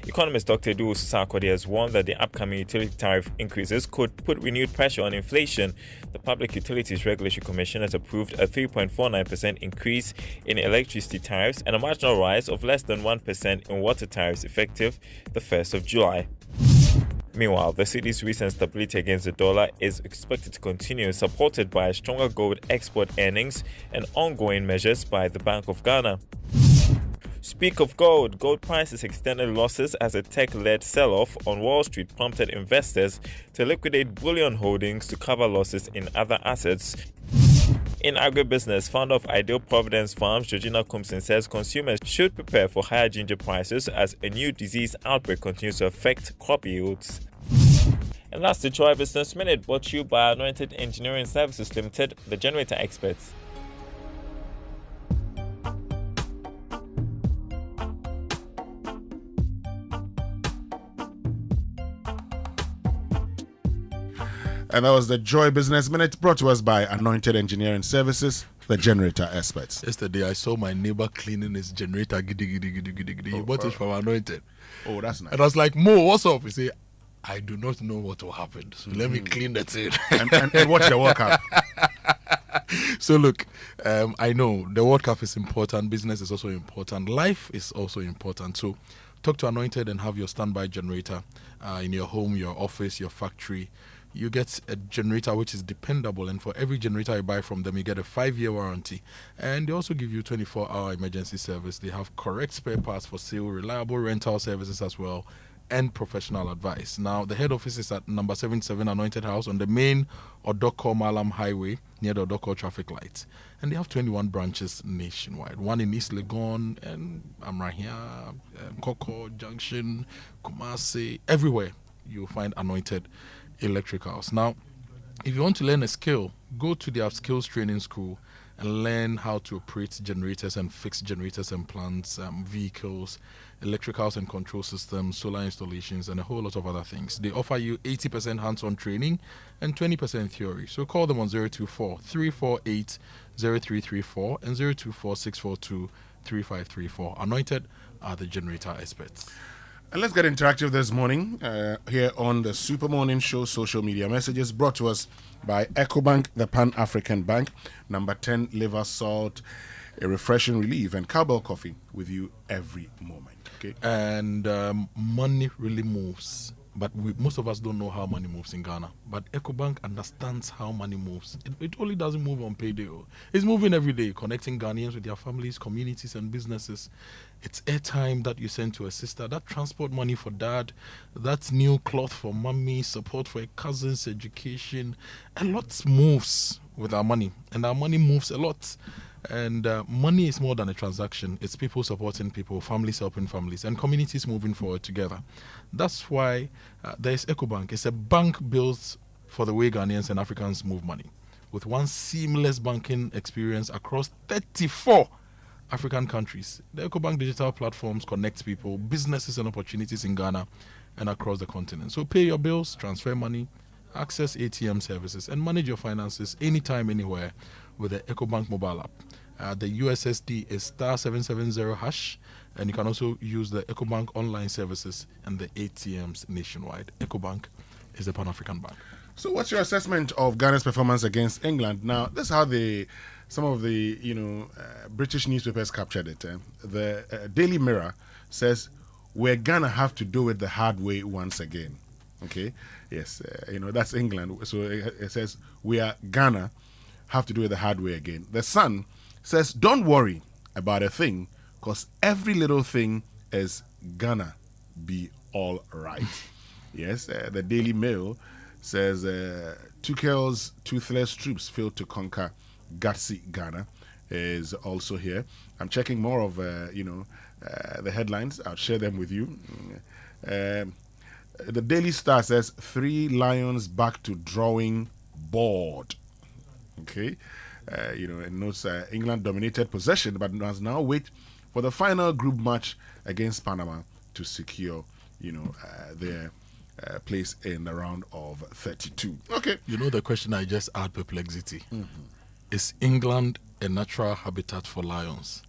Economist Dr. Edu Susakode has warned that the upcoming utility tariff increases could put renewed pressure on inflation. The Public Utilities Regulatory Commission has approved a 3.49% increase in electricity tariffs and a marginal rise of less than 1% in water tariffs effective the 1st of July. Meanwhile, the city's recent stability against the dollar is expected to continue, supported by stronger gold export earnings and ongoing measures by the Bank of Ghana. Speak of gold, gold prices extended losses as a tech-led sell-off on Wall Street prompted investors to liquidate bullion holdings to cover losses in other assets. In agribusiness, founder of Ideal Providence Farms, Georgina Compson, says consumers should prepare for higher ginger prices as a new disease outbreak continues to affect crop yields. And that's the Joy Business Minute, brought to you by Anointed Engineering Services Limited, the generator experts. And that was the Joy Business Minute, brought to us by Anointed Engineering Services, the generator experts. Yesterday, I saw my neighbor cleaning his generator. He bought it from Anointed. Oh, that's nice. And I was like, Mo, what's up? He said, I do not know what will happen, so let me clean the thing. and watch the World Cup. So look, I know the World Cup is important, business is also important, life is also important. So talk to Anointed and have your standby generator in your home, your office, your factory. You get a generator which is dependable, and for every generator you buy from them, you get a 5-year warranty. And they also give you 24-hour emergency service. They have correct spare parts for sale, reliable rental services as well, and professional advice. Now, the head office is at number 77 Anointed House on the main Odoko Malam Highway near the Odoko traffic lights. And they have 21 branches nationwide. One in East Legon and Amrahia, Koko, Junction, Kumasi, everywhere you'll find Anointed Electricals. Now, if you want to learn a skill, go to their skills training school and learn how to operate generators and fix generators and plants, vehicles, electricals and control systems, solar installations, and a whole lot of other things. They offer you 80% hands-on training and 20% theory. So call them on 024-348-0334 and 024-642-3534. Anointed are the generator experts. And let's get interactive this morning here on the Super Morning Show social media messages, brought to us by EcoBank, the Pan-African Bank, number 10 liver salt, a refreshing relief, and cowbell coffee with you every moment. Okay. And money really moves, but most of us don't know how money moves in Ghana. But EcoBank understands how money moves. It only doesn't move on payday. It's moving every day, connecting Ghanaians with their families, communities, and businesses. It's airtime that you send to a sister, that transport money for dad, that new cloth for mommy, support for a cousin's education. A lot moves with our money, and our money moves a lot. And money is more than a transaction. It's people supporting people, families helping families, and communities moving forward together. That's why there's EcoBank. It's a bank built for the way Ghanaians and Africans move money, with one seamless banking experience across 34 African countries. The EcoBank digital platforms connect people, businesses, and opportunities in Ghana and across the continent. So pay your bills, transfer money, access ATM services, and manage your finances anytime, anywhere with the EcoBank mobile app. The USSD is *770#, and you can also use the EcoBank online services and the ATMs nationwide. EcoBank is the Pan-African Bank. So what's your assessment of Ghana's performance against England? Now, this is how some of the British newspapers captured it. The Daily Mirror says, we're gonna have to do it the hard way once again. Okay, yes, that's England. So it says we are gonna have to do it the hard way again. The Sun says, don't worry about a thing, because every little thing is gonna be all right. Yes, the Daily Mail says Tuchel's toothless troops failed to conquer gutsy Ghana is also here. I'm checking more of the headlines. I'll share them with you. The Daily Star says 3 Lions back to drawing board. Okay, it notes England dominated possession, but must now wait for the final group match against Panama to secure, their place in the round of 32. Okay. The question I just add perplexity. Is England a natural habitat for lions?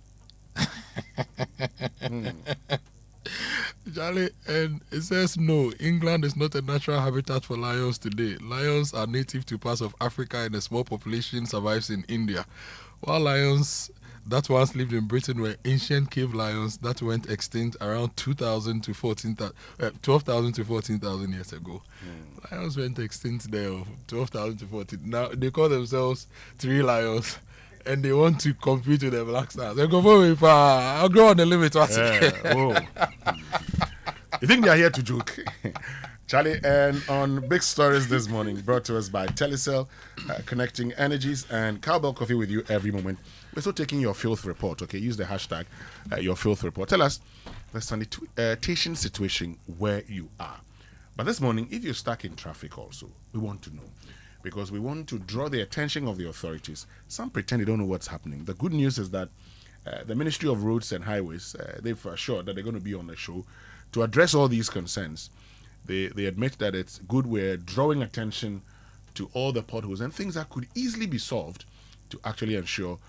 Charlie, and it says no, England is not a natural habitat for lions today. Lions are native to parts of Africa and a small population survives in India. While lions that once lived in Britain were ancient cave lions that went extinct around 12,000 to 14,000 years ago. Lions went extinct there, 12,000 to 14. Now they call themselves 3 lions. And they want to compete with the Black Stars. They go for me, I'll go on the limit. You think they are here to joke? Charlie, and on Big Stories this morning, brought to us by Telecel, connecting energies, and Cowbell Coffee with you every moment. We're still taking your filth report, okay? Use the hashtag, your filth report. Tell us the sanitation situation where you are. But this morning, if you're stuck in traffic also, we want to know. Because we want to draw the attention of the authorities. Some pretend they don't know what's happening. The good news is that the Ministry of Roads and Highways, they've assured that they're going to be on the show to address all these concerns. They admit that it's good we're drawing attention to all the potholes and things that could easily be solved to actually ensure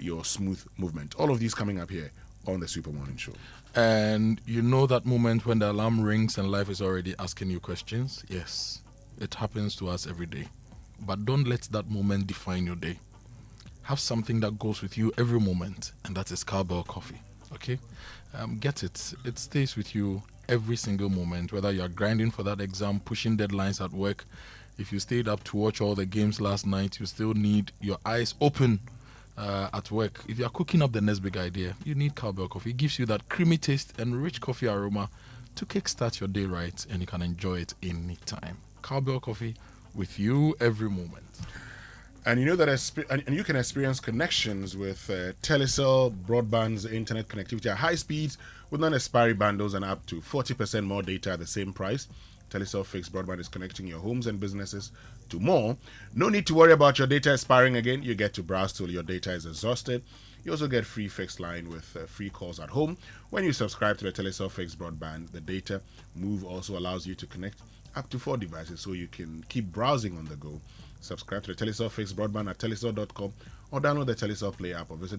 your smooth movement. All of these coming up here on the Super Morning Show. And that moment when the alarm rings and life is already asking you questions? Yes, it happens to us every day. But don't let that moment define your day. Have something that goes with you every moment, and that is Cowbell Coffee. Okay? Get it. It stays with you every single moment, whether you're grinding for that exam, pushing deadlines at work. If you stayed up to watch all the games last night, you still need your eyes open at work. If you're cooking up the next big idea, you need Cowbell Coffee. It gives you that creamy taste and rich coffee aroma to kickstart your day right, and you can enjoy it anytime. Cowbell Coffee, with you every moment. And you know that and you can experience connections with Telecel broadband's internet connectivity at high speeds with non-expiry bundles and up to 40% more data at the same price. Telecel fixed broadband is connecting your homes and businesses to more. No need to worry about your data expiring again. You get to browse till your data is exhausted. You also get free fixed line with free calls at home. When you subscribe to the Telecel fixed broadband, the data move also allows you to connect up to 4 devices so you can keep browsing on the go. Subscribe to the Telecel fixed broadband at telecel.com or download the Telecel Play app or visit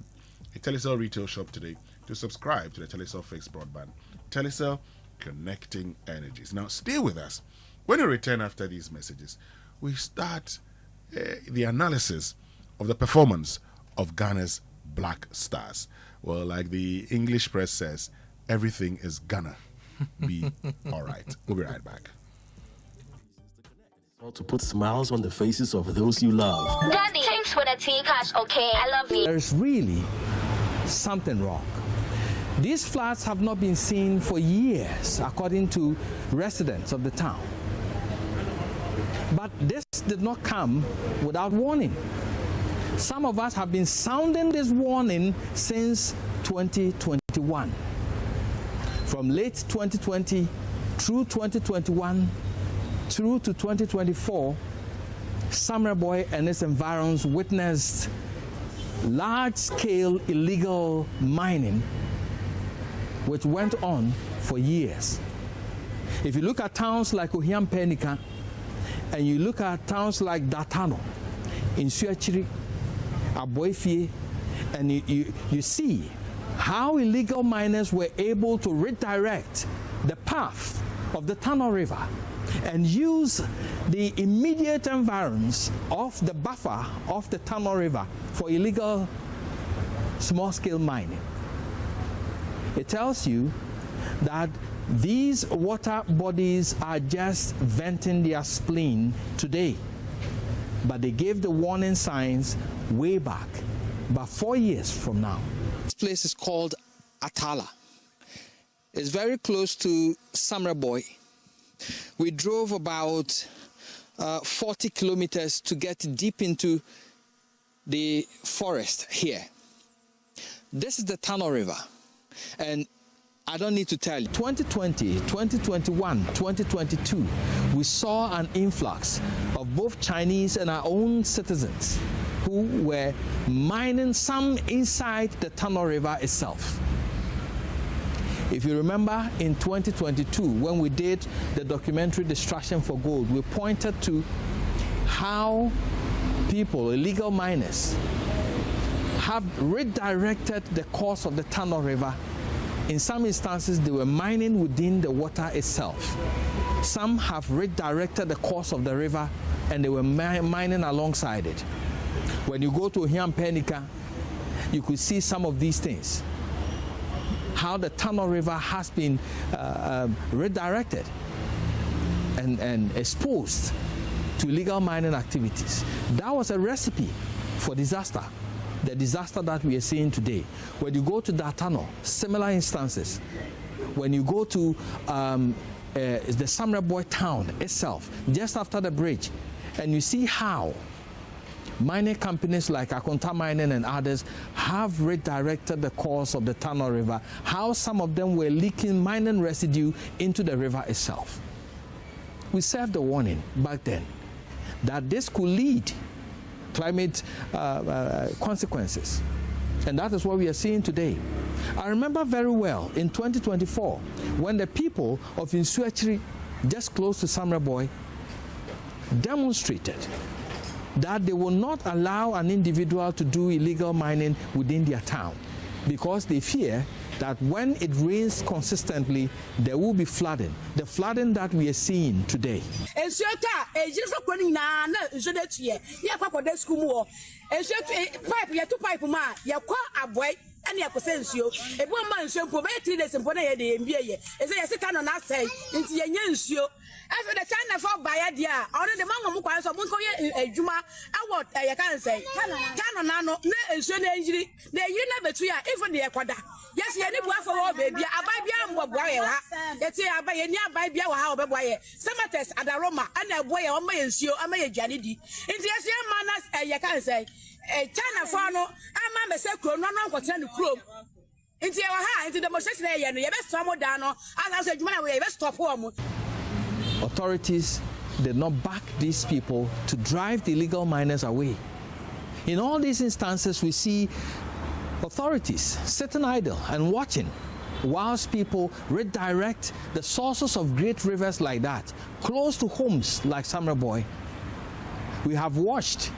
a Telecel retail shop today to subscribe to the Telecel fixed broadband. Telecel, connecting energies. Now stay with us. When we return after these messages, we start the analysis of the performance of Ghana's Black Stars. Well, like the English press says, everything is gonna be all right. We'll be right back. To put smiles on the faces of those you love. Daddy, thanks for the tea cash, okay? I love you. There's really something wrong. These floods have not been seen for years, according to residents of the town. But this did not come without warning. Some of us have been sounding this warning since 2021. From late 2020 through 2021, through to 2024, Samra and its environs witnessed large-scale illegal mining, which went on for years. If you look at towns like Ohiampenika, and you look at towns like Datano, Insuachiri, Aboifie, and you see how illegal miners were able to redirect the path of the Tano River and use the immediate environs of the buffer of the Tano River for illegal small-scale mining. It tells you that These water bodies are just venting their spleen today, but they gave the warning signs way back, about 4 years from now. This place is called Atala. It's very close to Samraboy. We drove about 40 kilometers to get deep into the forest here. This is the Tano River, and I don't need to tell you, 2020, 2021, 2022, we saw an influx of both Chinese and our own citizens who were mining some inside the Tano River itself. If you remember in 2022, when we did the documentary Distraction for Gold, we pointed to how people, illegal miners, have redirected the course of the Tano River. In some instances, they were mining within the water itself. Some have redirected the course of the river and they were mining alongside it. When you go to Hiampenica, you could see some of these things. How the Tano River has been redirected and exposed to illegal mining activities. That was a recipe for disaster. The disaster that we are seeing today. When you go to Datano, similar instances. When you go to the Samraboy town itself, just after the bridge, and you see how mining companies like Akoto Mining and others have redirected the course of the Tano River, how some of them were leaking mining residue into the river itself. We served a warning back then that this could lead climate consequences. And that is what we are seeing today. I remember very well in 2024 when the people of Nsuachiri, just close to Samraboy, demonstrated that they will not allow an individual to do illegal mining within their town because they fear that when it rains consistently, there will be flooding. The flooding that we are seeing today. And Yakosencio, a woman shampoo, 3 days and Pona de MBA, as I sit on us say, into Yansio. After the China for Bayadia, or the Mama Mukas of Munko Juma, I can't say, Canonano, no, Sun injury, the Unabetria, even the Aquada. Yes, you need one for all baby, I buy Biam Boya, let's say I buy a nearby Biawa, however, Samates at Aroma, and a boy on my ensure, I may a Janidi. It's yes, young manas, I can't say. China Fano, I'm a secret, no one can club. Into our high, into the most area, and you best some down, and I said, we best stop home. Authorities did not back these people to drive the illegal miners away. In all these instances, we see authorities sitting idle and watching whilst people redirect the sources of great rivers like that, close to homes like Samraboy. We have watched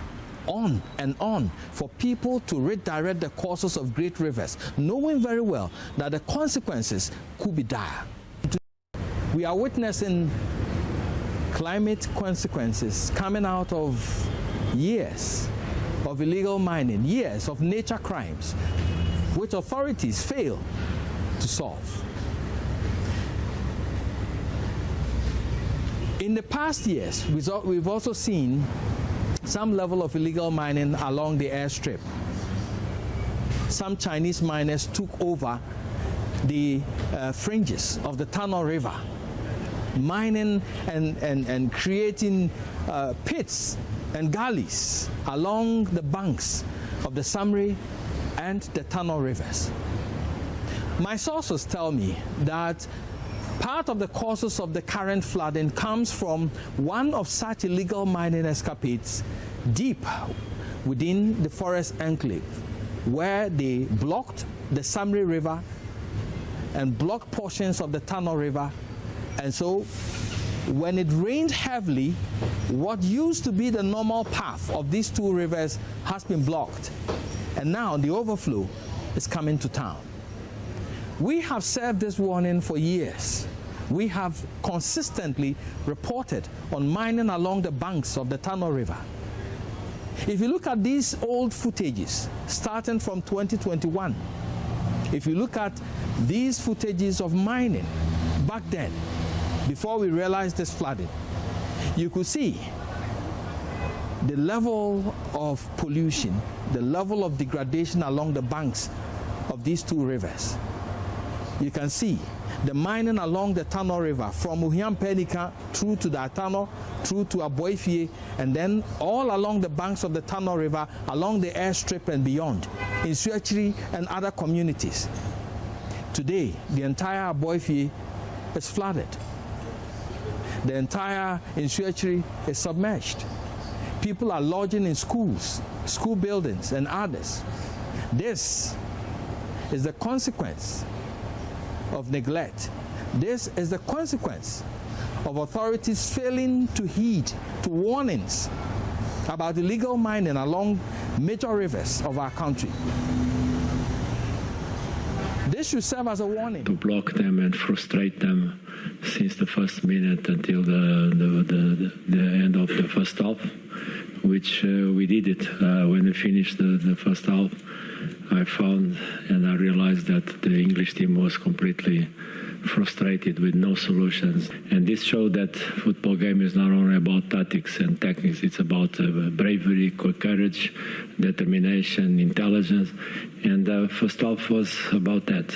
on and on for people to redirect the courses of great rivers, knowing very well that the consequences could be dire. We are witnessing climate consequences coming out of years of illegal mining, years of nature crimes, which authorities fail to solve. In the past years, we've also seen some level of illegal mining along the airstrip. Some Chinese miners took over the fringes of the Tano River, mining and creating pits and gullies along the banks of the Samri and the Tano rivers. My sources tell me that part of the causes of the current flooding comes from one of such illegal mining escapades deep within the forest enclave, where they blocked the Samri River and blocked portions of the Tano River. And so when it rained heavily, what used to be the normal path of these two rivers has been blocked. And now the overflow is coming to town. We have served this warning for years. We have consistently reported on mining along the banks of the Tano River. If you look at these old footages, starting from 2021, if you look at these footages of mining back then, before we realized this flooding, you could see the level of pollution, the level of degradation along the banks of these two rivers. You can see the mining along the Tano River from Uhiampenika through to the Atano, through to Aboifie, and then all along the banks of the Tano River, along the airstrip and beyond, in Suachiri and other communities. Today, the entire Aboifie is flooded. The entire Suachiri is submerged. People are lodging in schools, school buildings, and others. This is the consequence of neglect. This is the consequence of authorities failing to heed to warnings about illegal mining along major rivers of our country. This should serve as a warning. To block them and frustrate them since the first minute until the end of the first half, which we did it. When we finished the first half, I found and I realized that the English team was completely frustrated with no solutions. And this showed that football game is not only about tactics and techniques, it's about bravery, courage, determination, intelligence. And the first half was about that.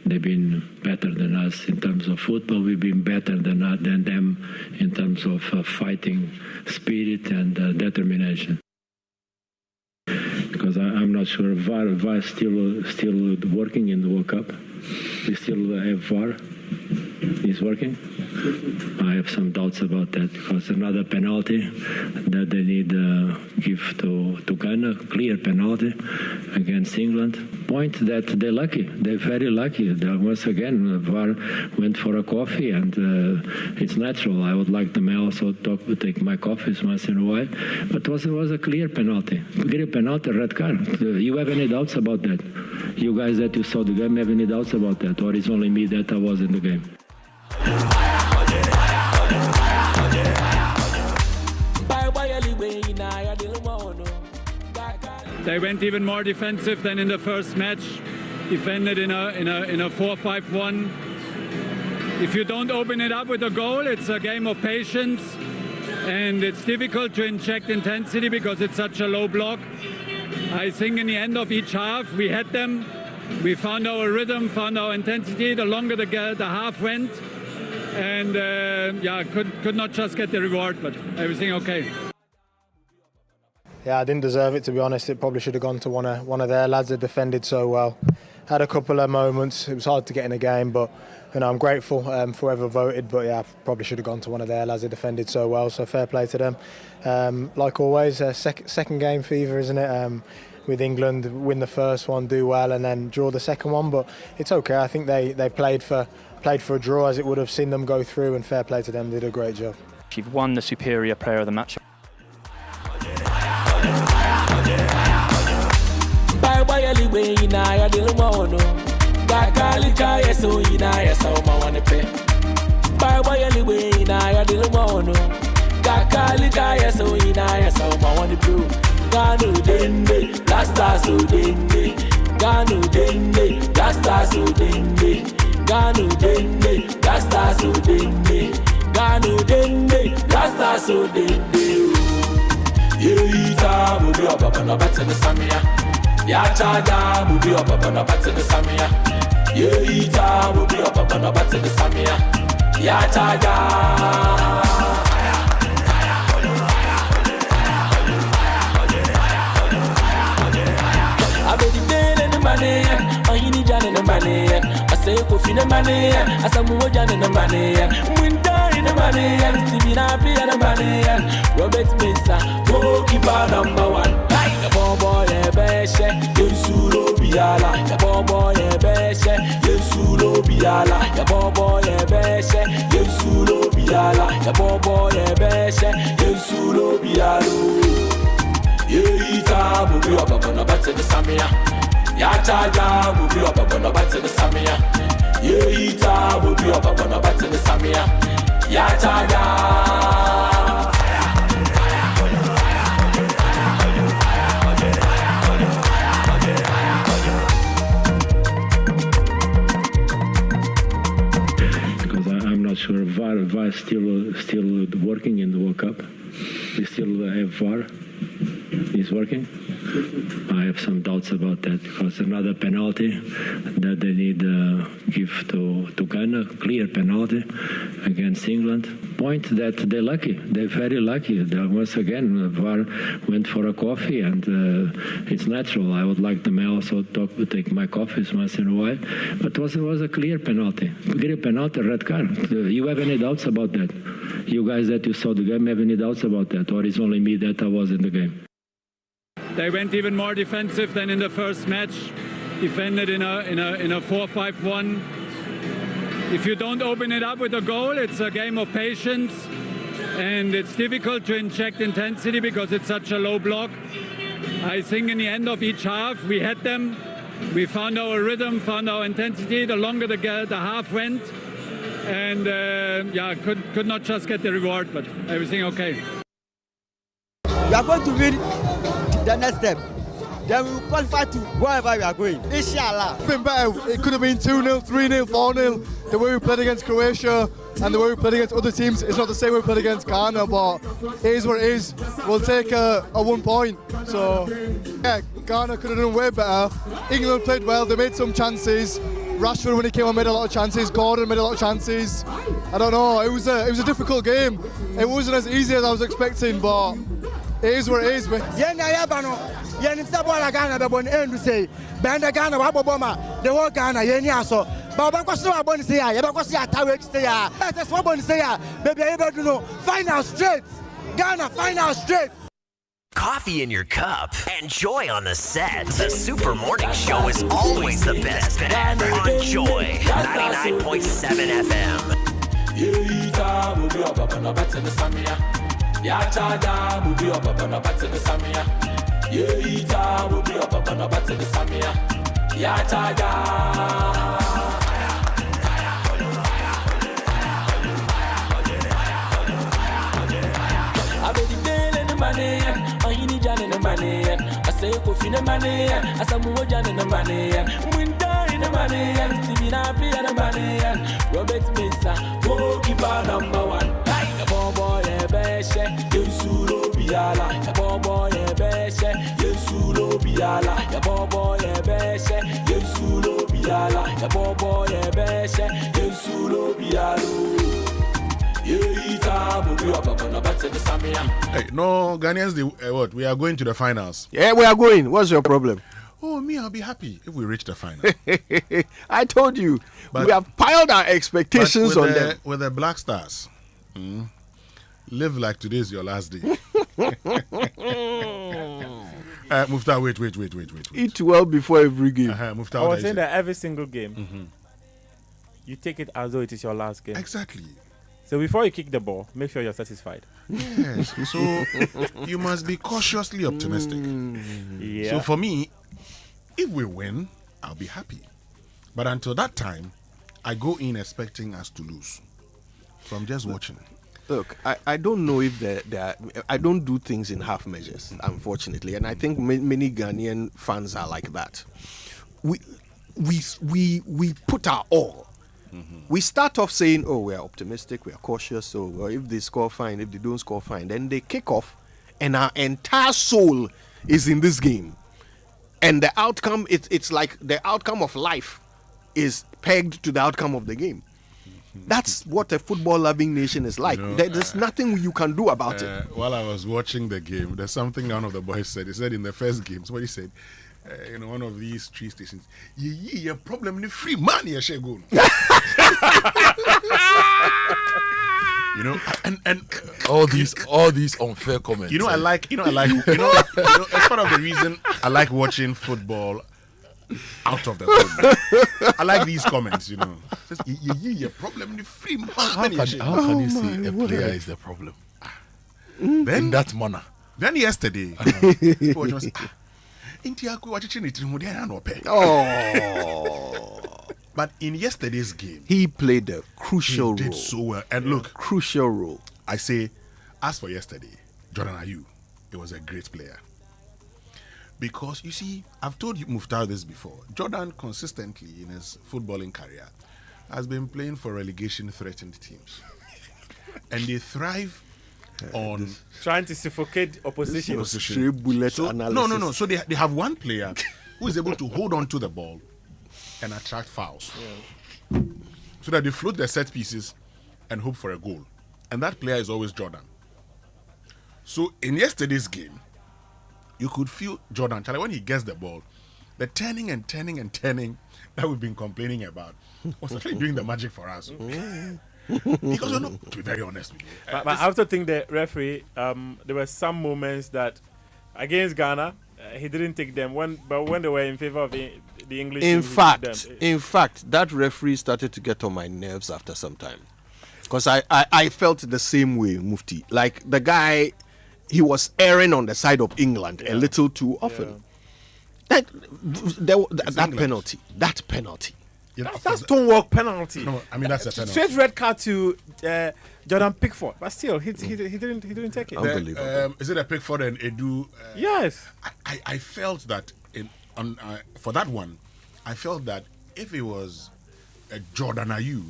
They've been better than us in terms of football. We've been better than them in terms of fighting spirit and determination. Because I'm not sure VAR is still working in the World Cup. We still have VAR. Is working. I have some doubts about that because another penalty that they need give to Ghana, clear penalty against England. Point that they're lucky. They're very lucky. Once again, VAR went for a coffee, and it's natural. I would like them also to take my coffees once in a while. But it was a clear penalty. Clear penalty, red card. You have any doubts about that? You guys that you saw the game have any doubts about that? Or it's only me that I was in the game? They went even more defensive than in the first match. Defended in a 4-5-1. If you don't open it up with a goal, it's a game of patience, and it's difficult to inject intensity because it's such a low block. I think in the end of each half, we had them. We found our rhythm, found our intensity. The longer the half went, and could not just get the reward, but everything okay. Yeah, I didn't deserve it, to be honest. It probably should have gone to one of their lads that defended so well. Had a couple of moments. It was hard to get in a game, but I'm grateful for whoever voted. But yeah, probably should have gone to one of their lads that defended so well. So fair play to them. Like always, second game fever, isn't it? With England, win the first one, do well, and then draw the second one. But it's okay. I think they played for a draw, as it would have seen them go through. And fair play to them. They did a great job. You've won the superior player of the match. Ganu dende, lasta so dende. Ganu dende, lasta so dende. Ganu dende, lasta so dende. Ganu dende, lasta so dende. Yeita mubi obaba no bate the samia. Ya chaja mubi obaba no bate the samia. Yeita mubi obaba no bate the samia. Ya chaja. I need Jan in the money. I say, Kofi in the money. I say, Mojan in the money. Winter in the money. Stevie Nappy in the money. Robert Mesa, goalkeeper number one. The boy, a beshe, Yesulo Biala. The boy, a beshe, Yesulo Biala. The boy, a beshe, Yesulo Biala. The boy, a beshe, Yesulo Bialo. Yeita, Mubi, Obaba, Bats in the Samia. Ya chaja will be up on a bat in the Samia. Yeita will be up on a bat in the Samia. Ya chaja. VAR is still working in the World Cup. We still have VAR. It's working. I have some doubts about that because another penalty that they need give to Ghana, clear penalty against England. Point that they're lucky. They're very lucky. Once again, VAR went for a coffee, and it's natural. I would like them also to take my coffees once in a while. But it was a clear penalty. Clear penalty, red card. You have any doubts about that? You guys that you saw the game have any doubts about that? Or it's only me that I was in the game? They went even more defensive than in the first match. Defended in a 4-5-1. If you don't open it up with a goal, it's a game of patience, and it's difficult to inject intensity because it's such a low block. I think in the end of each half, we had them. We found our rhythm, found our intensity. The longer the half went, and could not just get the reward, but everything okay. We are going to win the next step. Then we will qualify to wherever we are going. Inshallah. It's been better. It could have been 2-0, 3-0, 4-0. The way we played against Croatia and the way we played against other teams, it's not the same way we played against Ghana, but it is what it is. We'll take a 1 point. So, yeah, Ghana could have done way better. England played well. They made some chances. Rashford, when he came on, made a lot of chances. Gordon made a lot of chances. I don't know. It was a difficult game. It wasn't as easy as I was expecting, but it is what it is. The whole Ghana, so. But final straight. Ghana, final straight. Coffee in your cup and joy on the set. The Super Morning Show is always the best bet on Joy 99.7 FM. Money, I need Jan in the money. I say, Kofi in the money. I say, Mojan in the money. Winter in the money. Stevie Napi in the money. Robert Mesa, goalkeeper #1. The boy, Beshe, Yesulo Biala. The boy, Beshe, Yesulo Biala. The boy, Beshe, Yesulo Biala. The boy, Beshe, Yesulo Biala. Hey, no, Ghanaians, what? We are going to the finals. Yeah, we are going. What's your problem? Oh, me, I'll be happy if we reach the final. I told you. But we have piled our expectations on them. With the Black Stars, live like today is your last day. Mufta, wait. Eat well before every game. Mufta, I was saying that every single game, you take it as though it is your last game. Exactly. So before you kick the ball, make sure you're satisfied. Yes. So you must be cautiously optimistic. Yeah. So for me, if we win, I'll be happy. But until that time, I go in expecting us to lose. So I'm just watching. Look, I don't know if I don't do things in half measures, unfortunately, and I think many Ghanaian fans are like that. We put our all. We start off saying, oh, we are optimistic, we are cautious, so if they score, fine. If they don't score, fine. Then they kick off, and our entire soul is in this game. And the outcome, it's like the outcome of life is pegged to the outcome of the game. That's what a football-loving nation is like. There's nothing you can do about it. While I was watching the game, there's something one of the boys said. He said in the first game, what he said, one of these 3 stations, your problem is free money, you know, and all these unfair comments. I like it's part of the reason I like watching football out of the football. I like these comments, your problem is free money. How can you say a player is the problem? Then in that manner. Then yesterday, but in yesterday's game, he played a crucial role. He did so well. And look, crucial role. I say, as for yesterday, Jordan Ayew, he was a great player. Because you see, I've told you Muftar this before. Jordan consistently in his footballing career has been playing for relegation-threatened teams. and they thrive on trying to suffocate opposition. Bullet analysis. No. So they have one player who is able to hold on to the ball and attract fouls, so that they float their set pieces and hope for a goal. And that player is always Jordan. So in yesterday's game, you could feel Jordan, when he gets the ball, the turning that we've been complaining about was actually doing the magic for us. Because we're not, to be very honest with you. But I also think the referee, there were some moments that against Ghana, he didn't take them when they were in favor of the English. In fact, that referee started to get on my nerves after some time, because I felt the same way, Mufti. Like the guy, he was erring on the side of England a little too often. That penalty. That's stonewall penalty. No, I mean that's a penalty. Straight red card to Jordan Pickford, but still he didn't take it. Unbelievable. Is it a Pickford and Edu? Yes. I felt that for that one, I felt that if it was a Jordan Ayew,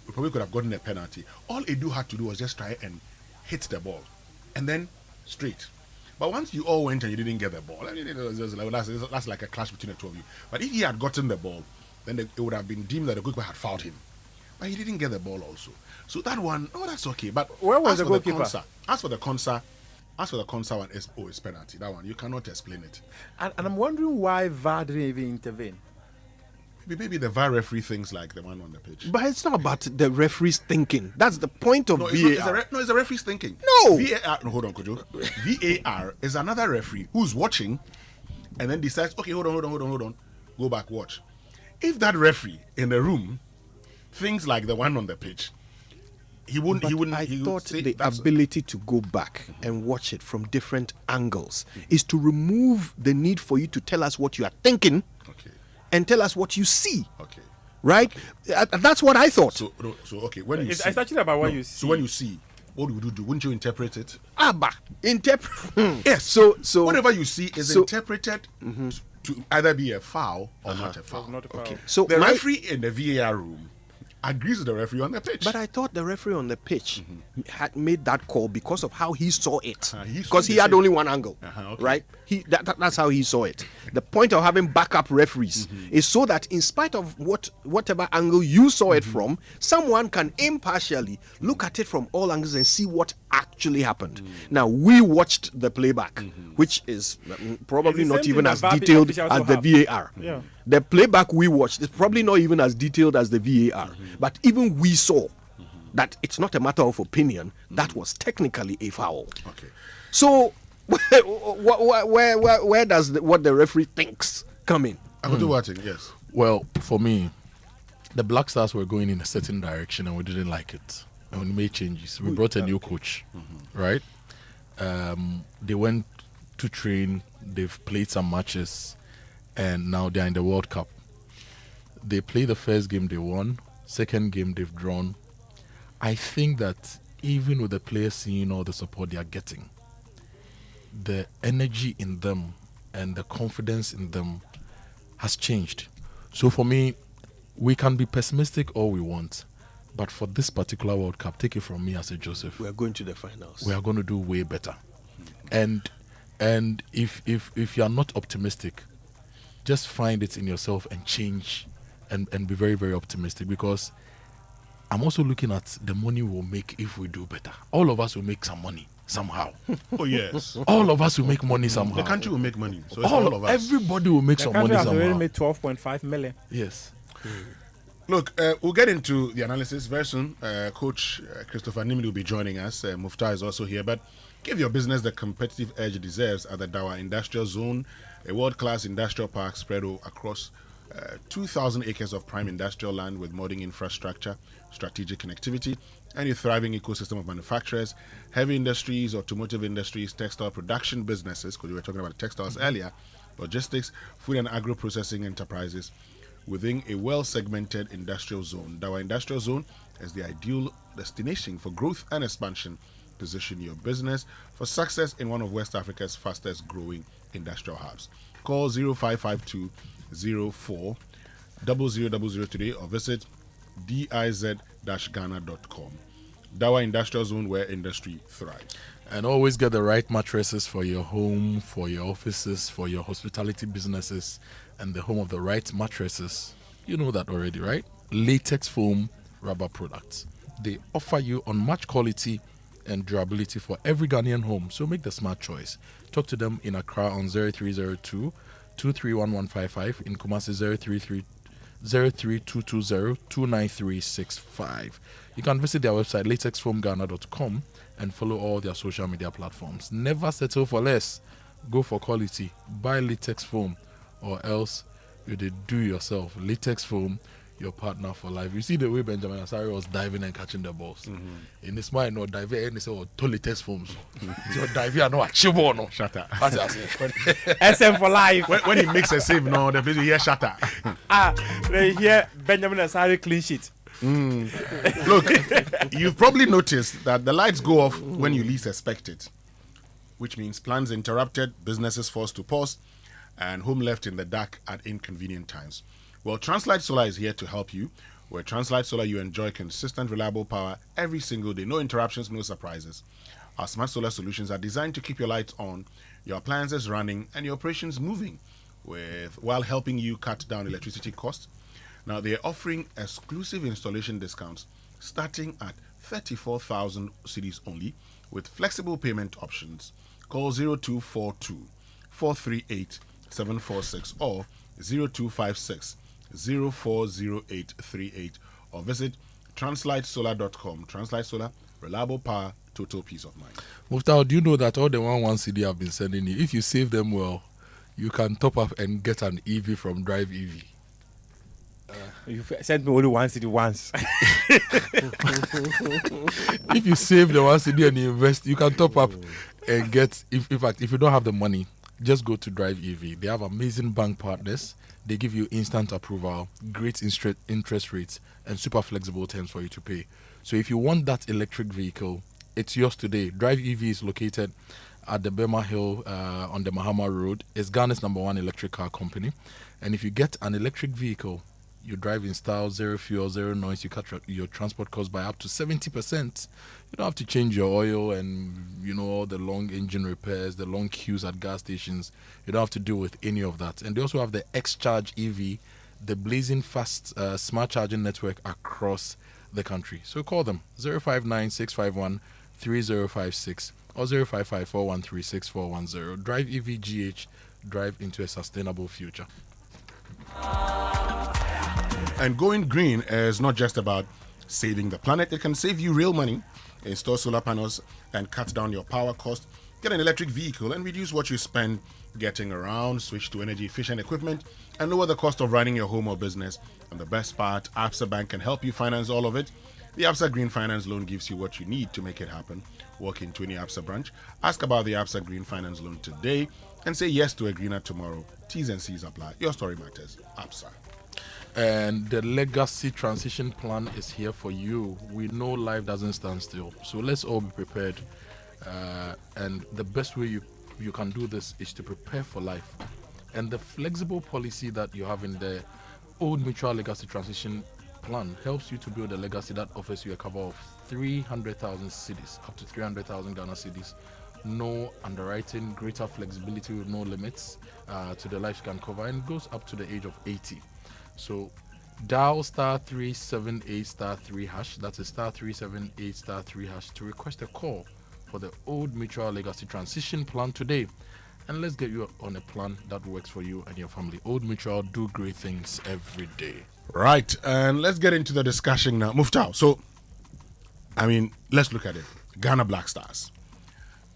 we probably could have gotten a penalty. All Edu had to do was just try and hit the ball, and then straight. But once you all went and you didn't get the ball, I mean, it was just like, that's like a clash between the two of you. But if he had gotten the ball, then it would have been deemed that the goalkeeper had fouled him. But he didn't get the ball also. So that one, that's okay. But where was the goalkeeper? As for the Konsa one, it's penalty. That one, you cannot explain it. And I'm wondering why VAR didn't even intervene. Maybe the VAR referee thinks like the one on the pitch. But it's not about the referee's thinking. That's the point of VAR. It's the referee's thinking. No. VAR, no, hold on, Kojo. VAR is another referee who's watching and then decides, okay, hold on. Go back, watch. If that referee in the room thinks like the one on the pitch, he wouldn't. I thought the ability to go back and watch it from different angles is to remove the need for you to tell us what you are thinking and tell us what you see. Okay. Right? That's what I thought. So okay, when you see, it's actually about what you see. So when you see, what would you do? Wouldn't you interpret it? Interpret. Yes. So whatever you see is interpreted to either be a foul or not a foul. Not a foul. Okay. So the referee in the VAR room agrees with the referee on the pitch. But I thought the referee on the pitch had made that call because of how he saw it. Because he had only one angle, right? That's how he saw it. The point of having backup referees is so that in spite of whatever angle you saw it from, someone can impartially look at it from all angles and see what actually happened. Now, we watched the playback, which is probably not even as detailed as the VAR. Yeah. The playback we watched is probably not even as detailed as the VAR. But even we saw that it's not a matter of opinion. That was technically a foul. Okay. So where does what the referee thinks come in? Akoto Boateng, yes. Well, for me, the Black Stars were going in a certain direction and we didn't like it. And we made changes. We brought a new coach, right? They went to train. They've played some matches. And now they're in the World Cup. They played the first game, they won. Second game, they've drawn. I think that even with the players seeing all the support they are getting, the energy in them and the confidence in them has changed. So for me, we can be pessimistic all we want, but for this particular World Cup, take it from me as a Joseph, we are going to the finals. We are going to do way better. And if you are not optimistic, just find it in yourself and change and be very, very optimistic, because I'm also looking at the money we'll make if we do better. All of us will make some money somehow. Oh, yes. All of us will make money somehow. The country will make money. So it's all of us. Everybody will make some money somehow. The country has already made 12.5 million. Yes. Look, we'll get into the analysis very soon. Coach Christopher Nimli will be joining us. Mufta is also here. But give your business the competitive edge it deserves at the Dawa Industrial Zone, a world-class industrial park spread across 2,000 acres of prime industrial land with modern infrastructure, strategic connectivity, and a thriving ecosystem of manufacturers, heavy industries, automotive industries, textile production businesses, because we were talking about textiles earlier, logistics, food and agro-processing enterprises within a well-segmented industrial zone. Dawa Industrial Zone is the ideal destination for growth and expansion. Position your business for success in one of West Africa's fastest growing industrial hubs. Call 0552 04 0000 today or visit diz-ghana.com. Dawa Industrial Zone, where industry thrives. And always get the right mattresses for your home, for your offices, for your hospitality businesses, and the home of the right mattresses. You know that already, right? Latex foam rubber products. They offer you unmatched quality and durability for every Ghanaian home. So make the smart choice. Talk to them in Accra on 0302 231155, in Kumasi 03220 29365. You can visit their website latexfoamghana.com and follow all their social media platforms. Never settle for less. Go for quality. Buy latex foam, or else you did do yourself. Latex foam, your partner for life. You see the way Benjamin Asari was diving and catching the balls. In his mind, no diving, and he said, "Oh, to latex foams." So diving, no achieve no. Shut up. SM for life. When he makes a save, no, the place you hear shut up. They hear Benjamin Asari clean sheet. Look, you've probably noticed that the lights go off when you least expect it, which means plans interrupted, businesses forced to pause, and home left in the dark at inconvenient times. Well, Translight Solar is here to help you. With Translight Solar, you enjoy consistent, reliable power every single day. No interruptions, no surprises. Our smart solar solutions are designed to keep your lights on, your appliances running, and your operations moving, while helping you cut down electricity costs. Now, they are offering exclusive installation discounts starting at 34,000 cedis only, with flexible payment options. Call 0242 438 746 or 0256 040838, or visit translightsolar.com. Translight Solar, reliable power, total peace of mind. Muftau, do you know that all the 1 CD I've been sending you, if you save them well, you can top up and get an EV from Drive EV? You've sent me only 1 CD once. If you save the 1 CD and you invest, you can top up and get, in fact, if you don't have the money, just go to Drive EV. They have amazing bank partners. They give you instant approval, great interest rates, and super flexible terms for you to pay. So if you want that electric vehicle, it's yours today. Drive EV is located at the Bema Hill on the Mahama Road. It's Ghana's #1 electric car company. And if you get an electric vehicle, you drive in style, zero fuel, zero noise, you cut your transport costs by up to 70%. You don't have to change your oil and, all the long engine repairs, the long queues at gas stations. You don't have to deal with any of that. And they also have the X-Charge EV, the blazing fast smart charging network across the country. So call them 059-651-3056 or 055-413-6410. Drive EVGH, drive into a sustainable future. And going green is not just about saving the planet. It can save you real money. Install solar panels and cut down your power cost. Get an electric vehicle and reduce what you spend getting around. Switch to energy efficient equipment and lower the cost of running your home or business. And the best part, Absa Bank can help you finance all of it. The Absa Green Finance Loan gives you what you need to make it happen. Walk into any Absa branch, ask about the Absa Green Finance Loan today, and say yes to a greener tomorrow. T's and C's apply. Your story matters. Absa. And the legacy transition plan is here for you. We know life doesn't stand still, so let's all be prepared. And the best way you can do this is to prepare for life. And the flexible policy that you have in the Old Mutual Legacy Transition Plan helps you to build a legacy that offers you a cover of 300,000 cedis, up to 300,000 Ghana cedis. No underwriting, greater flexibility with no limits to the life you can cover, and goes up to the age of 80. So dial *378*3#. That's a *378*3# to request a call for the Old Mutual Legacy Transition Plan today. And let's get you on a plan that works for you and your family. Old Mutual, do great things every day. Right, and let's get into the discussion now. Muftau. So, let's look at it. Ghana Black Stars.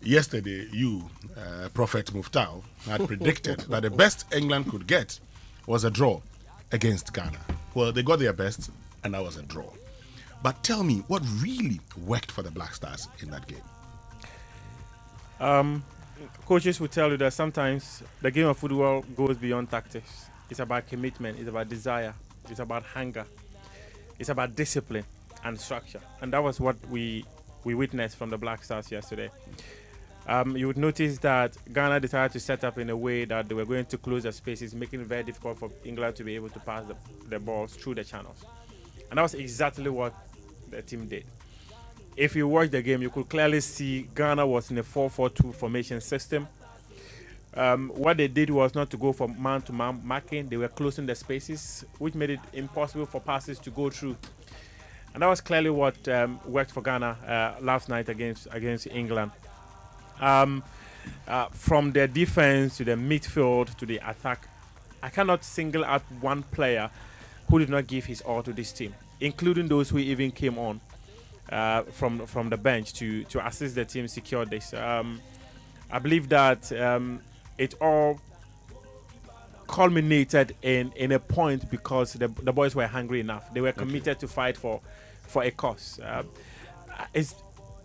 Yesterday, you, Prophet Muftau, had predicted that the best England could get was a draw against Ghana. Well, they got their best, and that was a draw. But tell me, what really worked for the Black Stars in that game? Coaches will tell you that sometimes the game of football goes beyond tactics. It's about commitment, it's about desire, it's about hunger, it's about discipline and structure. And that was what we witnessed from the Black Stars yesterday. You would notice that Ghana decided to set up in a way that they were going to close the spaces, making it very difficult for England to be able to pass the balls through the channels. And that was exactly what the team did. if you watch the game, you could clearly see Ghana was in a 4-4-2 formation system. What they did was not to go for man-to-man marking. They were closing the spaces, which made it impossible for passes to go through. And that was clearly what worked for Ghana last night against England. From their defense to the midfield to the attack, I cannot single out one player who did not give his all to this team, including those who even came on from the bench to assist the team secure this. I believe that it all culminated in a point because the boys were hungry enough. They were committed to fight for a cause. It's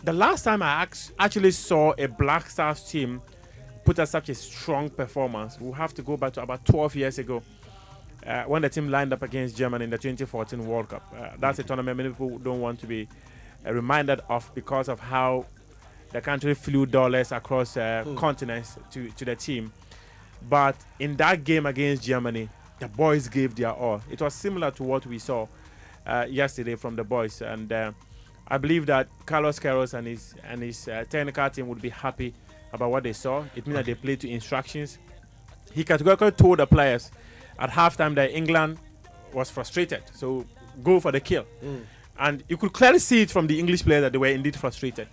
the last time I actually saw a Black Stars team put up such a strong performance. We'll have to go back to about 12 years ago when the team lined up against Germany in the 2014 World Cup. That's a tournament many people don't want to be reminded of because of how the country flew dollars across continents to the team. But in that game against Germany, the boys gave their all. It was similar to what we saw yesterday from the boys. And I believe that Carlos Queiroz and his technical team would be happy about what they saw. It means that they played to instructions. He categorically told the players at halftime that England was frustrated, so go for the kill. And you could clearly see it from the English players that they were indeed frustrated.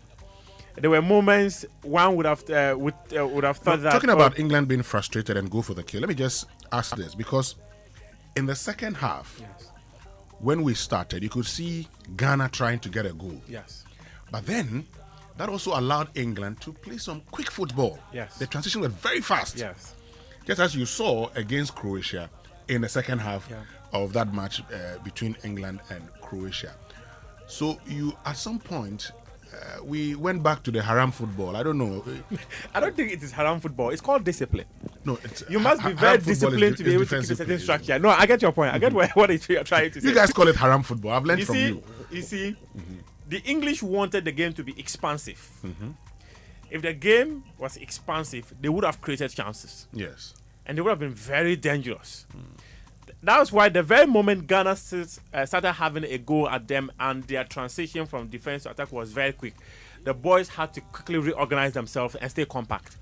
There were moments one would have thought that. Talking about England being frustrated and go for the kill, let me just ask this, because in the second half, when we started, you could see Ghana trying to get a goal. Yes. But then that also allowed England to play some quick football. Yes. The transition was very fast. Yes. Just as you saw against Croatia in the second half of that match between England and Croatia. So you, at some point, we went back to the haram football. I don't know. I don't think it is haram football. It's called discipline. No, it's, you must be very disciplined to be able to keep a certain structure. No, I get your point. I get what you're trying to say. You guys call it haram football. I've learned from you. You see, the English wanted the game to be expansive. If the game was expansive, they would have created chances. Yes. And they would have been very dangerous. That was why the very moment Ghana started having a go at them and their transition from defense to attack was very quick, the boys had to quickly reorganize themselves and stay compact.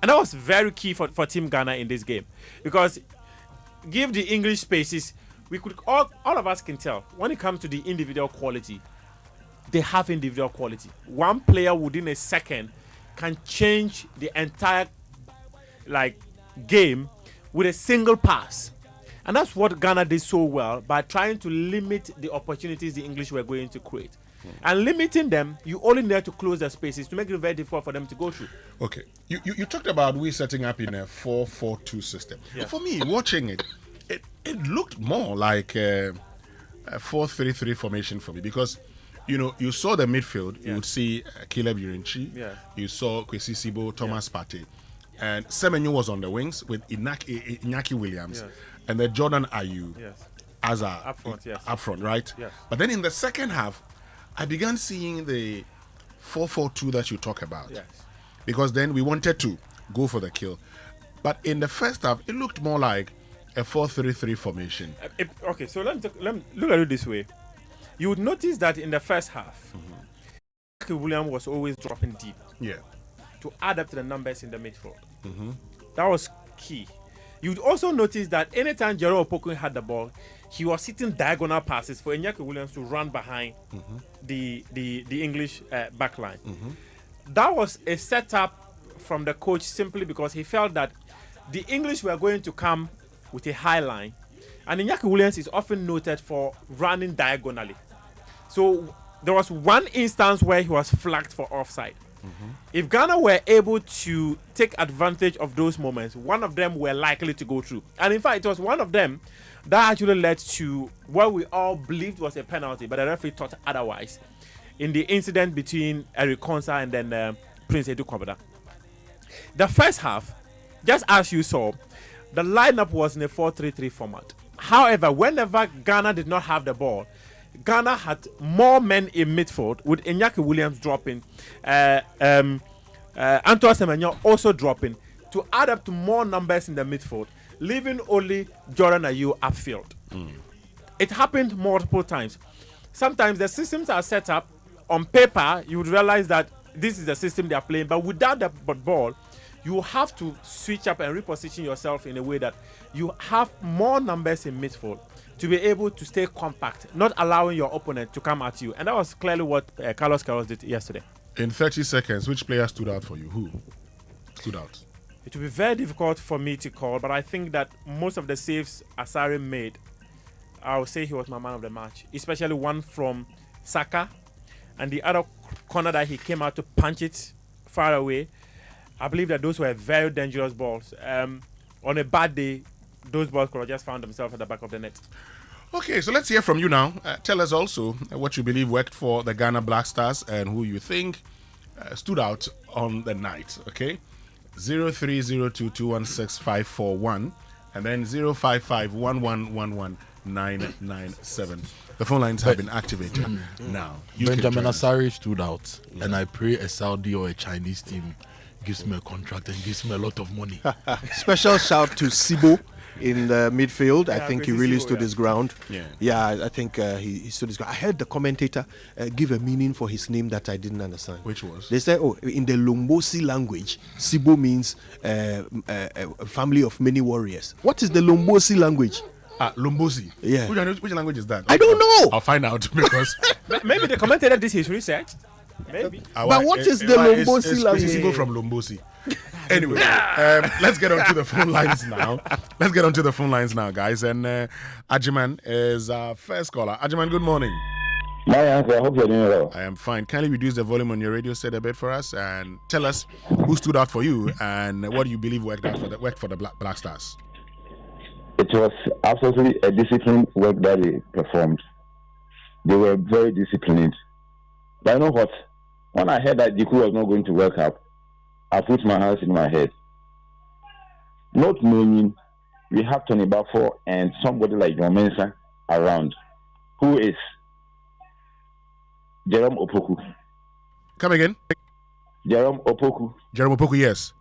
And that was very key for Team Ghana in this game. Because give the English spaces, we could all of us can tell when it comes to the individual quality, they have individual quality. One player within a second can change the entire game with a single pass. And that's what Ghana did so well by trying to limit the opportunities the English were going to create. And limiting them, you only need to close the spaces to make it very difficult for them to go through. Okay. You talked about we setting up in a 4-4-2 system. Yeah. For me, watching it looked more like a 4-3-3 formation for me because, you saw the midfield. You would see Caleb Irinchi. Yeah. You saw Kwesi Sibo, Thomas Partey. And Semenyo was on the wings with Iñaki Williams. Yes. And then Jordan Ayew as up front, right? Yes. But then in the second half, I began seeing the 4-4-2 that you talk about. Yes. Because then we wanted to go for the kill. But in the first half, it looked more like a 4-3-3 formation. Okay, so let me look at it this way. You would notice that in the first half, Williams was always dropping deep. Yeah. To add up to the numbers in the midfield. That was key. You'd also notice that anytime Jerome Opoku had the ball, he was hitting diagonal passes for Iñaki Williams to run behind the English backline. That was a setup from the coach simply because he felt that the English were going to come with a high line, and Iñaki Williams is often noted for running diagonally. So there was one instance where he was flagged for offside. If Ghana were able to take advantage of those moments, one of them were likely to go through. And in fact, it was one of them that actually led to what we all believed was a penalty, but the referee thought otherwise, in the incident between Eric Konsa and then Prince Edu Kwabena. The first half, just as you saw, the lineup was in a 4-3-3 format. However, whenever Ghana did not have the ball, Ghana had more men in midfield with Iñaki Williams dropping, Antoine Semenyo also dropping to add up to more numbers in the midfield, leaving only Jordan Ayew upfield. It happened multiple times. Sometimes the systems are set up on paper, you would realize that this is the system they are playing, but without the ball, you have to switch up and reposition yourself in a way that you have more numbers in midfield to be able to stay compact, not allowing your opponent to come at you. And that was clearly what Carlos Queiroz did yesterday. In 30 seconds, which player stood out for you? Who stood out? It will be very difficult for me to call, but I think that most of the saves Asare made, I would say he was my man of the match, especially one from Saka and the other corner that he came out to punch it far away. I believe that those were very dangerous balls. On a bad day, those balls could have just found themselves at the back of the net. Okay, so let's hear from you now. Tell us also what you believe worked for the Ghana Black Stars and who you think stood out on the night. Okay, 0302216541 and then 05511119997. The phone lines have been activated now. Benjamin Asare stood out, and I pray a Saudi or a Chinese team gives me a contract and gives me a lot of money. Special shout to Sibo in the midfield. I think he really stood his ground. Yeah, I think he stood his ground. I heard the commentator give a meaning for his name that I didn't understand. Which was? They said, in the Lombosi language, Sibo means a family of many warriors. What is the Lombosi language? Lombosi. Yeah. Which language is that? I don't know. I'll find out because maybe the commentator did his research. Maybe. But what is the Lombosi language? It's people from Lombosi. Anyway, let's get onto the phone lines now. Guys. And Ajiman is our first caller. Ajiman, good morning. My uncle, I hope you're doing well. I am fine. Kindly reduce the volume on your radio set a bit for us and tell us who stood out for you and what do you believe worked for the Black Stars. It was absolutely a disciplined work that they performed. They were very disciplined. But you know what? When I heard that Jiku was not going to World Cup, I put my hands in my head. Not knowing we have Tony Bafo and somebody like John Mensah around, who is Jerome Opoku. Come again? Jerome Opoku. Jerome Opoku, yes.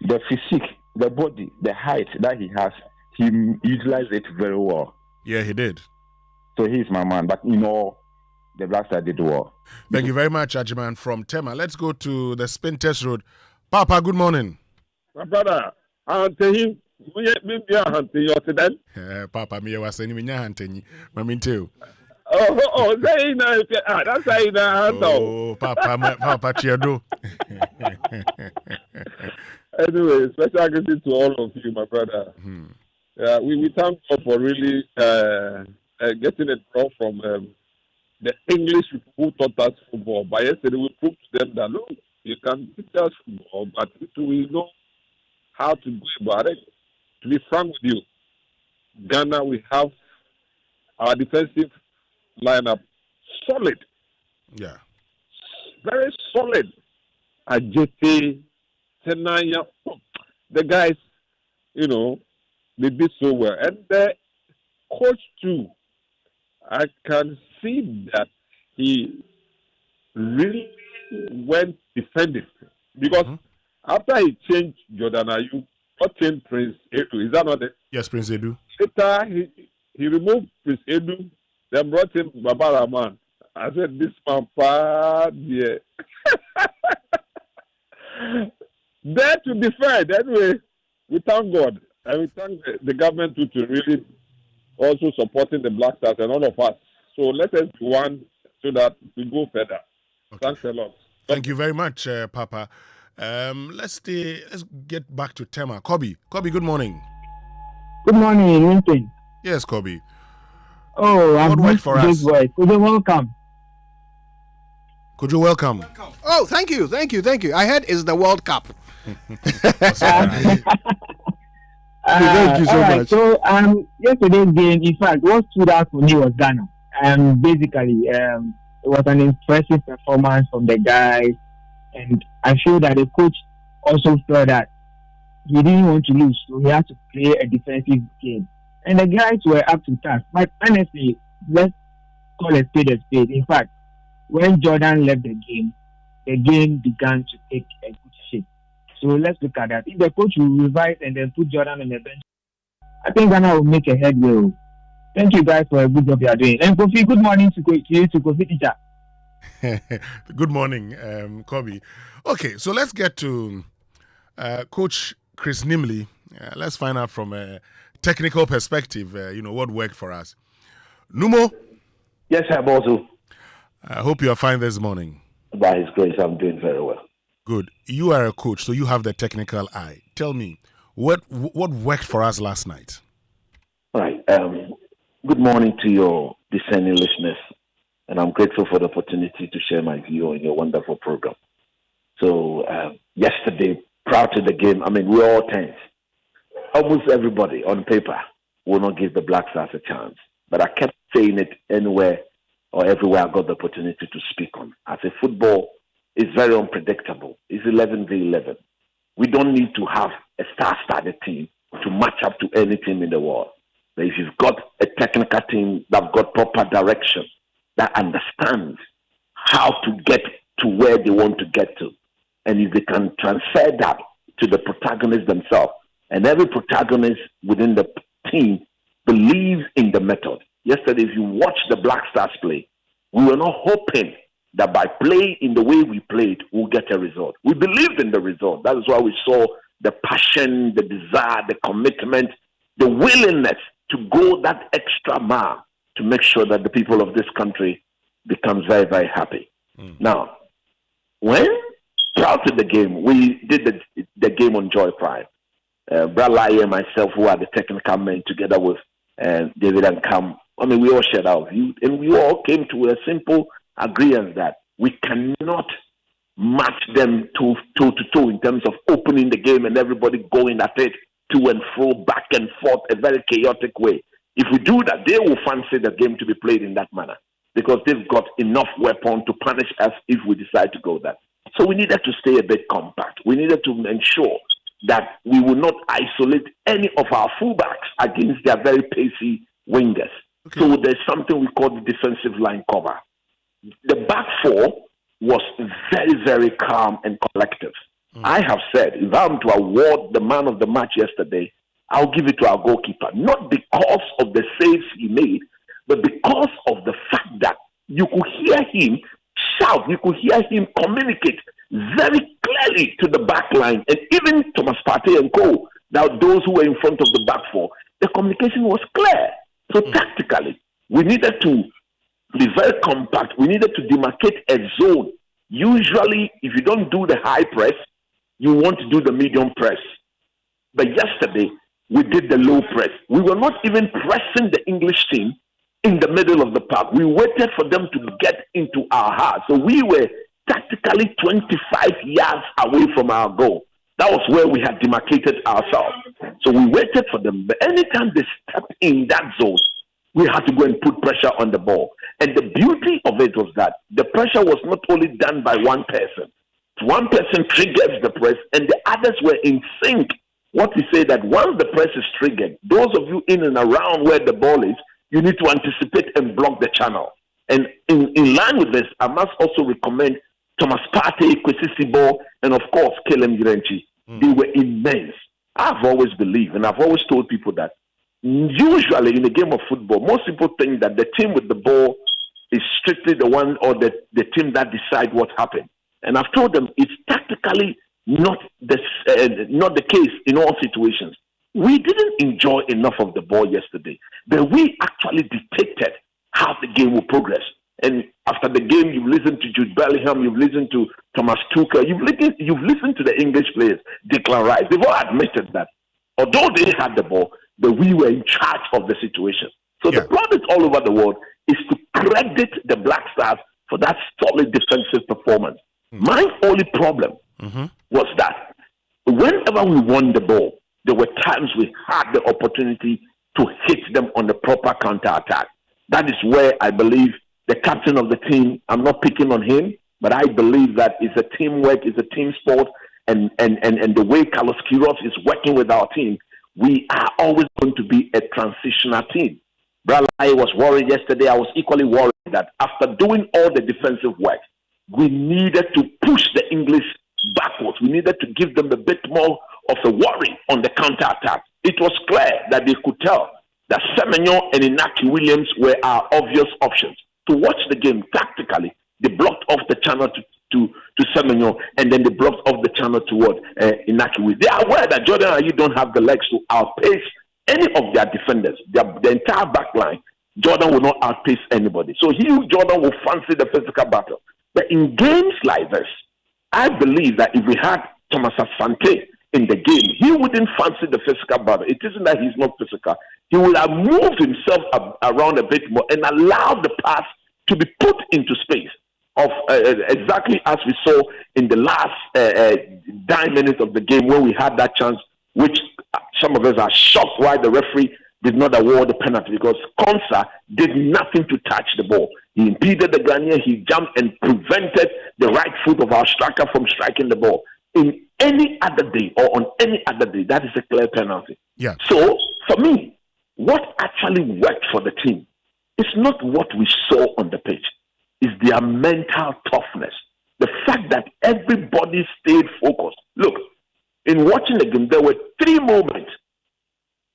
The physique, the body, the height that he has, he utilized it very well. Yeah, he did. So he's my man. But the Black Stars did well. Thank you very much, Ajiman from Tema. Let's go to the spin test road. Papa, good morning. My brother, Papa, me was saying me hunting. Mamin too. Oh, that's oh, Papa, Chiado. Anyway, special greeting to all of you, my brother. We thank God for really getting it wrong from the English people who taught us football. But yesterday we proved to them that, look, you can teach us football, but we know how to go about it. To be frank with you, Ghana, we have our defensive lineup solid. Yeah. Very solid. Ajete, Tenaya, the guys, they did so well. And the coach too, I can see that he really went defending. Because after he changed Jordan Ayew, what changed Prince Edu? Is that not it? Yes, Prince Edu. Later, he removed Prince Edu, then brought in Baba Rahman. I said, this man, yeah. There to defend. Anyway, we thank God. And we thank the government too to really also supporting the Black Stars and all of us. So let us be one so that we go further. Okay. Thanks a lot. Thank you very much, Papa. Let's get back to Tema. Kobe, good morning. Good morning, Winston. Yes, Kobe. Oh, I'm good for us. Kojo, welcome. Kojo, welcome. Oh, thank you. I heard it's the World Cup. Thank you so much. So, yesterday's game, in fact, what stood out for me was Ghana. Basically, it was an impressive performance from the guys, and I feel that the coach also felt that he didn't want to lose, so he had to play a defensive game. And the guys were up to task. But honestly, let's call a spade a spade. In fact, when Jordan left the game began to take a good shape. So let's look at that. If the coach will revise and then put Jordan on the bench, I think Ghana will make a headway. Thank you guys for a good job you are doing. And Kofi, good morning to you, to Kofi teacher. Good morning, Kobe. Okay, so let's get to Coach Chris Nimley. Let's find out from a technical perspective, what worked for us. Numo? Yes, sir, Bozu. I hope you are fine this morning. By His grace, I'm doing very well. Good. You are a coach, so you have the technical eye. Tell me, what worked for us last night? All right. Good morning to your discerning listeners, and I'm grateful for the opportunity to share my view on your wonderful program. So, yesterday, prior to the game, we were all tense. Almost everybody on paper will not give the Black Stars a chance, but I kept saying it anywhere or everywhere I got the opportunity to speak on. I say football is very unpredictable. It's 11v11. We don't need to have a star-studded team to match up to any team in the world. But if you've got a technical team that's got proper direction, that understands how to get to where they want to get to, and if they can transfer that to the protagonists themselves, and every protagonist within the team believes in the method. Yesterday, if you watch the Black Stars play, we were not hoping that by playing in the way we played, we'll get a result. We believed in the result. That is why we saw the passion, the desire, the commitment, the willingness to go that extra mile to make sure that the people of this country becomes very, very happy. Now, when prior to the game, we did the game on Joy Prime. Brad Lai and myself, who are the technical men, together with David and Cam, we all shared our view, and we all came to a simple agreement that we cannot match them toe to toe in terms of opening the game and everybody going at it to and fro, back and forth, a very chaotic way. If we do that, they will fancy the game to be played in that manner because they've got enough weapon to punish us if we decide to go that. So we needed to stay a bit compact. We needed to ensure that we will not isolate any of our fullbacks against their very pacey wingers. Okay. So there's something we call the defensive line cover. The back four was very, very calm and collective. I have said, if I'm to award the man of the match yesterday, I'll give it to our goalkeeper. Not because of the saves he made, but because of the fact that you could hear him shout, you could hear him communicate very clearly to the back line, and even Thomas Partey and co, those who were in front of the back four, the communication was clear. So tactically, we needed to be very compact. We needed to demarcate a zone. Usually, if you don't do the high press, you want to do the medium press. But yesterday, we did the low press. We were not even pressing the English team in the middle of the park. We waited for them to get into our half. So we were tactically 25 yards away from our goal. That was where we had demarcated ourselves. So we waited for them. But anytime they stepped in that zone, we had to go and put pressure on the ball. And the beauty of it was that the pressure was not only done by one person. One person triggers the press, and the others were in sync. What we say that once the press is triggered, those of you in and around where the ball is, you need to anticipate and block the channel. And in line with this, I must also recommend Thomas Partey, Kwesi Sibo, and of course, Kelem Girenchi. They were immense. I've always believed, and I've always told people that usually in a game of football, most people think that the team with the ball is strictly the one or the team that decide what happened. And I've told them it's tactically not the case in all situations. We didn't enjoy enough of the ball yesterday, but we actually dictated how the game will progress. And after the game, you've listened to Jude Bellingham, you've listened to Thomas Tuchel, you've listened to the English players, Declan Rice. They've all admitted that although they had the ball, but we were in charge of the situation. So the problem all over the world is to credit the Black Stars for that solid defensive performance. My only problem was that whenever we won the ball, there were times we had the opportunity to hit them on the proper counter-attack. That is where I believe the captain of the team, I'm not picking on him, but I believe that it's a teamwork, it's a team sport, and the way Carlos Queiroz is working with our team, we are always going to be a transitional team. Brad Lai was worried yesterday. I was equally worried that after doing all the defensive work, we needed to push the English backwards. We needed to give them a bit more of a worry on the counter-attack. It was clear that they could tell that Semenyo and Inaki Williams were our obvious options. To watch the game tactically, they blocked off the channel to Semenyo, and then they blocked off the channel toward Inaki. They are aware that Jordan Ayew don't have the legs to outpace any of their defenders. The entire back line, Jordan will not outpace anybody. So Jordan will fancy the physical battle. But in games like this, I believe that if we had Thomas Asante in the game, he wouldn't fancy the physical battle. It isn't that he's not physical. He will have moved himself around a bit more and allowed the pass to be put into space, of exactly as we saw in the last 9 minutes of the game when we had that chance, which some of us are shocked why the referee did not award the penalty, because Konsa did nothing to touch the ball. He impeded the Ghanaian, he jumped and prevented the right foot of our striker from striking the ball. In any other day or on any other day, that is a clear penalty. Yeah. So, for me, what actually worked for the team is not what we saw on the pitch. It's their mental toughness. The fact that everybody stayed focused. Look, in watching the game, there were 3 moments.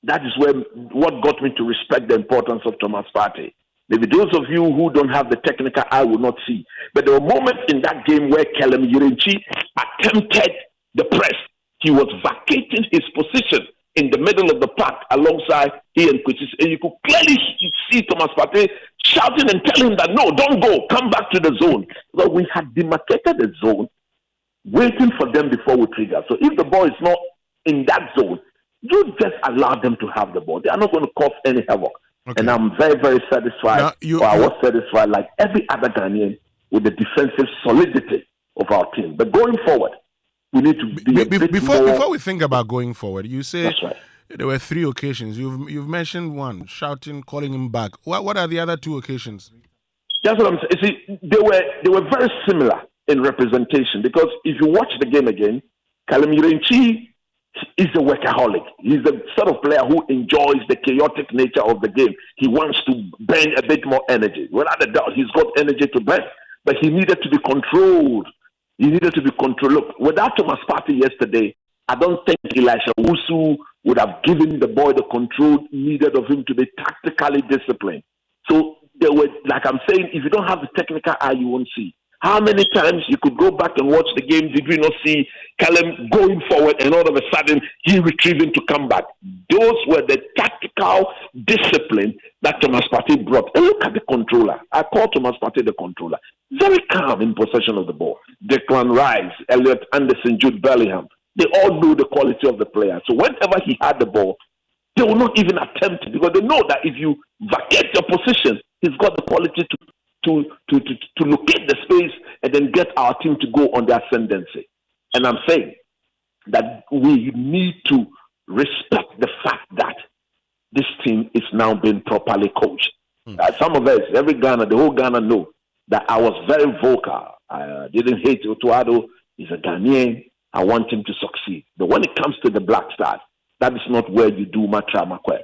That is what got me to respect the importance of Thomas Partey. Maybe those of you who don't have the technical eye will not see. But there were moments in that game where Kelem Yirenchi attempted the press. He was vacating his position in the middle of the park alongside he and Kuchis. And you could clearly see Thomas Partey shouting and telling him that, no, don't go, come back to the zone. Well, we had demarcated the zone, waiting for them before we trigger. So if the ball is not in that zone, you just allow them to have the ball. They are not going to cause any havoc. Okay. And I'm very, very satisfied, I was satisfied, like every other Ghanaian, with the defensive solidity of our team. But going forward, we need to be a bit more... Before we think about going forward, you say That's right. There were 3 occasions. You've mentioned one, shouting, calling him back. What are the other 2 occasions? That's what I'm saying. You see, they were very similar in representation, because if you watch the game again, Kelem Yirenchi is a workaholic. He's the sort of player who enjoys the chaotic nature of the game. He wants to burn a bit more energy. Without a doubt, he's got energy to burn, but he needed to be controlled. Look, without Thomas Partey yesterday, I don't think Elisha Wusu would have given the boy the control needed of him to be tactically disciplined. So there were, like I'm saying, if you don't have the technical eye, you won't see. How many times you could go back and watch the game, did we not see Callum going forward and all of a sudden he retrieving to come back? Those were the tactical discipline that Thomas Partey brought. And look at the controller. I call Thomas Partey the controller. Very calm in possession of the ball. Declan Rice, Elliot Anderson, Jude Bellingham, they all know the quality of the player. So whenever he had the ball, they will not even attempt it, because they know that if you vacate your position, he's got the quality to locate the space and then get our team to go on the ascendancy. And I'm saying that we need to respect the fact that this team is now being properly coached. Some of us, the whole Ghana know that I was very vocal. I didn't hate Otuado. He's a Ghanaian. I want him to succeed. But when it comes to the Black Stars, that is not where you do matra makwe.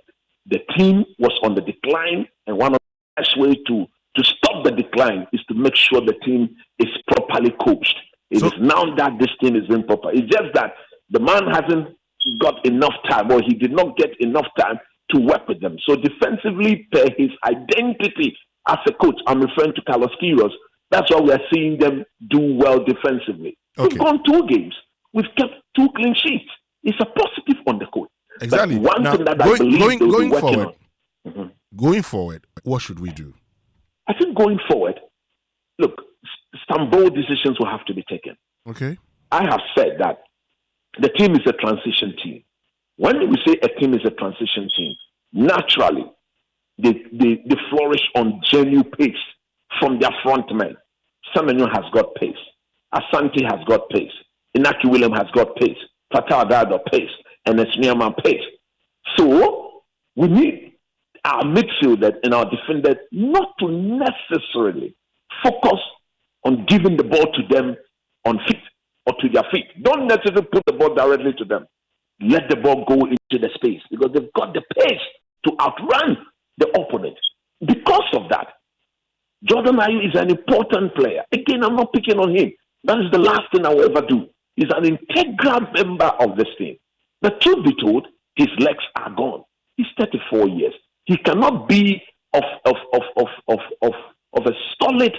The team was on the decline, and one of the best ways to stop the decline is to make sure the team is properly coached. It is now that this team is improper. It's just that the man hasn't got enough time, or he did not get enough time to work with them. So defensively, per his identity as a coach, I'm referring to Carlos Queiroz, that's why we are seeing them do well defensively. Okay. We've gone 2 games. We've kept 2 clean sheets. It's a positive on the coach. Exactly. But one thing that I believe going forward, going forward, what should we do? I think going forward, look, some bold decisions will have to be taken. Okay. I have said that the team is a transition team. When we say a team is a transition team, naturally, they flourish on genuine pace from their front men. Semenyo has got pace. Asante has got pace. Inaki William has got pace. Fatah Dado pace. And Esmiama pace. So, we need our midfielders and our defenders not to necessarily focus on giving the ball to them on feet or to their feet. Don't necessarily put the ball directly to them. Let the ball go into the space, because they've got the pace to outrun the opponent. Because of that, Jordan Ayew is an important player. Again, I'm not picking on him. That is the last thing I will ever do. He's an integral member of this team. But truth be told, his legs are gone. He's 34 years. He cannot be of a solid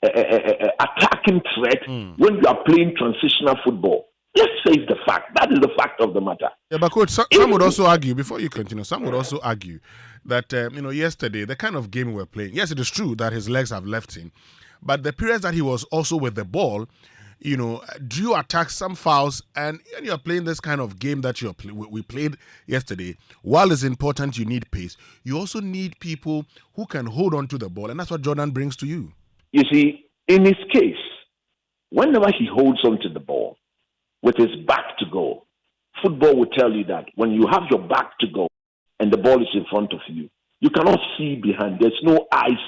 attacking threat when you are playing transitional football. Let's face the fact. That is the fact of the matter. Yeah, but coach, some would also argue, before you continue, some would also argue that, yesterday, the kind of game we were playing, yes, it is true that his legs have left him, but the periods that he was also with the ball, drew attacks, some fouls, and you're playing this kind of game that we played yesterday. While it's important you need pace, you also need people who can hold on to the ball, and that's what Jordan brings to you. You see, in his case, whenever he holds on to the ball with his back to goal, football will tell you that when you have your back to goal and the ball is in front of you, you cannot see behind. There's no eyes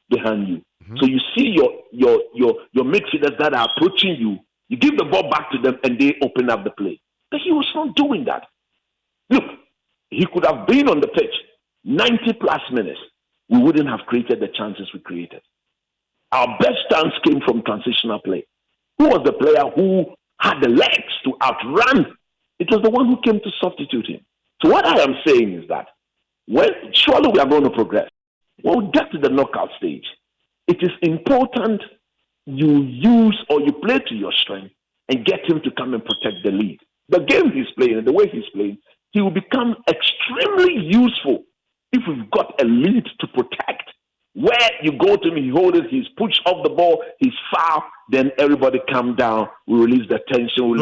behind you. Mm-hmm. So you see your midfielders that are approaching you. You give the ball back to them and they open up the play. But he was not doing that. Look, he could have been on the pitch 90 plus minutes. We wouldn't have created the chances we created. Our best chance came from transitional play. Who was the player who had the legs to outrun? It was the one who came to substitute him. So what I am saying is that surely we are going to progress. When we get to the knockout stage, it is important you use or you play to your strength and get him to come and protect the lead. The game he's playing and the way he's playing, he will become extremely useful if we've got a lead to protect. Where you go to him, he holds it, he's pushed off the ball, he's foul, then everybody calm down, we release the tension,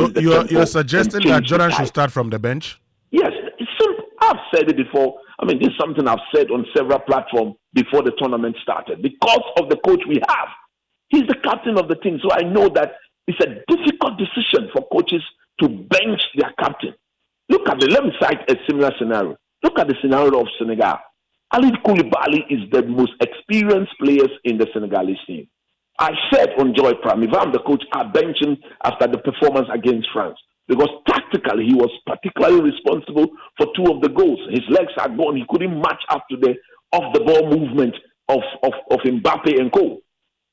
You're suggesting that Jordan should start from the bench? Yes, it's simple. I've said it before. I mean, this is something I've said on several platforms before the tournament started. Because of the coach we have, he's the captain of the team, so I know that it's a difficult decision for coaches to bench their captain. Let me cite a similar scenario. Look at the scenario of Senegal. Ali Koulibaly is the most experienced players in the Senegalese team. I said on Joy Prime, if I'm the coach, I bench him after the performance against France. Because tactically, he was particularly responsible for two of the goals. His legs are gone. He couldn't match up to the off-the-ball movement of Mbappe and co.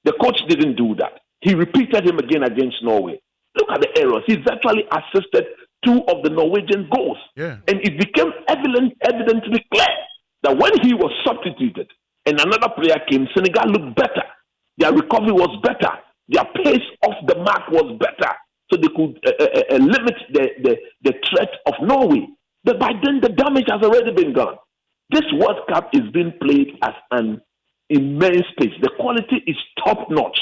The coach didn't do that. He repeated him again against Norway. Look at the errors. He virtually assisted two of the Norwegian goals. Yeah. And it became evidently clear that when he was substituted and another player came, Senegal looked better. Their recovery was better. Their pace off the mark was better. So they could limit the threat of Norway. But by then, the damage has already been done. This World Cup is being played as an immense pace. The quality is top-notch.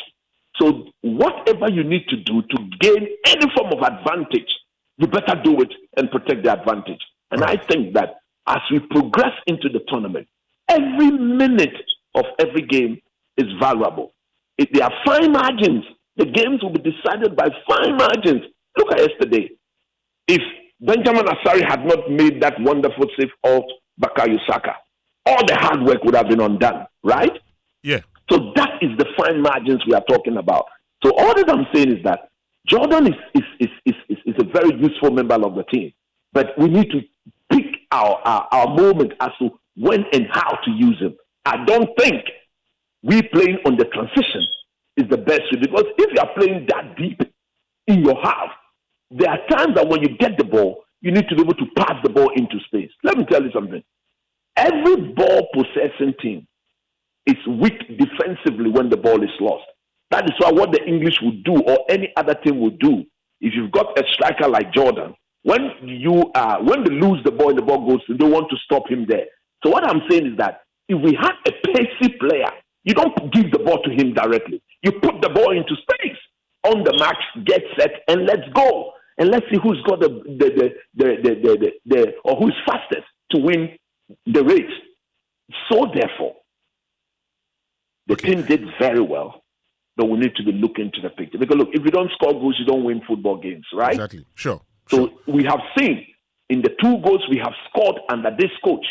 So whatever you need to do to gain any form of advantage, you better do it and protect the advantage. And I think that as we progress into the tournament, every minute of every game is valuable. If there are fine margins, the games will be decided by fine margins. Look at yesterday. If Benjamin Asari had not made that wonderful save of Bukayo Saka, all the hard work would have been undone, right? Yeah. So that is the fine margins we are talking about. So all that I'm saying is that Jordan is a very useful member of the team, but we need to pick our moment as to when and how to use him. I don't think we playing on the transition is the best way, because if you are playing that deep in your half, there are times that when you get the ball, you need to be able to pass the ball into space. Let me tell you something. Every ball possessing team is weak defensively when the ball is lost. That is why what the English would do, or any other team would do, if you've got a striker like Jordan, when they lose the ball and the ball goes, they want to stop him there. So what I'm saying is that if we have a pacey player, you don't give the ball to him directly. You put the ball into space. On the mark, get set, and let's go. And let's see who's got or who's fastest to win the race. So therefore, the team did very well, but we need to be looking to the picture. Because look, if you don't score goals, you don't win football games, right? Exactly. Sure. So we have seen in the two goals we have scored under this coach,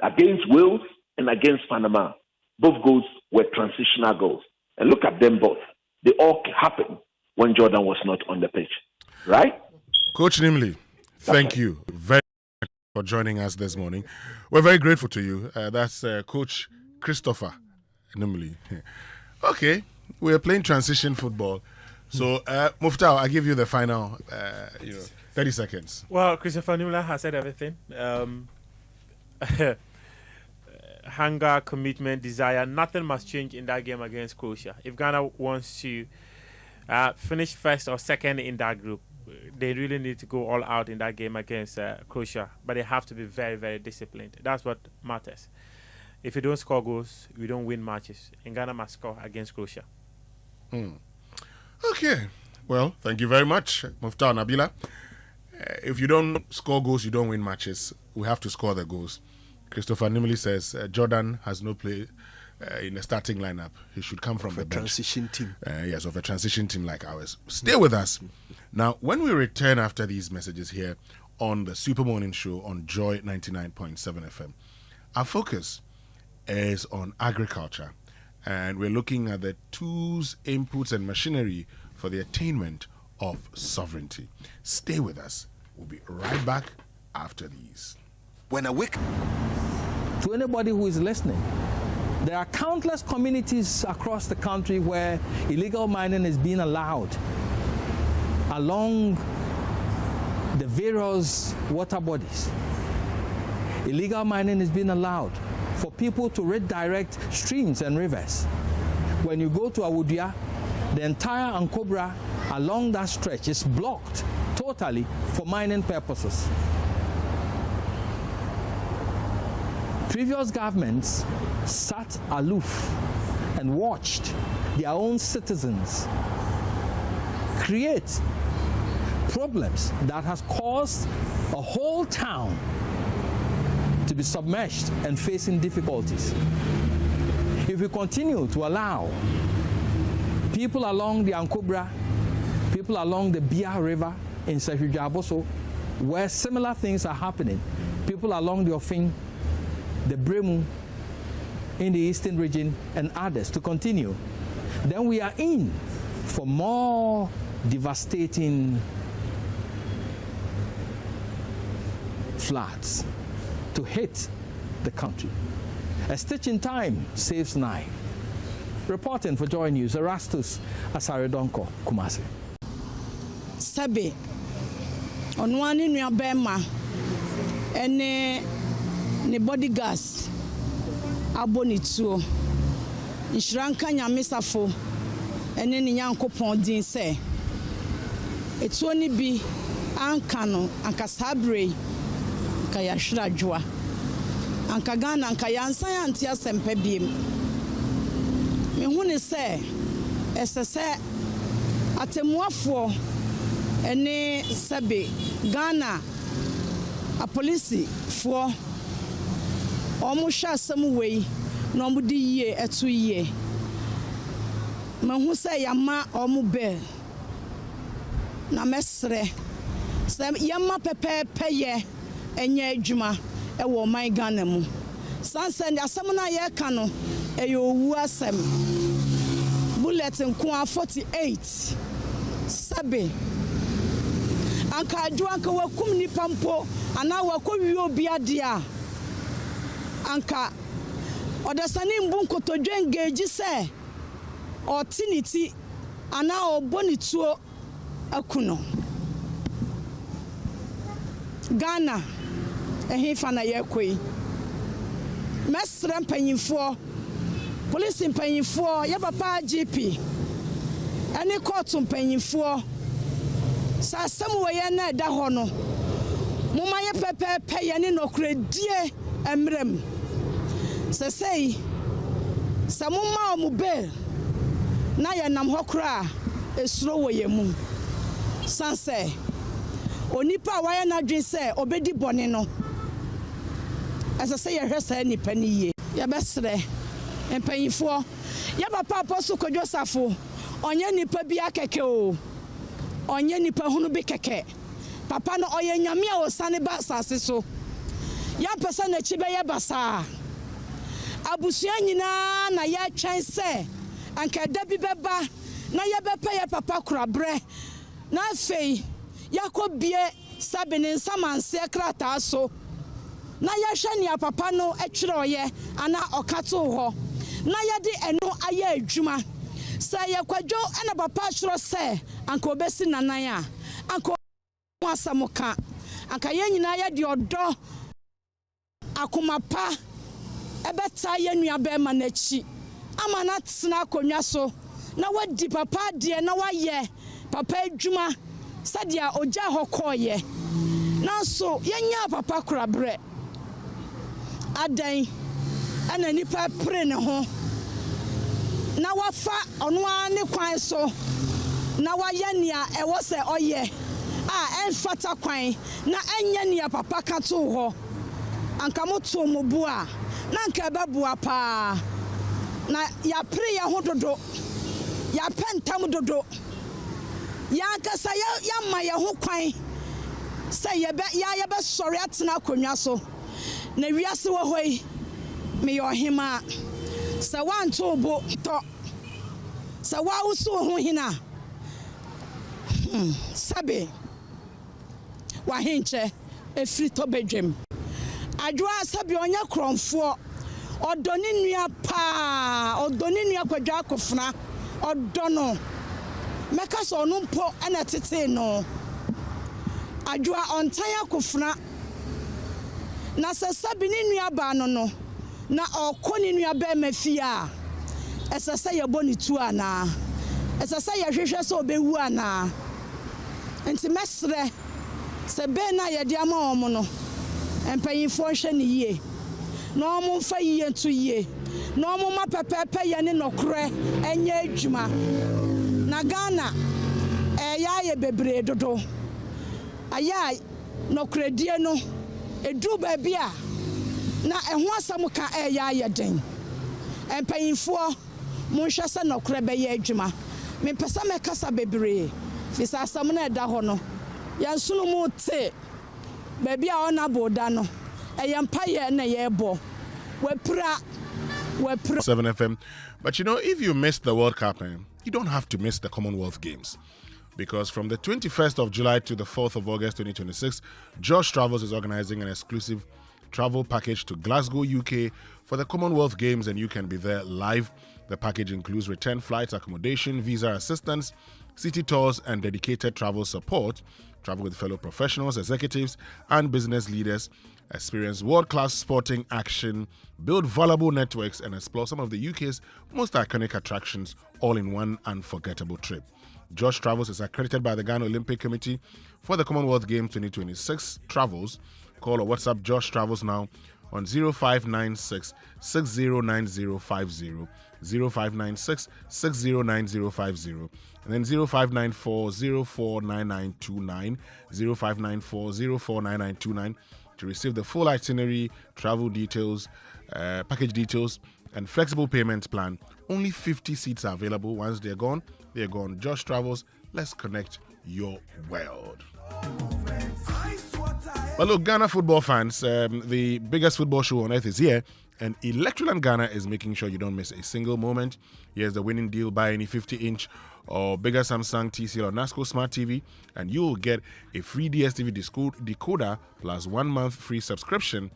against Wales and against Panama, both goals were transitional goals. And look at them both. They all happened when Jordan was not on the pitch, right? Coach Nimley, thank you very much for joining us this morning. We're very grateful to you. That's Coach Christopher Nimley. Okay, we're playing transition football. So, Muftau, I give you the final 30 seconds. Well, Christopher Nimley has said everything. hunger, commitment, desire, nothing must change in that game against Croatia. If Ghana wants to finish first or second in that group, they really need to go all out in that game against Croatia. But they have to be very, very disciplined. That's what matters. If you don't score goals, you don't win matches. And Ghana must score against Croatia. Okay. Well, thank you very much, Muftar Nabila. If you don't score goals, you don't win matches. We have to score the goals. Christopher Nimley says Jordan has no play in the starting lineup. He should come from the bench. Transition team. Yes, of a transition team like ours. Stay with us. Now, when we return after these messages here on the Super Morning Show on Joy 99.7 FM, our focus is on agriculture. And we're looking at the tools, inputs, and machinery for the attainment of sovereignty. Stay with us. We'll be right back after these. When a week. To anybody who is listening, there are countless communities across the country where illegal mining is being allowed along the various water bodies. Illegal mining is being allowed for people to redirect streams and rivers. When you go to Awudia, the entire Ankobra along that stretch is blocked totally for mining purposes. Previous governments sat aloof and watched their own citizens create problems that has caused a whole town to be submerged and facing difficulties. If we continue to allow people along the Ankobra, people along the Bia River in Sefrijaboso, where similar things are happening, people along the Ofin, the Bremu in the eastern region, and others to continue, then we are in for more devastating floods to hit the country. A stitch in time saves 9. Reporting for Joy News, Erastus Asaredonko, Kumasi. Sabe, onwani nua bema, ene ne bodyguards abonituo. Nshranka nyamesafo, ene ni Nyankopon din se. Etuo ni bi anka no anka sabre ka yahwira dwoa. Anka Ghana anka yansan antia sempa biem. Me hu ne se esese atemuafo ene sabe Ghana a police for omo hwa asem wei na omo di yie eto yie. Me hu se yama omo be na mesre se yama pepepe ye enye adwuma e wo man Ghana mu sansen asem na ye ka no e yo wu asem bulletin kwa 48 sabe anka adwo anka wakum ni pampo ana wakowi obi ade a anka odasani mbunkoto dwengeji se otiniti ana obonituo akuno Ghana ehifa na yekoi mesre mpanyimfo police mpanyimfo ya papa GP ani court mpanyimfo sasem we na da ho no moma ye pepepe ye ne nokredie emrem sesei samuma omube na ye nam hokra esuro wo ye mu sanse onipa wa na dwen se obedi bone no asase ye hwesa nipa ni ye ya besre empanyifo ya papa apostle Kojo safo onye nipa bi akeke o onye nipa hunu bi keke papa no oye nyame a osane ba asase so ya pesa na chibe ye basa abusua nyina na ya twen se anka da bi beba na ye bepa ye papa kurabre na afei yakobie sabene nsamanse krata so na ya hwani a papa no etwere oye ana okato ho na ya de eno aye adwuma sa ye Kwadwo ana papa twere se anka obesi nanan a anka asamuka anka ye nyina ya de odo akomapa ebeta ye nua be ma na chi ama na tsena konwa so na wadi papa de na waye papa adwuma sadia oja hokoye nanso yenya papa korabre adan ana nipa pre ne ho na wafa ono ane kwan so na waye nia ewo se oye a enfata kwan na enya nia papa ka to ho anka moto mobu a na anka bebua pa na ya pre ya ho dodo ya pentam dodo ya kasa ya ma ya ho kwan say ya be sorry atena konwa so na wiase wo hoi me yo hima sa wan to bo to sa wa uso ho hina sabe wa hinche efri to bedwem adwa sabe onya kronfo odoni nua pa odoni nua kwadwa akofna odono meka so no mpo na tete no adwa ontan akofna na sasabi ni nua ba no na okoni nua ba mafia esesa ye boni tu ana esesa ye hwehwe so obewu ana enti mesre se be na ye de ama omo no empanyifo hwe ne yie na omo mfa yie ntu yie na omo ma pepepe ye ne nokre enye adwuma na Ghana ya ye bebre dodo aya nokre die no edu ba bia na eho asam ka ya ye den empanyifo mo hwe se nokre be ye adwuma me pesa me kasa bebre fisa asam na eda ho no yansunu mu te ba bia ona boda no eyempa ye na ye bo wepra 7 FM. But you know, if you missed the World Cup, you don't have to miss the Commonwealth Games. Because from the 21st of July to the 4th of August 2026, Josh Travels is organizing an exclusive travel package to Glasgow, UK for the Commonwealth Games, and you can be there live. The package includes return flights, accommodation, visa assistance, city tours, and dedicated travel support. Travel with fellow professionals, executives, and business leaders. Experience world-class sporting action, build valuable networks, and explore some of the UK's most iconic attractions all in one unforgettable trip. Josh Travels is accredited by the Ghana Olympic Committee for the Commonwealth Games 2026 travels. Call or WhatsApp Josh Travels now on 0596 609050, 0596 609050, and then 0594 049929, 0594 049929 to receive the full itinerary, travel details, package details, and flexible payment plan. Only 50 seats are available. Once they're gone, they're gone. Josh Travels, let's connect your world. But look, Ghana football fans, the biggest football show on earth is here, and Electroland Ghana is making sure you don't miss a single moment. Here's the winning deal: buy any 50-inch or bigger Samsung, TCL, or NASCO Smart TV, and you'll get a free DSTV decoder plus 1 month free subscription.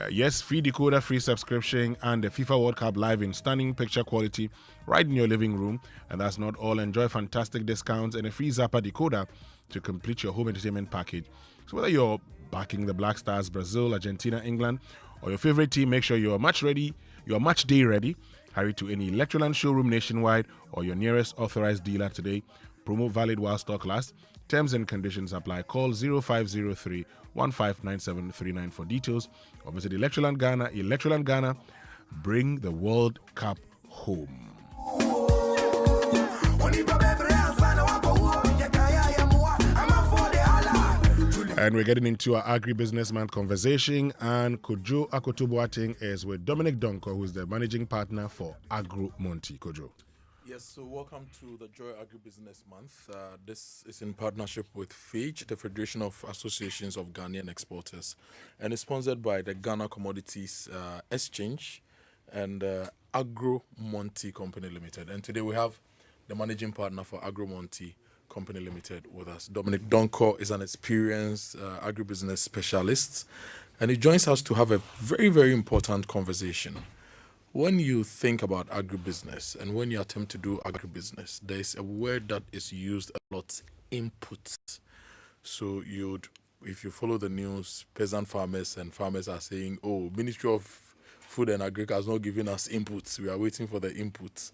Yes, free decoder, free subscription, and the FIFA World Cup live in stunning picture quality right in your living room. And that's not all. Enjoy fantastic discounts and a free Zappa decoder to complete your home entertainment package. So whether you're backing the Black Stars, Brazil, Argentina, England, or your favorite team, make sure you're match day ready. Hurry to any Electroland showroom nationwide or your nearest authorized dealer today. Promo valid while stock lasts. Terms and conditions apply. Call 0503 159739 for details, or visit Electroland Ghana. Electroland Ghana, bring the World Cup home. And we're getting into our Agribusiness Month conversation, and Kojo Akoto Boateng is with Dominic Donko, who's the managing partner for Agro Monti. Kojo. Yes, so welcome to the Joy Agribusiness Month. This is in partnership with FAGE, the Federation of Associations of Ghanaian Exporters, and it's sponsored by the Ghana Commodities Exchange and Agro Monti Company Limited. And today we have the managing partner for Agro Monti Company Limited with us. Dominic Donko is an experienced agribusiness specialist, and he joins us to have a very, very important conversation. When you think about agribusiness and when you attempt to do agribusiness, there's a word that is used a lot: input. So if you follow the news, peasant farmers and farmers are saying, "Oh, Ministry of Food and Agric has not given us inputs. We are waiting for the inputs.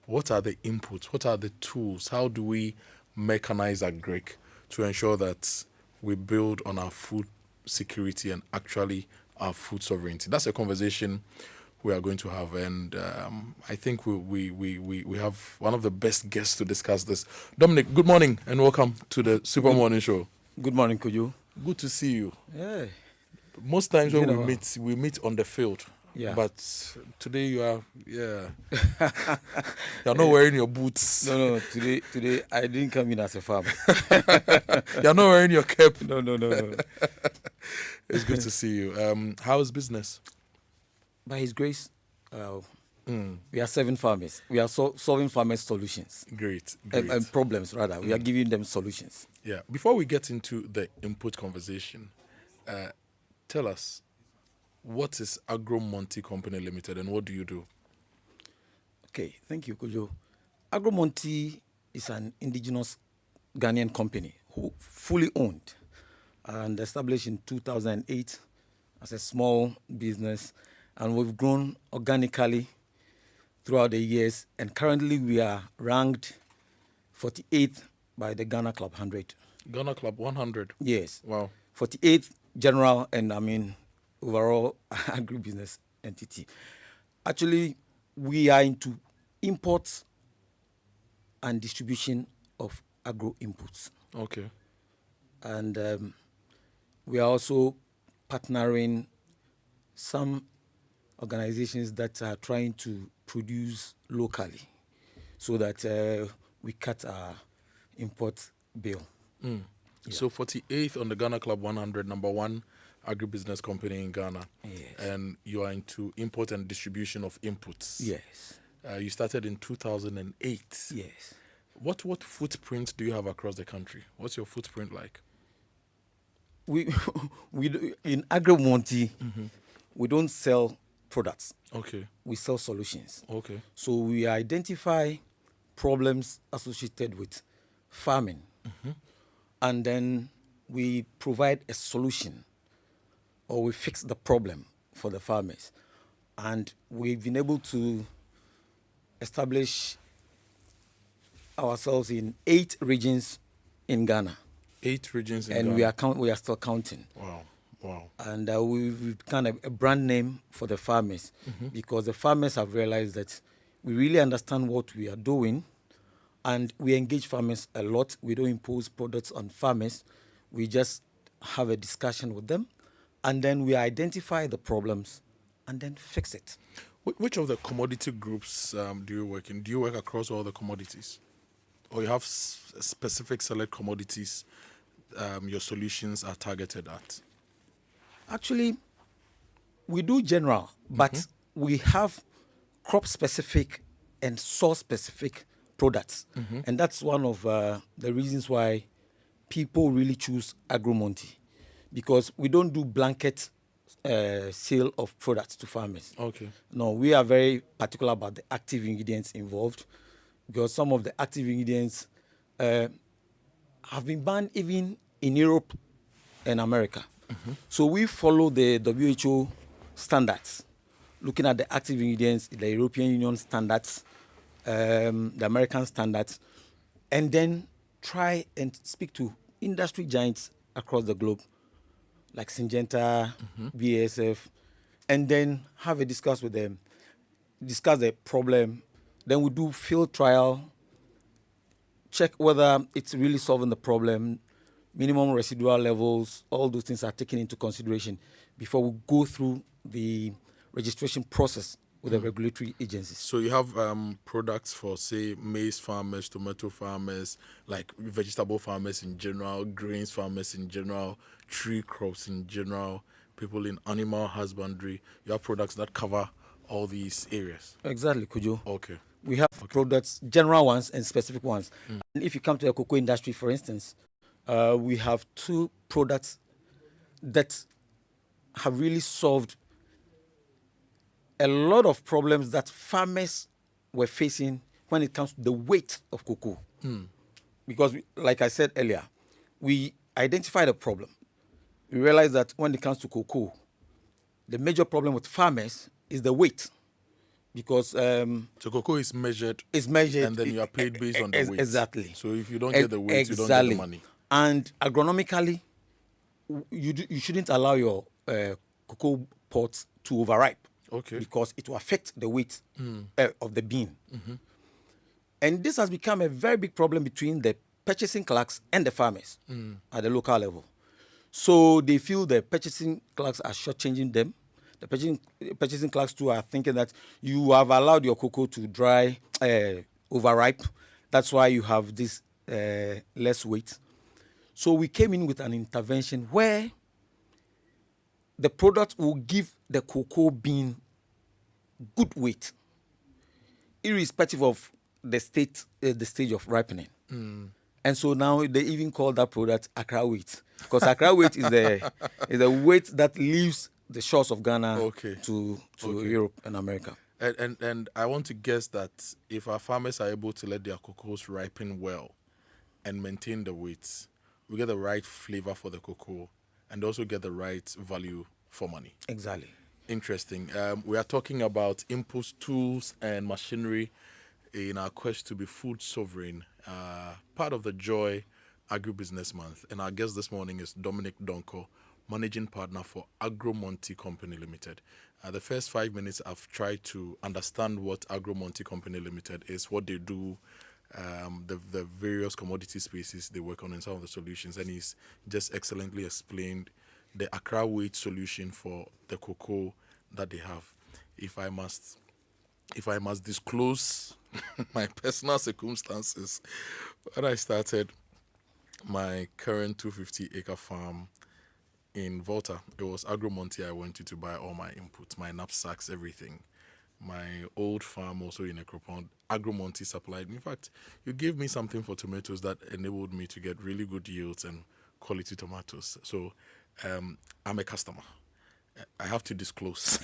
What are the inputs? What are the tools? How do we mechanize Agric to ensure that we build on our food security and actually our food sovereignty? That's a conversation we are going to have, and I think we have one of the best guests to discuss this. Dominic, good morning and welcome to the Super Morning Show. Good morning, Kojo. Good to see you. Yeah. Most times when we meet on the field. Yeah. But today you are, you're not wearing your boots. No. Today I didn't come in as a farmer. You're not wearing your cap. No. It's good to see you. How is business? By His grace, we are serving farmers. We are solving farmers' solutions. Great. And problems, rather. We are giving them solutions. Yeah. Before we get into the input conversation, tell us, what is Agro-Monti Company Limited and what do you do? Okay, thank you, Kojo. Agro-Monti is an indigenous Ghanaian company who fully owned and established in 2008 as a small business, and we've grown organically throughout the years, and currently we are ranked 48th by the Ghana Club 100. Ghana Club 100? Yes. Wow. 48th general and overall agribusiness entity. Actually, we are into imports and distribution of agro inputs. Okay. And we are also partnering some organizations that are trying to produce locally so that we cut our import bill. Yeah. So 48th on the Ghana Club 100, number one agribusiness company in Ghana. Yes. And you are into import and distribution of inputs. Yes. You started in 2008. Yes. What footprint do you have across the country? What's your footprint like? We in Agro-Monti, we don't sell products. Okay. We sell solutions. Okay. So we identify problems associated with farming, and then we provide a solution, or we fix the problem for the farmers. And we've been able to establish ourselves in 8 regions in Ghana. 8 regions in Ghana. And we are still counting. Wow. And we've kind of a brand name for the farmers, because the farmers have realized that we really understand what we are doing, and we engage farmers a lot. We don't impose products on farmers. We just have a discussion with them, and then we identify the problems and then fix it. Which of the commodity groups do you work in? Do you work across all the commodities? Or you have specific select commodities your solutions are targeted at? Actually, we do general, but we have crop-specific and source-specific products. And that's one of the reasons why people really choose Agro-Monti, because we don't do blanket sale of products to farmers. Okay. No, we are very particular about the active ingredients involved, because some of the active ingredients have been banned even in Europe and America. So we follow the WHO standards, looking at the active ingredients, the European Union standards, the American standards, and then try and speak to industry giants across the globe, like Syngenta, BASF, and then have a discuss with them, discuss the problem. Then we do field trial, check whether it's really solving the problem, minimum residual levels, all those things are taken into consideration before we go through the registration process with the regulatory agencies. So you have products for, say, maize farmers, tomato farmers, like vegetable farmers in general, grains farmers in general, tree crops in general, people in animal husbandry. You have products that cover all these areas. Exactly, Kojo. Okay. We have products, general ones and specific ones. And if you come to the cocoa industry, for instance, we have 2 products that have really solved a lot of problems that farmers were facing when it comes to the weight of cocoa. Because, like I said earlier, we identified a problem. We realized that when it comes to cocoa, the major problem with farmers is the weight. Because so cocoa is measured. It's measured, and then you are paid based on the weight. Exactly. So if you don't get the weight, you don't get the money. And agronomically, you shouldn't allow your cocoa pods to overripe. Okay. Because it will affect the weight of the bean. Mm-hmm. And this has become a very big problem between the purchasing clerks and the farmers at the local level. So they feel the purchasing clerks are shortchanging them. The purchasing clerks too are thinking that you have allowed your cocoa to dry, overripe. That's why you have this less weight. So we came in with an intervention where the product will give the cocoa bean good weight, irrespective of the stage of ripening. And so now they even call that product Accra weight, because Accra weight is the weight that leaves the shores of Ghana to Europe and America. And I want to guess that if our farmers are able to let their cocoas ripen well and maintain the weights, we get the right flavor for the cocoa and also get the right value for money. Exactly. Interesting. We are talking about inputs, tools, and machinery in our quest to be food sovereign, part of the Joy Agribusiness Month. And our guest this morning is Dominic Donko, Managing Partner for Agromonti Company Limited. The first 5 minutes I've tried to understand what Agromonti Company Limited is, what they do, the various commodity spaces they work on, and some of the solutions. And he's just excellently explained the Accra weight solution for the cocoa that they have. If I must disclose my personal circumstances, when I started my current 250-acre farm in Volta, it was Agromonti I went to buy all my inputs, my knapsacks, everything. My old farm also in Ekropond, Agromonti supplied me. In fact, you gave me something for tomatoes that enabled me to get really good yields and quality tomatoes. So I'm a customer. I have to disclose.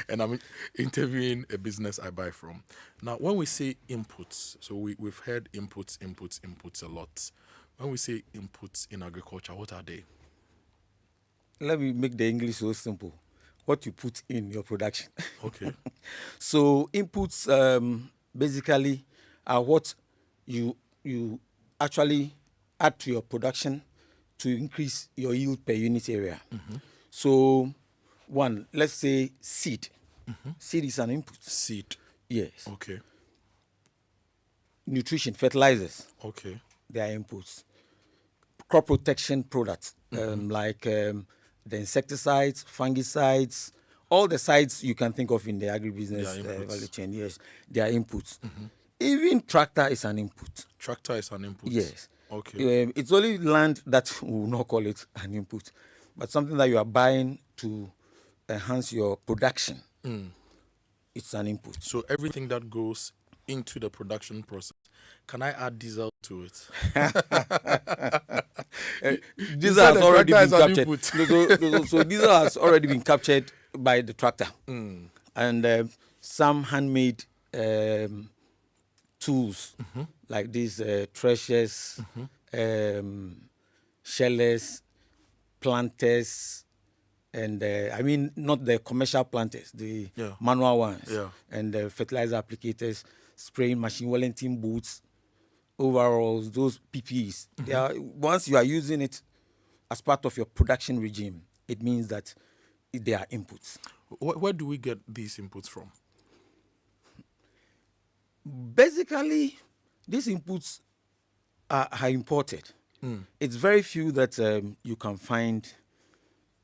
And I'm interviewing a business I buy from. Now, when we say inputs, so we've heard inputs a lot. When we say inputs in agriculture, what are they? Let me make the English so simple. What you put in your production. Okay. So inputs basically are what you actually add to your production to increase your yield per unit area. Mm-hmm. So one, let's say seed. Mm-hmm. Seed is an input. Seed. Yes. Okay. Nutrition, fertilizers. Okay. They are inputs. Crop protection products, like the insecticides, fungicides, all the sides you can think of in the agribusiness value chain. Yes, they are inputs. Mm-hmm. Even tractor is an input. Tractor is an input. Yes. Okay. It's only land that we will not call it an input, but something that you are buying to enhance your production. It's an input. So everything that goes into the production process, can I add diesel to it? Diesel has already been captured. So diesel has already been captured by the tractor. And some handmade tools like these threshers, shellers, planters, and I mean not the commercial planters, the manual ones, and the fertilizer applicators, spraying machine, Wellington boots, overalls, those PPEs. They are, once you are using it as part of your production regime, it means that they are inputs. Where do we get these inputs from? Basically, these inputs are imported. It's very few that you can find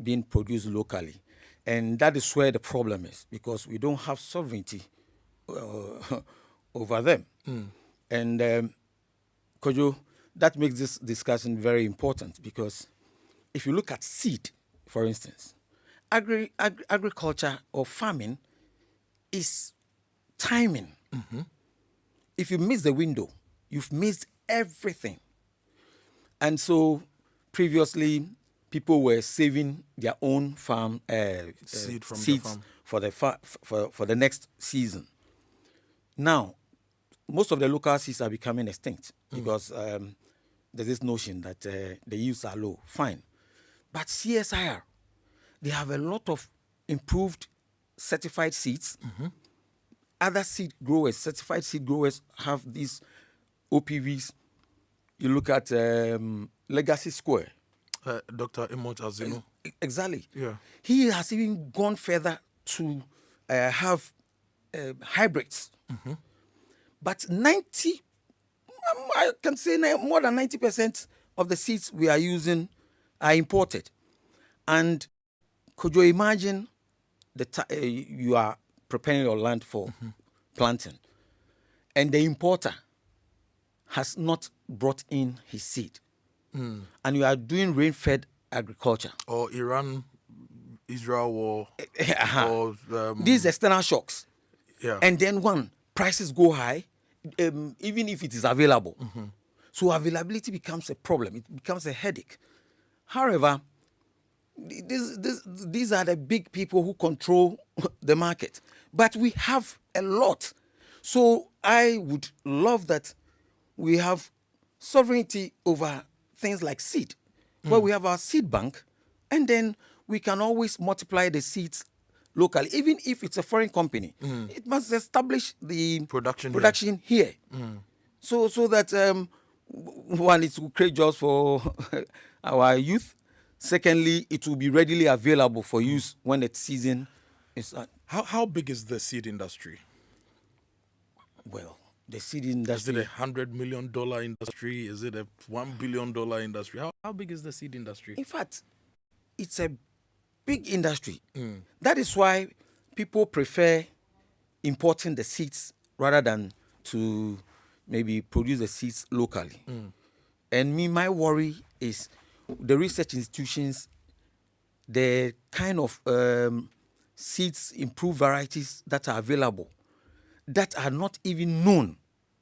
being produced locally. And that is where the problem is, because we don't have sovereignty over them. And Kojo, that makes this discussion very important, because if you look at seed, for instance, agriculture or farming is timing. If you miss the window, you've missed everything. And so previously, people were saving their own farm seed from seeds the farm for the next season. Now, most of the local seeds are becoming extinct because there's this notion that the yields are low. Fine. But CSIR, they have a lot of improved certified seeds. Other seed growers, certified seed growers, have these OPVs. You look at Legacy Square. Dr. Imot Azino. Exactly. Yeah. He has even gone further to have hybrids. But I can say more than 90% of the seeds we are using are imported. And could you imagine you are preparing your land for planting, and the importer has not brought in his seed, and you are doing rain-fed agriculture. Or Iran-Israel war. Or, these external shocks. Yeah. And then prices go high, even if it is available. So availability becomes a problem. It becomes a headache. However, these are the big people who control the market. But we have a lot. So I would love that we have sovereignty over things like seed, where we have our seed bank, and then we can always multiply the seeds locally. Even if it's a foreign company, it must establish the production here. So that one, it will create jobs for our youth. Secondly, it will be readily available for use when the season is on. How big is the seed industry? Well, the seed industry... Is it $100 million industry? Is it a $1 billion industry? How big is the seed industry? In fact, it's a big industry. That is why people prefer importing the seeds rather than to maybe produce the seeds locally. And my worry is the research institutions, the kind of seeds, improved varieties that are available, that are not even known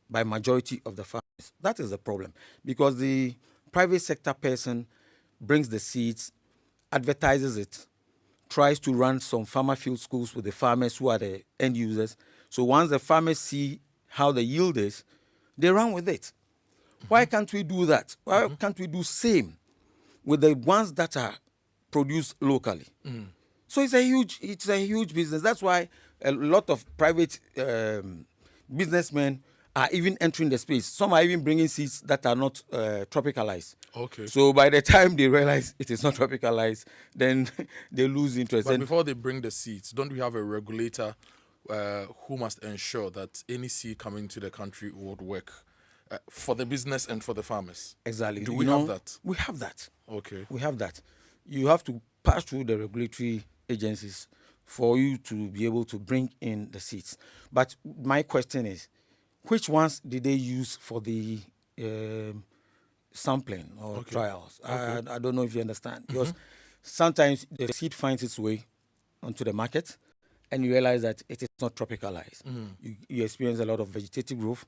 by majority of the farmers. That is the problem, because the private sector person brings the seeds, advertises it, tries to run some farmer field schools with the farmers who are the end users. So once the farmers see how the yield is, they run with it. Why can't we do that? Why can't we do same with the ones that are produced locally? So it's a huge business. That's why a lot of private businessmen are even entering the space. Some are even bringing seeds that are not tropicalized. Okay. So by the time they realize it is not tropicalized, then they lose interest. But before they bring the seeds, don't we have a regulator who must ensure that any seed coming to the country would work for the business and for the farmers? Exactly. Do we have that? We have that. Okay. We have that. You have to pass through the regulatory agencies for you to be able to bring in the seeds. But my question is, which ones did they use for the sampling or trials? I don't know if you understand. Because sometimes the seed finds its way onto the market and you realize that it is not tropicalized. You experience a lot of vegetative growth,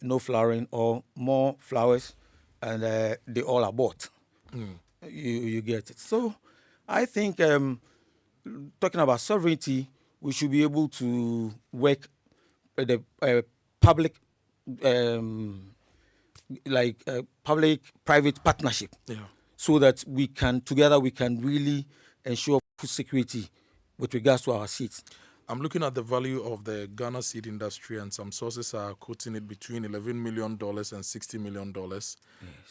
no flowering or more flowers, and they all abort. You get it. So I think talking about sovereignty, we should be able to work with the public, public-private partnership, so that we can really ensure food security with regards to our seeds. I'm looking at the value of the Ghana seed industry, and some sources are quoting it between $11 million and $60 million,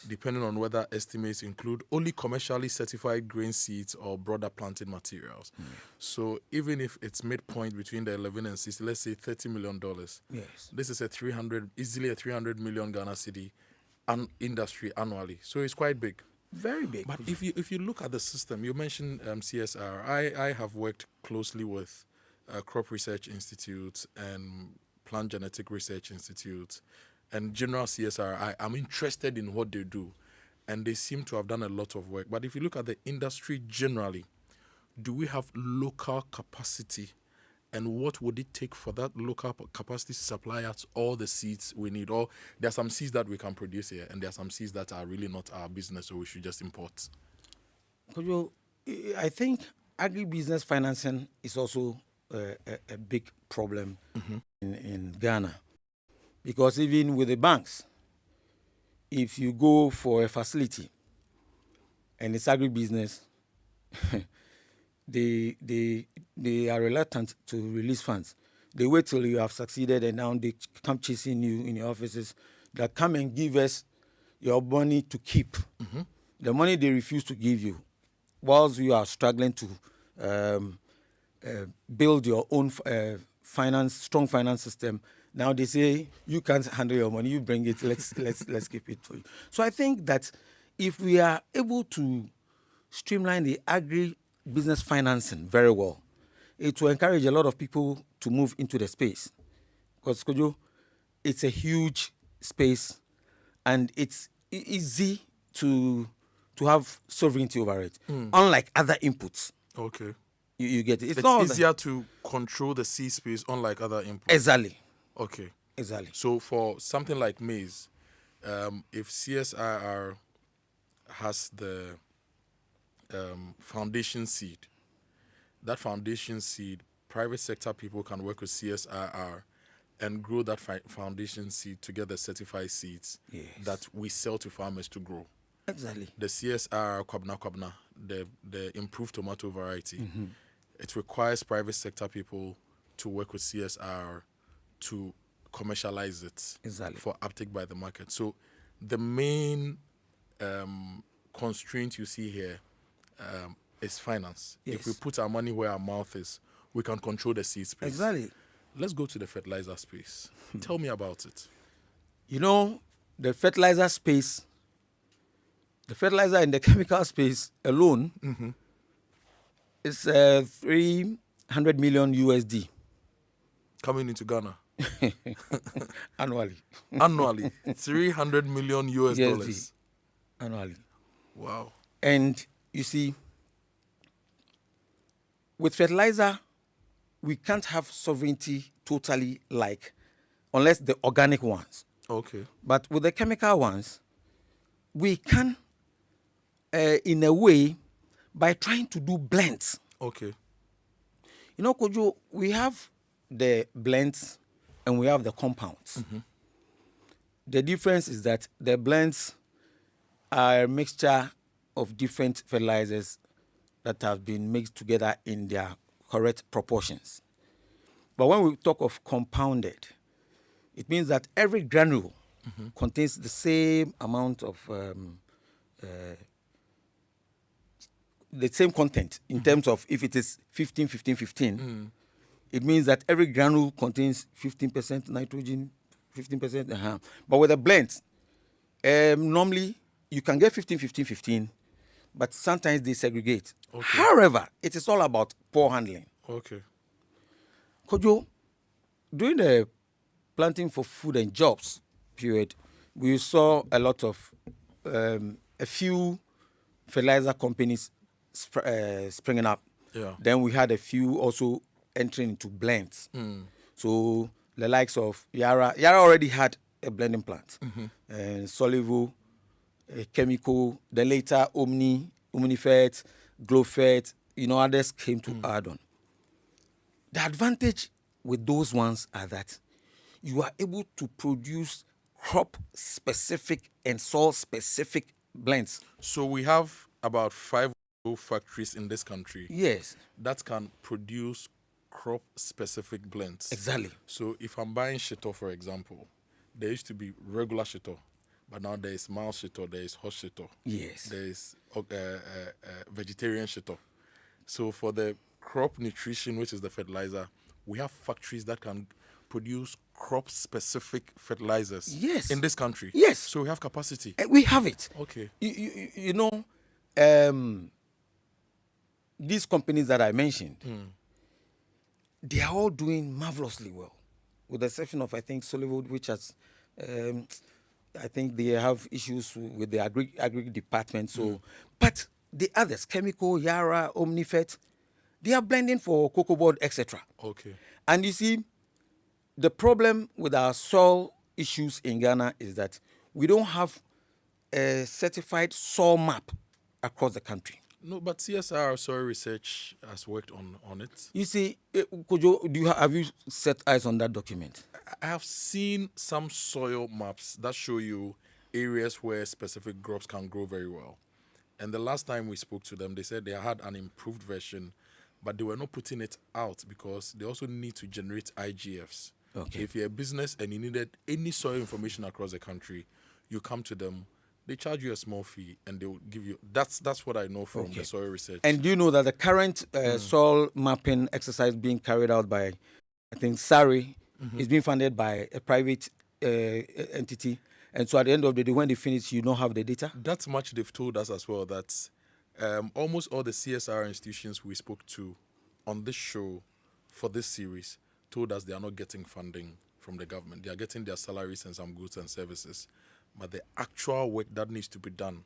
depending on whether estimates include only commercially certified grain seeds or broader planting materials. So even if it's midpoint between the 11 and 60, let's say $30 million, this is easily a 300 million Ghana cedi industry annually. So it's quite big. Very big. But if you look at the system, you mentioned CSR. I have worked closely with Crop Research Institute and Plant Genetic Research Institute and General CSR. I'm interested in what they do, and they seem to have done a lot of work. But if you look at the industry generally, do we have local capacity, and what would it take for that local capacity to supply us all the seeds we need? Or there are some seeds that we can produce here, and there are some seeds that are really not our business, so we should just import. Kojo, I think agribusiness financing is also a big problem in Ghana, because even with the banks, if you go for a facility and it's agribusiness, they are reluctant to release funds. They wait till you have succeeded, and now they come chasing you in your offices. That come and give us your money to keep. The money they refuse to give you, whilst you are struggling to build your own strong finance system. Now they say you can't handle your money. You bring it. Let's keep it for you. So I think that if we are able to streamline the agri-business financing very well, it will encourage a lot of people to move into the space. Because Kojo, it's a huge space, and it's easy to have sovereignty over it, unlike other inputs. Okay. You get it. It's easier to control the sea space, unlike other inputs. Exactly. Okay. Exactly. So for something like maize, if CSIR has the foundation seed, that foundation seed, private sector people can work with CSIR and grow that foundation seed to get the certified seeds that we sell to farmers to grow. Exactly. The CSIR Kwabna, the improved tomato variety, it requires private sector people to work with CSIR to commercialize it for uptake by the market. So the main constraint you see here is finance. Yes. If we put our money where our mouth is, we can control the seed space. Exactly. Let's go to the fertilizer space. Tell me about it. You know, the fertilizer space, the fertilizer and the chemical space alone is 300 million USD. Coming into Ghana. Annually. Annually. 300 million US dollars. Annually. Wow. And you see, with fertilizer, we can't have sovereignty totally unless the organic ones. Okay. But with the chemical ones, we can, in a way, by trying to do blends. Okay. You know, Kojo, we have the blends and we have the compounds. The difference is that the blends are a mixture of different fertilizers that have been mixed together in their correct proportions. But when we talk of compounded, it means that every granule contains the same amount of the same content in terms of if it is 15, 15, 15, it means that every granule contains 15% nitrogen, 15%. But with a blend, normally you can get 15, 15, 15, but sometimes they segregate. Okay. However, it is all about poor handling. Okay. Kojo, during the planting for food and jobs period, we saw a lot of a few fertilizer companies springing up. Yeah. Then we had a few also entering into blends. So the likes of Yara already had a blending plant, and Solivo, Chemical, the later Omnifet, Glowfet, others came to add on. The advantage with those ones are that you are able to produce crop-specific and soil-specific blends. So we have about 5 factories in this country. Yes. That can produce crop-specific blends. Exactly. So if I'm buying shito, for example, there used to be regular shito, but now there is mild shito, there is hot shito. Yes. There is vegetarian shito. So for the crop nutrition, which is the fertilizer, we have factories that can produce crop-specific fertilizers. Yes. In this country. Yes. So we have capacity. We have it. Okay. These companies that I mentioned, they are all doing marvelously well, with the exception of, I think, Solivo, which has, I think they have issues with the agri department. So, but the others, Chemical, Yara, Omnifet, they are blending for cocoa board, etc. Okay. And you see, the problem with our soil issues in Ghana is that we don't have a certified soil map across the country. No, but CSR Soil Research has worked on it. You see, Kojo, have you set eyes on that document? I have seen some soil maps that show you areas where specific crops can grow very well. And the last time we spoke to them, they said they had an improved version but they were not putting it out because they also need to generate IGFs. Okay. If you're a business and you needed any soil information across the country, you come to them. They charge you a small fee, and they will give you. That's what I know from the soil research. And do you know that the current soil mapping exercise being carried out by, I think, SARI, is being funded by a private entity, and so at the end of the day, when they finish, you don't have the data. That's much they've told us as well. That almost all the CSR institutions we spoke to on this show for this series told us they are not getting funding from the government. They are getting their salaries and some goods and services. But the actual work that needs to be done,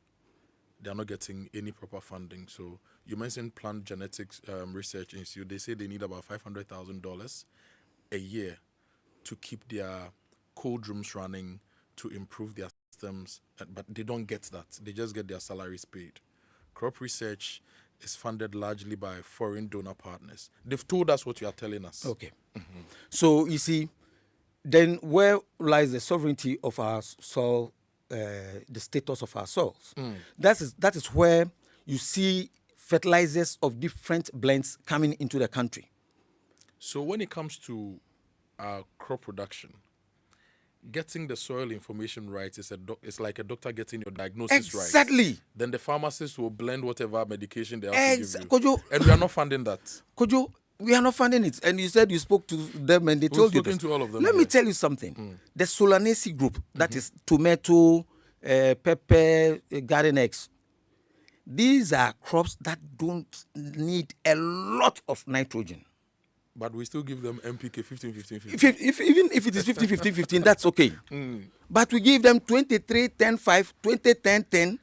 they are not getting any proper funding. So you mentioned Plant Genetics Research Institute. They say they need about $500,000 a year to keep their cold rooms running, to improve their systems. But they don't get that. They just get their salaries paid. Crop research is funded largely by foreign donor partners. They've told us what you are telling us. Okay. So you see, then where lies the sovereignty of our soil, the status of our soils? That is where you see fertilizers of different blends coming into the country. So when it comes to crop production, getting the soil information right is it's like a doctor getting your diagnosis right. Exactly. Then the pharmacist will blend whatever medication they have to give you. Kojo, and we are not funding that. Kojo, we are not funding it. And you said you spoke to them and they told you this. To all of them. Let me tell you something. The Solanacea group, that is tomato, pepper, garden eggs. These are crops that don't need a lot of nitrogen. But we still give them MPK 15, 15, 15. Even if it is 50, 15, 15, that's okay. But we give them 23, 10, 5, 20, 10, 10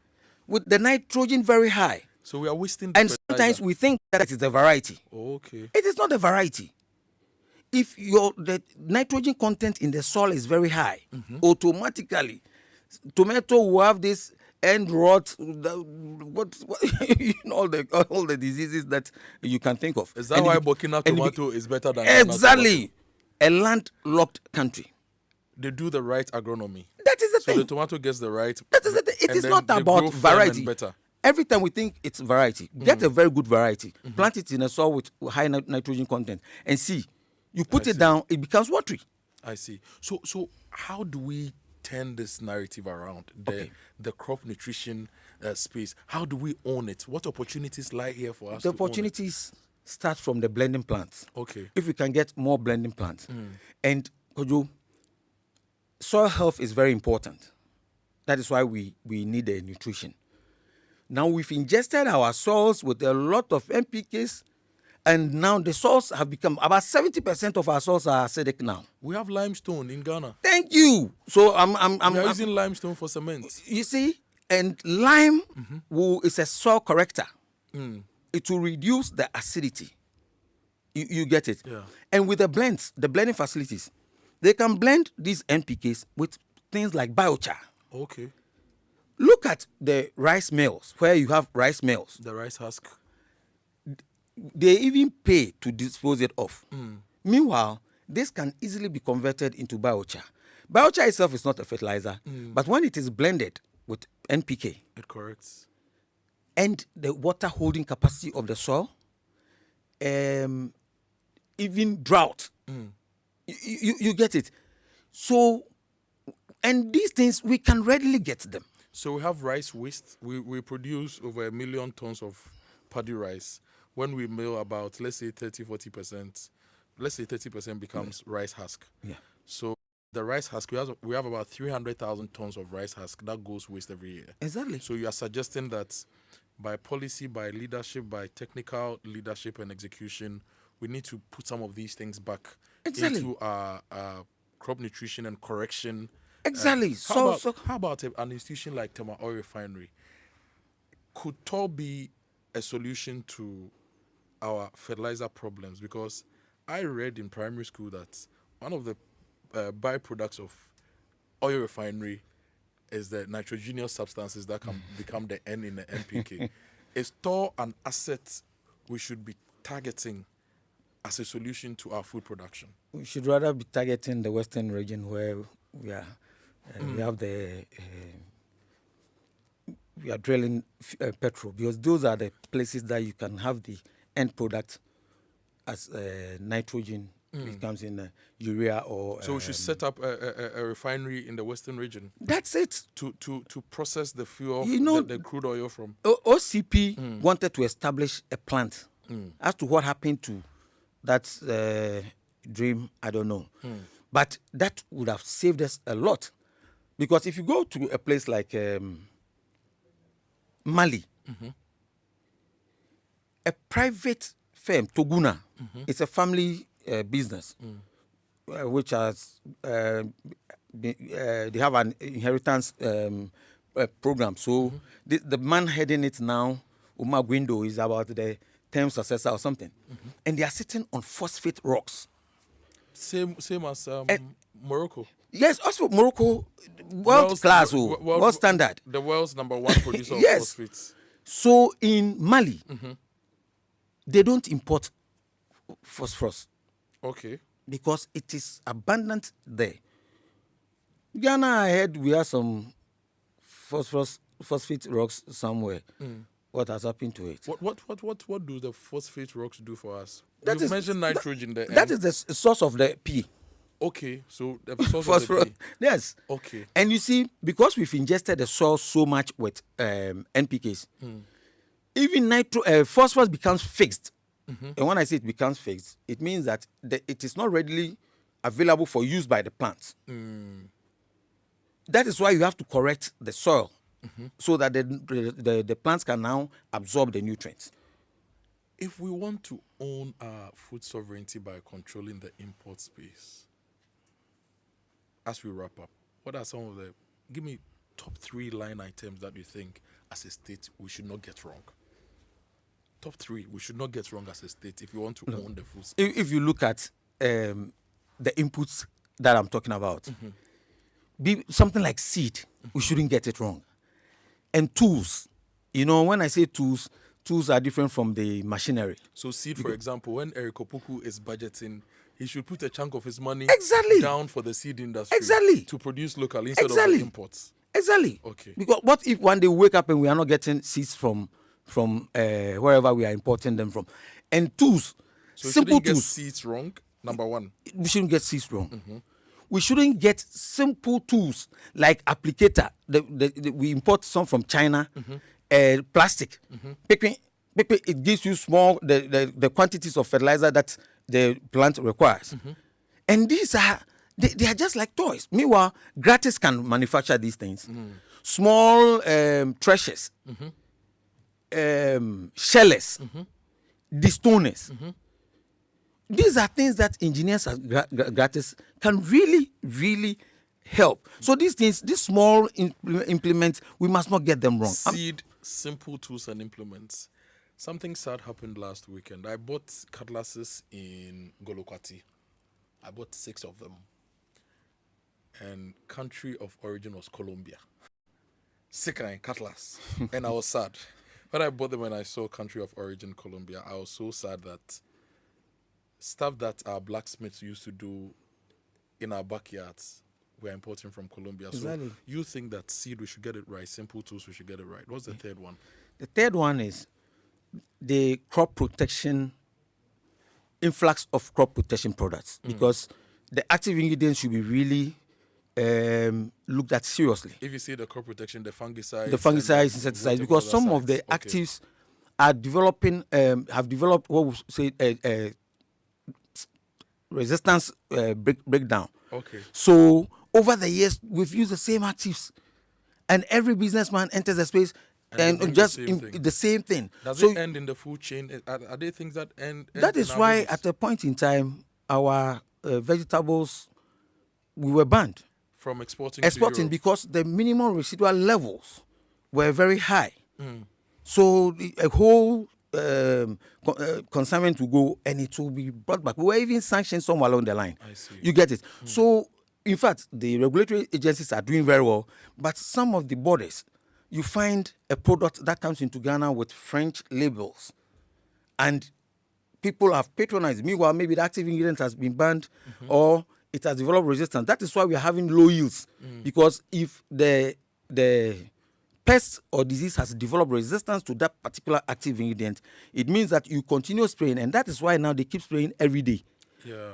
with the nitrogen very high. So we are wasting. And sometimes we think that it is a variety. Okay. It is not a variety. If the nitrogen content in the soil is very high, automatically, tomato will have this end rot, all the diseases that you can think of. Is that why Burkina tomato is better than exactly a landlocked country? They do the right agronomy. That is the thing. So the tomato gets the right. That is the thing. It is not about variety. Every time we think it's variety, get a very good variety, plant it in a soil with high nitrogen content, and see, you put it down, it becomes watery. I see. So how do we turn this narrative around? The crop nutrition space. How do we own it? What opportunities lie here for us? The opportunities start from the blending plants. Okay. If we can get more blending plants, and Kojo, soil health is very important. That is why we need the nutrition. Now we've ingested our soils with a lot of NPKs, and now the soils have become about 70% of our soils are acidic now. We have limestone in Ghana. Thank you. So I'm using limestone for cement. You see, and lime is a soil corrector. It will reduce the acidity. You get it. Yeah. And with the blends, the blending facilities, they can blend these NPKs with things like biochar. Okay. Look at the rice mills, where you have rice mills. The rice husk. They even pay to dispose it off. Meanwhile, this can easily be converted into biochar. Biochar itself is not a fertilizer, but when it is blended with NPK, it corrects. And the water holding capacity of the soil, even drought, you get it. So, and these things, we can readily get them. So we have rice waste. We produce over 1 million tons of paddy rice. When we mill about, let's say 30-40%, let's say 30% becomes rice husk. Yeah. So the rice husk, we have about 300,000 tons of rice husk that goes waste every year. Exactly. So you are suggesting that by policy, by leadership, by technical leadership and execution, we need to put some of these things back into our crop nutrition and correction. Exactly. How about an institution like Tema Oil Refinery? Could TOR be a solution to our fertilizer problems? Because I read in primary school that one of the byproducts of oil refinery is the nitrogenous substances that can become the N in the NPK. Is TOR an asset we should be targeting as a solution to our food production? We should rather be targeting the western region where we are. We have we are drilling petrol, because those are the places that you can have the end product as nitrogen. It comes in urea or. So we should set up a refinery in the Western region. That's it. To process the fuel, the crude oil from. OCP wanted to establish a plant. As to what happened to that dream, I don't know. But that would have saved us a lot. Because if you go to a place like Mali, a private firm, Toguna, it's a family business, which has they have an inheritance program. So the man heading it now, Umar Gwindo, is about the 10th successor or something, and they are sitting on phosphate rocks. Same as Morocco. Yes, also Morocco, world class, world standard. The world's #1 producer of phosphates. So in Mali, they don't import phosphorus. Okay. Because it is abundant there. Ghana, I heard we have some phosphate rocks somewhere. What has happened to it? What do the phosphate rocks do for us? You mentioned nitrogen there. That is the source of the P. Okay, so the source of the P. Yes. Okay. And you see, because we've ingested the soil so much with NPKs, even phosphorus becomes fixed. And when I say it becomes fixed, it means that it is not readily available for use by the plants. That is why you have to correct the soil so that the plants can now absorb the nutrients. If we want to own our food sovereignty by controlling the import space, as we wrap up, what are some of the, give me top 3 line items that you think as a state we should not get wrong? Top 3 we should not get wrong as a state if we want to own the food space. If you look at the inputs that I'm talking about, be something like seed, we shouldn't get it wrong. And tools, when I say tools are different from the machinery. So seed, for example, when Eric Opoku is budgeting, he should put a chunk of his money down for the seed industry to produce locally instead of the imports. Exactly. Okay. Because what if one day we wake up and we are not getting seeds from wherever we are importing them from? And tools, so simple get tools. Seeds wrong, number 1. We shouldn't get seeds wrong. We shouldn't get simple tools like applicator. We import some from China, plastic. It gives you small the quantities of fertilizer that the plant requires. And these are they are just like toys. Meanwhile, Gratis can manufacture these things. Small treasures, shellers, destoners. These are things that engineers at Gratis can really, really help. So these things, these small implements, we must not get them wrong. Seed, simple tools and implements. Something sad happened last weekend. I bought cutlasses in Golokwati. I bought 6 of them. And country of origin was Colombia. Sick cutlass. And I was sad. When I bought them and I saw country of origin Colombia, I was so sad that stuff that our blacksmiths used to do in our backyards, we're importing from Colombia. Exactly. So you think that seed, we should get it right. Simple tools, we should get it right. What's the third one? The third one is the crop protection, influx of crop protection products, because the active ingredients should be really looked at seriously. If you say the crop protection, the fungicides, insecticides, because some of the actives are developing, have developed what we say resistance breakdown. Okay. So over the years, we've used the same actives, and every businessman enters the space and just the same thing. Does it end in the food chain? Are there things that end? That is why at a point in time, our vegetables, we were banned from exporting because the minimum residual levels were very high. So a whole consignment will go and it will be brought back. We were even sanctioned somewhere along the line. I see. You get it. So in fact, the regulatory agencies are doing very well, but some of the borders, you find a product that comes into Ghana with French labels, and people have patronized. Meanwhile, maybe the active ingredient has been banned or it has developed resistance. That is why we are having low yields, because if the pest or disease has developed resistance to that particular active ingredient, it means that you continue spraying, and that is why now they keep spraying every day,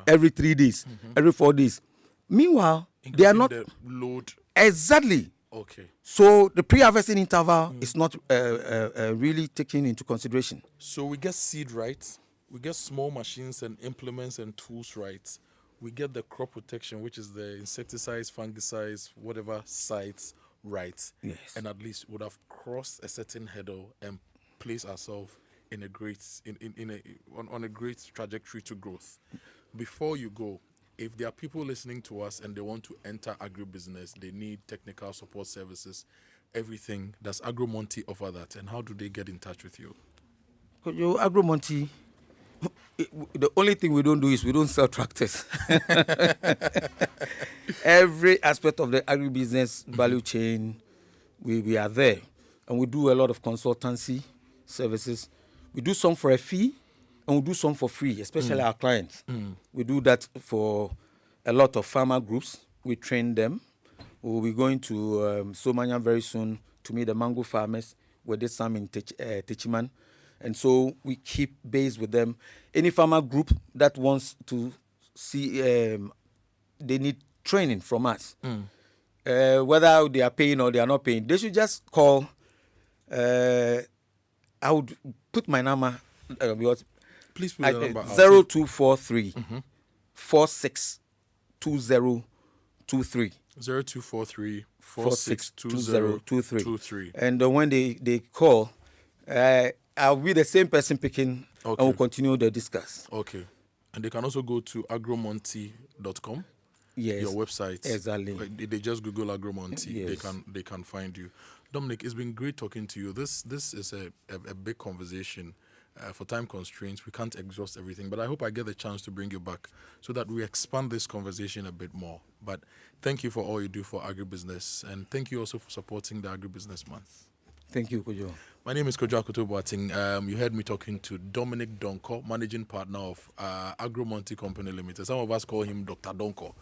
every 3 days, every 4 days. Meanwhile, they are not the load. Exactly. Okay. So the pre-harvesting interval is not really taken into consideration. So we get seed right, we get small machines and implements and tools right, we get the crop protection, which is the insecticides, fungicides, whatever sites right. Yes. And at least would have crossed a certain hurdle and placed ourselves in a great on a great trajectory to growth. Before you go, if there are people listening to us and they want to enter agribusiness, they need technical support services, everything, does Agromonti offer that? And how do they get in touch with you? Kojo, Agromonti, the only thing we don't do is we don't sell tractors. Every aspect of the agribusiness value chain, we are there. And we do a lot of consultancy services. We do some for a fee, and we do some for free, especially our clients. We do that for a lot of farmer groups. We train them. We'll be going to Somanya very soon to meet the mango farmers. We did some in Techiman. And so we keep base with them. Any farmer group that wants to see, they need training from us. Whether they are paying or they are not paying, they should just call. I would put my number. Please put the number 0243 462023. 0243 462023. And when they call, I'll be the same person picking, and we'll continue the discuss. Okay. And they can also go to agromonti.com. Yes. Your website. Exactly. They just Google Agromonti. Yes. They can find you. Dominic, it's been great talking to you. This is a big conversation. For time constraints, we can't exhaust everything, but I hope I get the chance to bring you back so that we expand this conversation a bit more. But thank you for all you do for agribusiness, and thank you also for supporting the Agribusiness Month. Thank you, Kojo. My name is Kojo Akoto Boateng. You heard me talking to Dominic Donko, managing partner of Agromonti Company Limited. Some of us call him Dr. Donko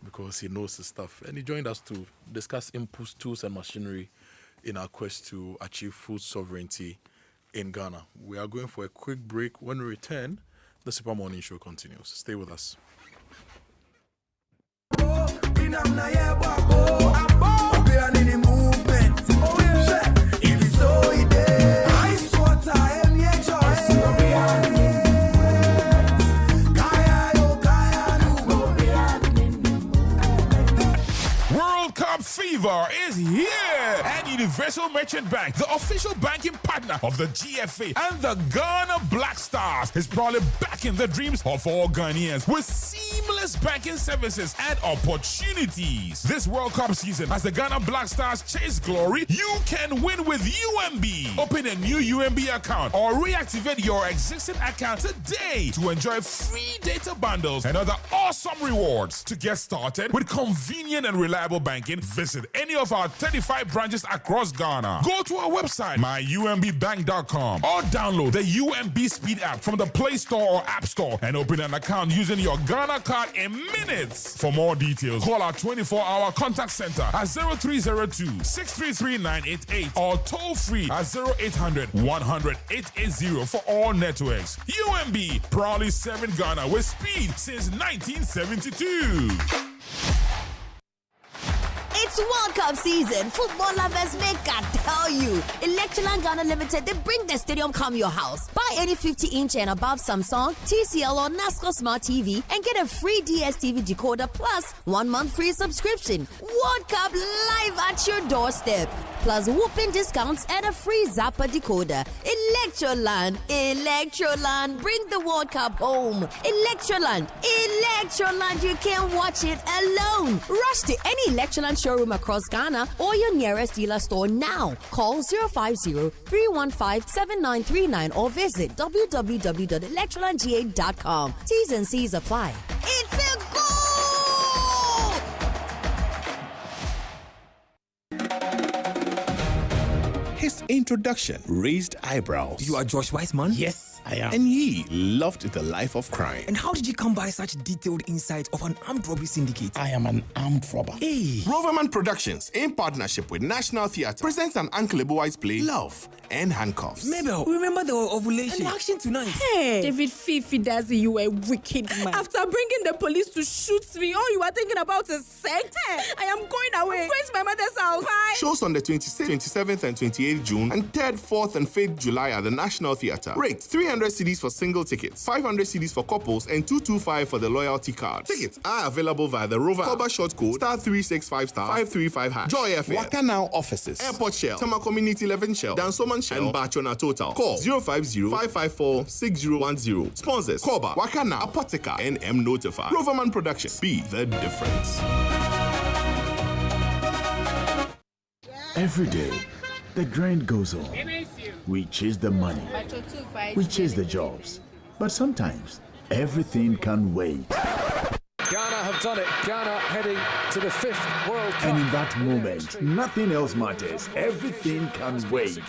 because he knows his stuff. And he joined us to discuss inputs, tools, and machinery in our quest to achieve food sovereignty in Ghana. We are going for a quick break. When we return, the Super Morning Show continues. Stay with us. Fever is here, and Universal Merchant Bank, the official banking partner of the GFA and the Ghana Black Stars, is probably backing the dreams of all Ghanaians with seamless banking services and opportunities. This World Cup season, as the Ghana Black Stars chase glory, you can win with UMB. Open a new UMB account or reactivate your existing account today to enjoy free data bundles and other awesome rewards. To get started with convenient and reliable banking, visit any of our 35 branches across Ghana. Go to our website, myumbbank.com, or download the UMB Speed app from the Play Store or App Store and open an account using your Ghana card in minutes. For more details, call our 24-hour contact center at 0302-633-988 or toll free at 0800-100-880 for all networks. UMB, proudly serving Ghana with speed since 1972. It's World Cup season. Football lovers make I tell you. Electroland Ghana Limited, they bring the stadium come your house. Buy any 50-inch and above Samsung, TCL or NASCO Smart TV and get a free DSTV decoder plus 1 month free subscription. World Cup live at your doorstep. Plus whooping discounts and a free Zappa decoder. Electroland, bring the World Cup home. Electroland, you can't watch it alone. Rush to any Electroland showroom across Ghana or your nearest dealer store now. Call 050-315-7939 or visit www.electrolandga.com. T's and C's apply. It's a goal! His introduction raised eyebrows. You are Josh Weissman? Yes, I am. And he loved the life of crime. And how did you come by such detailed insights of an armed robbery syndicate? I am an armed robber. Hey! Roverman Productions, in partnership with National Theatre, presents an Uncle Wise play, Love and Handcuffs. Mabel, remember the ovulation and action tonight. Hey, David Fifi does you a wicked man. After bringing the police to shoot me, all you are thinking about is sex. I am going away. I'm going to my mother's house. Bye. Shows on the 26th, 27th, and 28th June, and 3rd, 4th, and 5th July at the National Theatre. Rate 300 CDs for single tickets, 500 CDs for couples, and 225 for the loyalty card. Tickets are available via the Rover Cover short code *365 *535#. Joy FM, Waka Now offices, Airport Shell, Tama Community 11 Shell, Dansoman Shell, and Bachona Total. Call 050-554-6010. Sponsors: Koba, Waka Now, Apotheca, and M Notify. Roverman Productions. Be the difference. Every day, the grind goes on. We chase the money. We chase the jobs. But sometimes, everything can wait. Ghana have done it. Ghana heading to the 5th World Cup. And in that moment, nothing else matters. Everything can wait.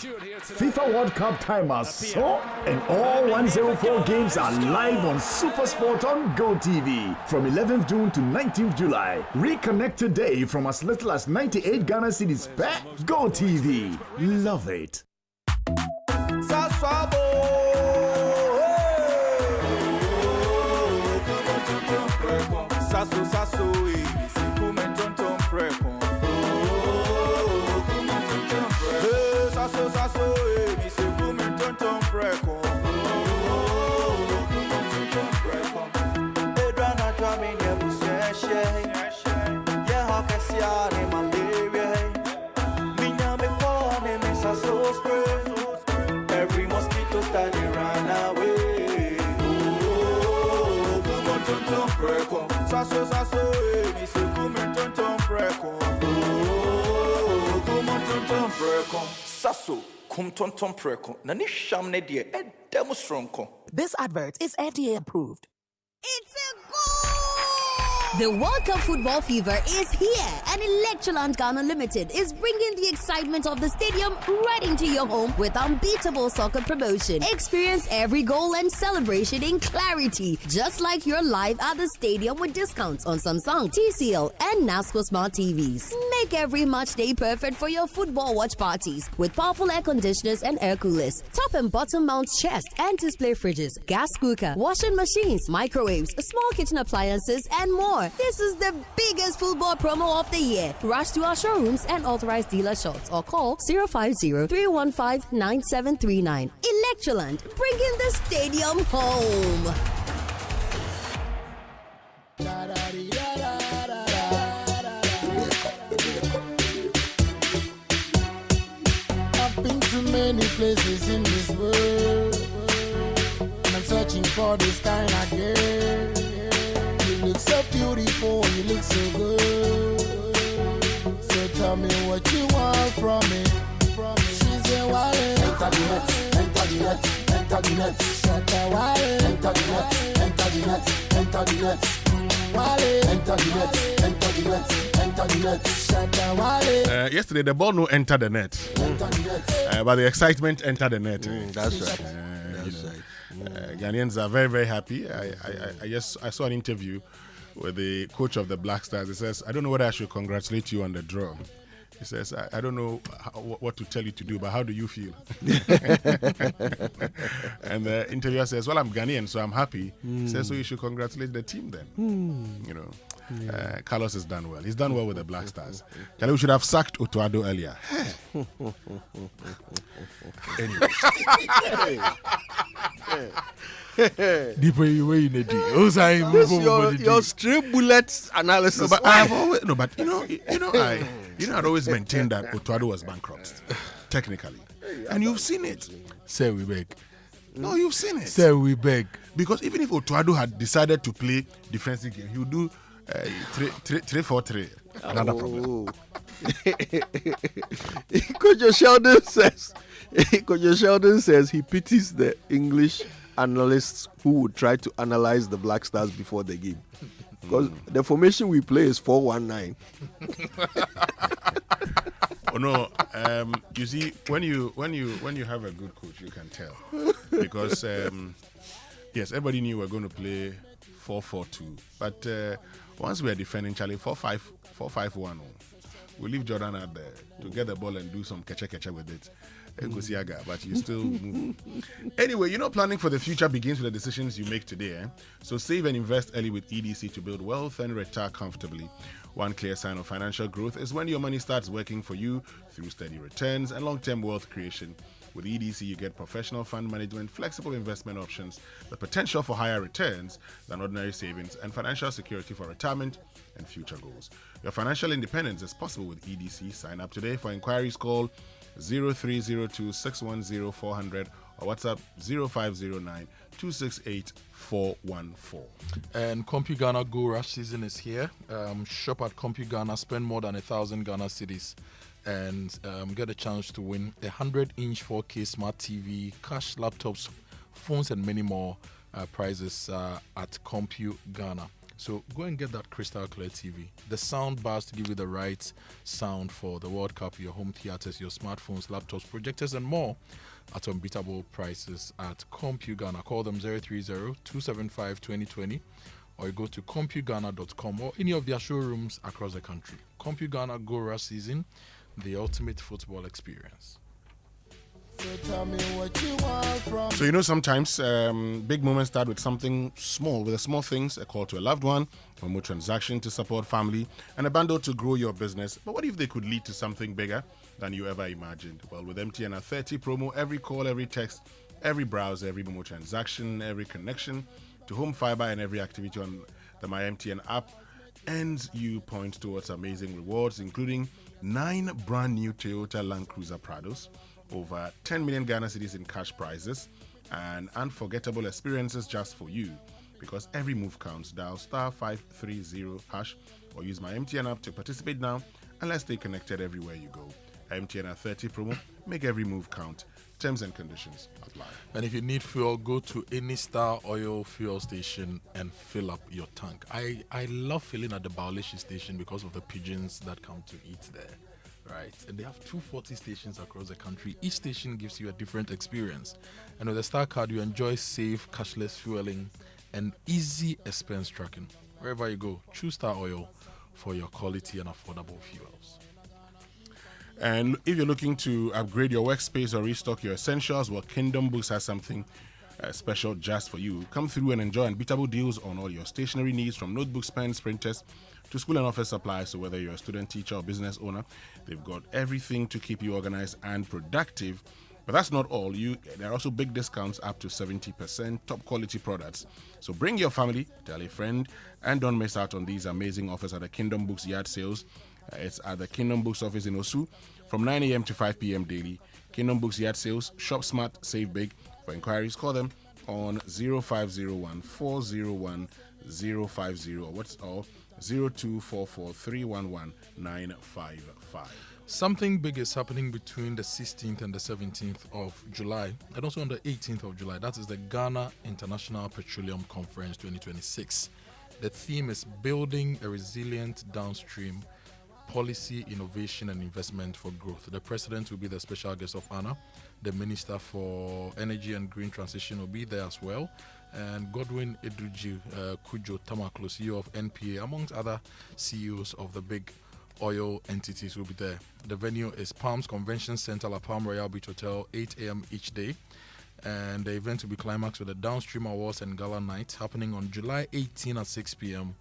FIFA World Cup time has so, and all 104 games are live on SuperSport on GoTV from 11th June to 19th July. Reconnect today from as little as 98 Ghana cedis per GoTV. Love it. Sasso, sasso, se come tonton preco. Sasso, sasso, se come tonton preco. Edrana chami nebu seshe. Yeah, how can see any malaria? Minya me kone me sasso spray. Every mosquito study run away. Come on, tonton preco. Sasso, sasso, mi se come tonton preco. Come on, tonton preco. Sasso, come tonton preco. Nani shamne die e demonstronko. This advert is FDA approved. It's a goal! The World Cup football fever is here, and Electroland Ghana Limited is bringing the excitement of the stadium right into your home with unbeatable soccer promotion. Experience every goal and celebration in clarity, just like you're live at the stadium with discounts on Samsung, TCL, and NASCO Smart TVs. Make every match day perfect for your football watch parties with powerful air conditioners and air coolers, top and bottom mount chest and display fridges, gas cooker, washing machines, microwaves, small kitchen appliances, and more. This is the biggest football promo of the year. Rush to our showrooms and authorized dealer shops or call 050-315-9739. Electroland, bringing the stadium home. I've been to many places in this world, and I'm searching for this kind of girl. You look so beautiful, you look so good. So tell me what you want from me. She's a wallet. Enter the net, enter the net, enter the net. Shut the wallet. Enter the net, enter the net, enter the net. Wallet. Enter the net, enter the net, enter the net. Shut the wallet. Yesterday, the ball no entered the net. But the excitement entered the net. That's right. Ghanaians are very, very happy. I saw an interview with the coach of the Black Stars. He says, I don't know whether I should congratulate you on the draw. He says, I don't know what to tell you to do, but how do you feel? And the interviewer says, well, I'm Ghanaian, so I'm happy. He says, so you should congratulate the team then. You know, Carlos has done well. He's done well with the Black Stars. We should have sacked Otuado earlier. Anyway. Deeper you way in your stray bullets analysis. No, but I've always I'd always maintained that Otuado was bankrupt, technically, and you've seen it. Say we beg. No, you've seen it. Say we beg. Because even if Otuado had decided to play defensive game, he would do 3-4-3. Another problem. Kojo Sheldon says he pities the English analysts who would try to analyze the Black Stars before the game. Because the formation we play is 4-1-9. Oh no, you see, when you have a good coach, you can tell because yes, everybody knew we were going to play 4-4-2, but once we are defending Charlie 4-5-1, we leave Jordan out there to get the ball and do some catch with it. But you still move. Anyway, planning for the future begins with the decisions you make today. So save and invest early with EDC to build wealth and retire comfortably. One clear sign of financial growth is when your money starts working for you through steady returns and long-term wealth creation. With EDC, you get professional fund management, flexible investment options, the potential for higher returns than ordinary savings, and financial security for retirement and future goals. Your financial independence is possible with EDC. Sign up today. For inquiries, call 0302-610-400 or WhatsApp 0509-268-414. And CompuGhana Go Rush season is here. Shop at CompuGhana, spend more than 1,000 Ghana cedis and get a chance to win a 100-inch 4K smart TV, cash, laptops, phones, and many more prizes at CompuGhana. So go and get that crystal clear TV. The sound bars to give you the right sound for the World Cup, your home theaters, your smartphones, laptops, projectors, and more at unbeatable prices at CompuGhana. Call them 030-275-2020 or you go to CompuGhana.com or any of their showrooms across the country. CompuGhana Go Rush season, the ultimate football experience. So tell me what you want from. So sometimes big moments start with something small, with the small things, a call to a loved one, a more transaction to support family, and a bundle to grow your business. But what if they could lead to something bigger than you ever imagined? Well, with MTN 30 promo, every call, every text, every browse, every Momo transaction, every connection to home fiber and every activity on the My MTN app, and you point towards amazing rewards, including 9 brand new Toyota Land Cruiser Prados, over 10 million Ghana cedis in cash prizes, and unforgettable experiences just for you. Because every move counts. Dial *530# or use My MTN app to participate now, and let's stay connected everywhere you go. MTN 30 promo, make every move count. Terms and conditions apply. And if you need fuel, go to any Star Oil fuel station and fill up your tank. I love filling at the Baolishi station because of the pigeons that come to eat there. Right, and they have 240 stations across the country. Each station gives you a different experience. And with the Star Card, you enjoy safe, cashless fueling and easy expense tracking. Wherever you go, choose Star Oil for your quality and affordable fuels. And if you're looking to upgrade your workspace or restock your essentials, well, Kingdom Books has something special just for you. Come through and enjoy unbeatable deals on all your stationery needs, from notebooks, pens, printers, to school and office supplies. So whether you're a student, teacher, or business owner, they've got everything to keep you organized and productive. But that's not all. There are also big discounts up to 70%, top quality products. So bring your family, tell a friend, and don't miss out on these amazing offers at the Kingdom Books Yard Sales. It's at the Kingdom Books office in Osu from 9 a.m. to 5 p.m. daily. Kingdom Books Yard Sales, shop smart, save big. For inquiries, call them on 0501 401 050 or 0244 311 955. Something big is happening between the 16th and the 17th of July, and also on the 18th of July. That is the Ghana International Petroleum Conference 2026. The theme is Building a Resilient Downstream, Policy, Innovation and Investment for Growth. The president will be the special guest of honor. The Minister for Energy and Green Transition will be there as well. And Godwin Eduji Kojo Tamaklo, CEO of NPA, amongst other CEOs of the big oil entities, will be there. The venue is Palms Convention Center, La Palm Royal Beach Hotel, 8 a.m. each day. And the event will be climaxed with the Downstream Awards and Gala Night happening on July 18 at 6 p.m.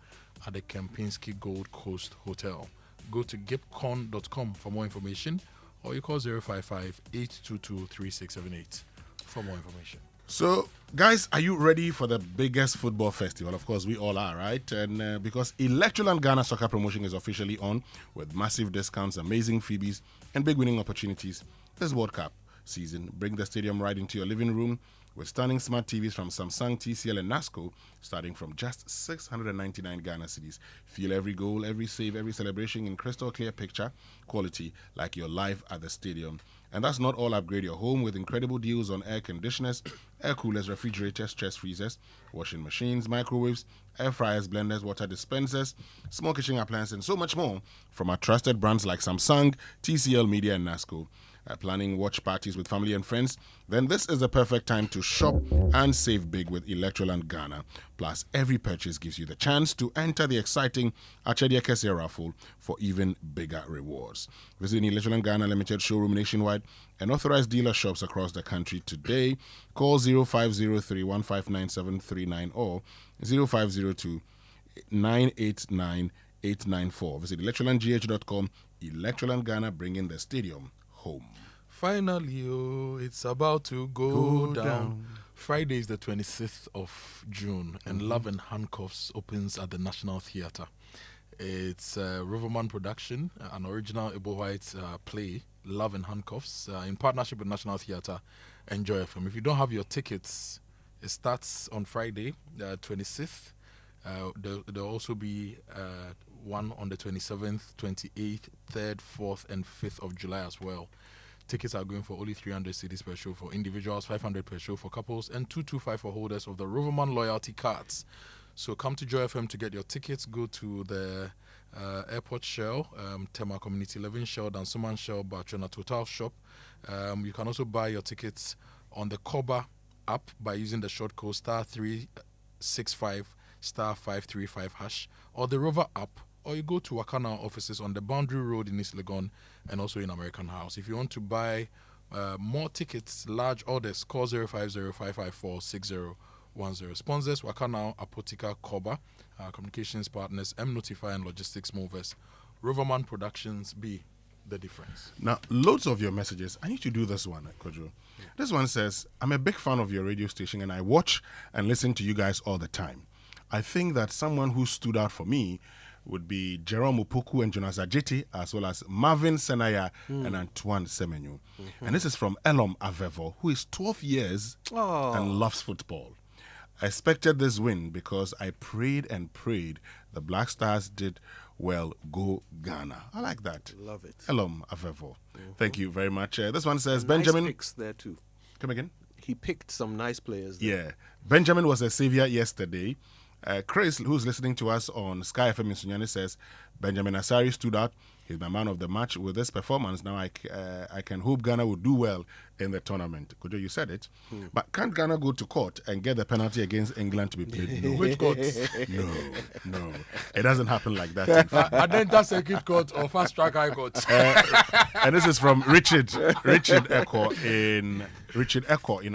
at the Kempinski Gold Coast Hotel. Go to gipcon.com for more information, or you call 055-822-3678 for more information. So, guys, are you ready for the biggest football festival? Of course, we all are, right? And because Electroland Ghana Soccer Promotion is officially on with massive discounts, amazing freebies, and big winning opportunities this World Cup season. Bring the stadium right into your living room with stunning smart TVs from Samsung, TCL, and NASCO, starting from just 699 Ghana cedis. Feel every goal, every save, every celebration in crystal clear picture quality, like you're live at the stadium. And that's not all. Upgrade your home with incredible deals on air conditioners, air coolers, refrigerators, chest freezers, washing machines, microwaves, air fryers, blenders, water dispensers, small kitchen appliances, and so much more from our trusted brands like Samsung, TCL Media, and NASCO. Planning watch parties with family and friends? Then this is the perfect time to shop and save big with Electroland Ghana. Plus, every purchase gives you the chance to enter the exciting Achedia Kese raffle for even bigger rewards. Visit Electroland Ghana Limited showroom nationwide and authorized dealer shops across the country today. Call 0503-159-739 or 0502-989-894. Visit electrolandgh.com. Electroland Ghana, bringing the stadium home. Finally, it's about to go down. Friday is the 26th of June, and Love and Handcuffs opens at the National Theatre. It's a Riverman production, an original Igbo White play, Love and Handcuffs, in partnership with National Theatre and Joy FM. If you don't have your tickets, it starts on Friday, the 26th. There'll also be one on the 27th, 28th, 3rd, 4th, and 5th of July as well. Tickets are going for only 300 cedis per show for individuals, 500 per show for couples, and 225 for holders of the Riverman loyalty cards. So come to Joy FM to get your tickets. Go to the Airport Shell, Tema Community 11 Shell, Dansoman Shell, Bartrona Total Shop. You can also buy your tickets on the Koba app by using the short code *365 *535# or the Rover app, or you go to Wakana offices on the Boundary Road in East Legon and also in American House. If you want to buy more tickets, large orders, call 050-554-6010. Sponsors: Wakana, Apotica, Koba, communications partners, M-Notify and Logistics Movers. Riverman Productions, be the difference. Now, loads of your messages. I need to do this one, Kojo. This one says, I'm a big fan of your radio station and I watch and listen to you guys all the time. I think that someone who stood out for me would be Jerome Opoku and Jonas Ajeti, as well as Marvin Senaya and Antoine Semenyo. And this is from Elom Avevo, who is 12 years and loves football. I expected this win because I prayed and prayed. The Black Stars did well. Go Ghana. I like that. Love it. Elom Avevo. Thank you very much. This one says, and Benjamin. Nice picks there too. Come again? He picked some nice players there. Yeah. Benjamin was a savior yesterday. Chris, who's listening to us on Sky FM in Sunyani, says Benjamin Asari stood out. He's my man of the match with this performance. Now I can hope Ghana will do well in the tournament. Kojo, you said it. But can't Ghana go to court and get the penalty against England to be played? No. Which court? No. It doesn't happen like that. Adenta Circuit Court or Fast Track High Court. And this is from Richard Echo in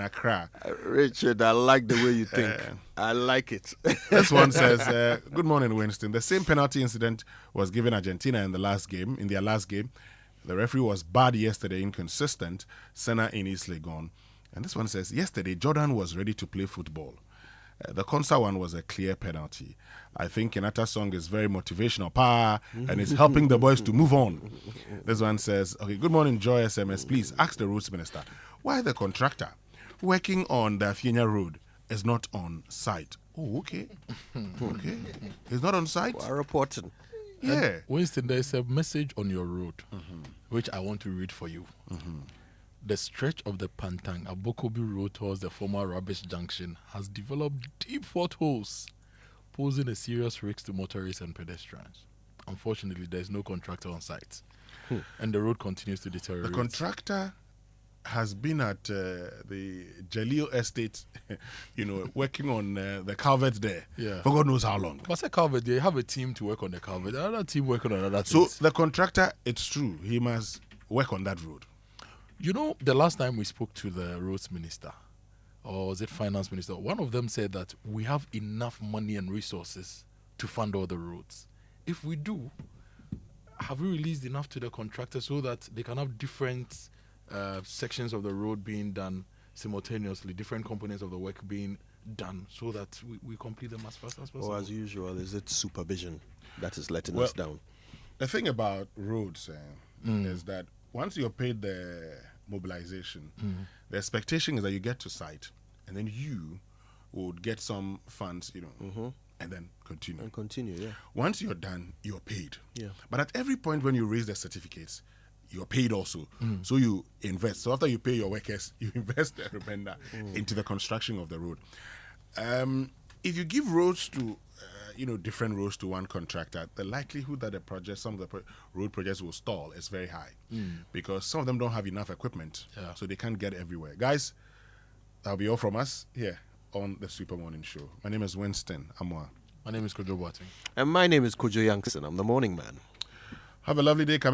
Accra. Richard, I like the way you think. I like it. This one says, good morning, Winston. The same penalty incident was given Argentina in their last game. The referee was bad yesterday, inconsistent. Senna in East Legon. And this one says, yesterday, Jordan was ready to play football. The Konsa one was a clear penalty. I think Kenata's song is very motivational, and it's helping the boys to move on. This one says, okay, good morning, Joy SMS. Please ask the roads minister why the contractor working on the Afienya Road is not on site. Oh, okay. Okay. He's not on site? Well, reporting. Yeah. And Winston, there's a message on your road, which I want to read for you. The stretch of the Pantang Abokobi Road towards the former rubbish junction has developed deep potholes, posing a serious risk to motorists and pedestrians. Unfortunately, there's no contractor on site, and the road continues to deteriorate. The contractor has been at the Jalil Estate, working on the culvert there. Yeah. For God knows how long. But say culvert, they have a team to work on the culvert. Another team working on another So things. the contractor, it's true, he must work on that road. You know, the last time we spoke to the roads minister, or was it finance minister, one of them said that we have enough money and resources to fund all the roads. If we do, have we released enough to the contractor so that they can have different sections of the road being done simultaneously, different components of the work being done, so that we complete them as fast as possible? Or as usual, is it supervision that is letting us down? The thing about roads is that once you're paid the mobilization, the expectation is that you get to site and then you would get some funds, and then continue. And continue, yeah. Once you're done, you're paid. Yeah. But at every point when you raise the certificates, you're paid also. So you invest. So after you pay your workers, you invest the remainder into the construction of the road. If you give roads to, different roads to one contractor, the likelihood that some of the road projects will stall is very high because some of them don't have enough equipment, so they can't get everywhere. Guys, that'll be all from us here on the Super Morning Show. My name is Winston Amoah. My name is Kojo Boateng. And my name is Kojo Yankson. I'm the morning man. Have a lovely day coming.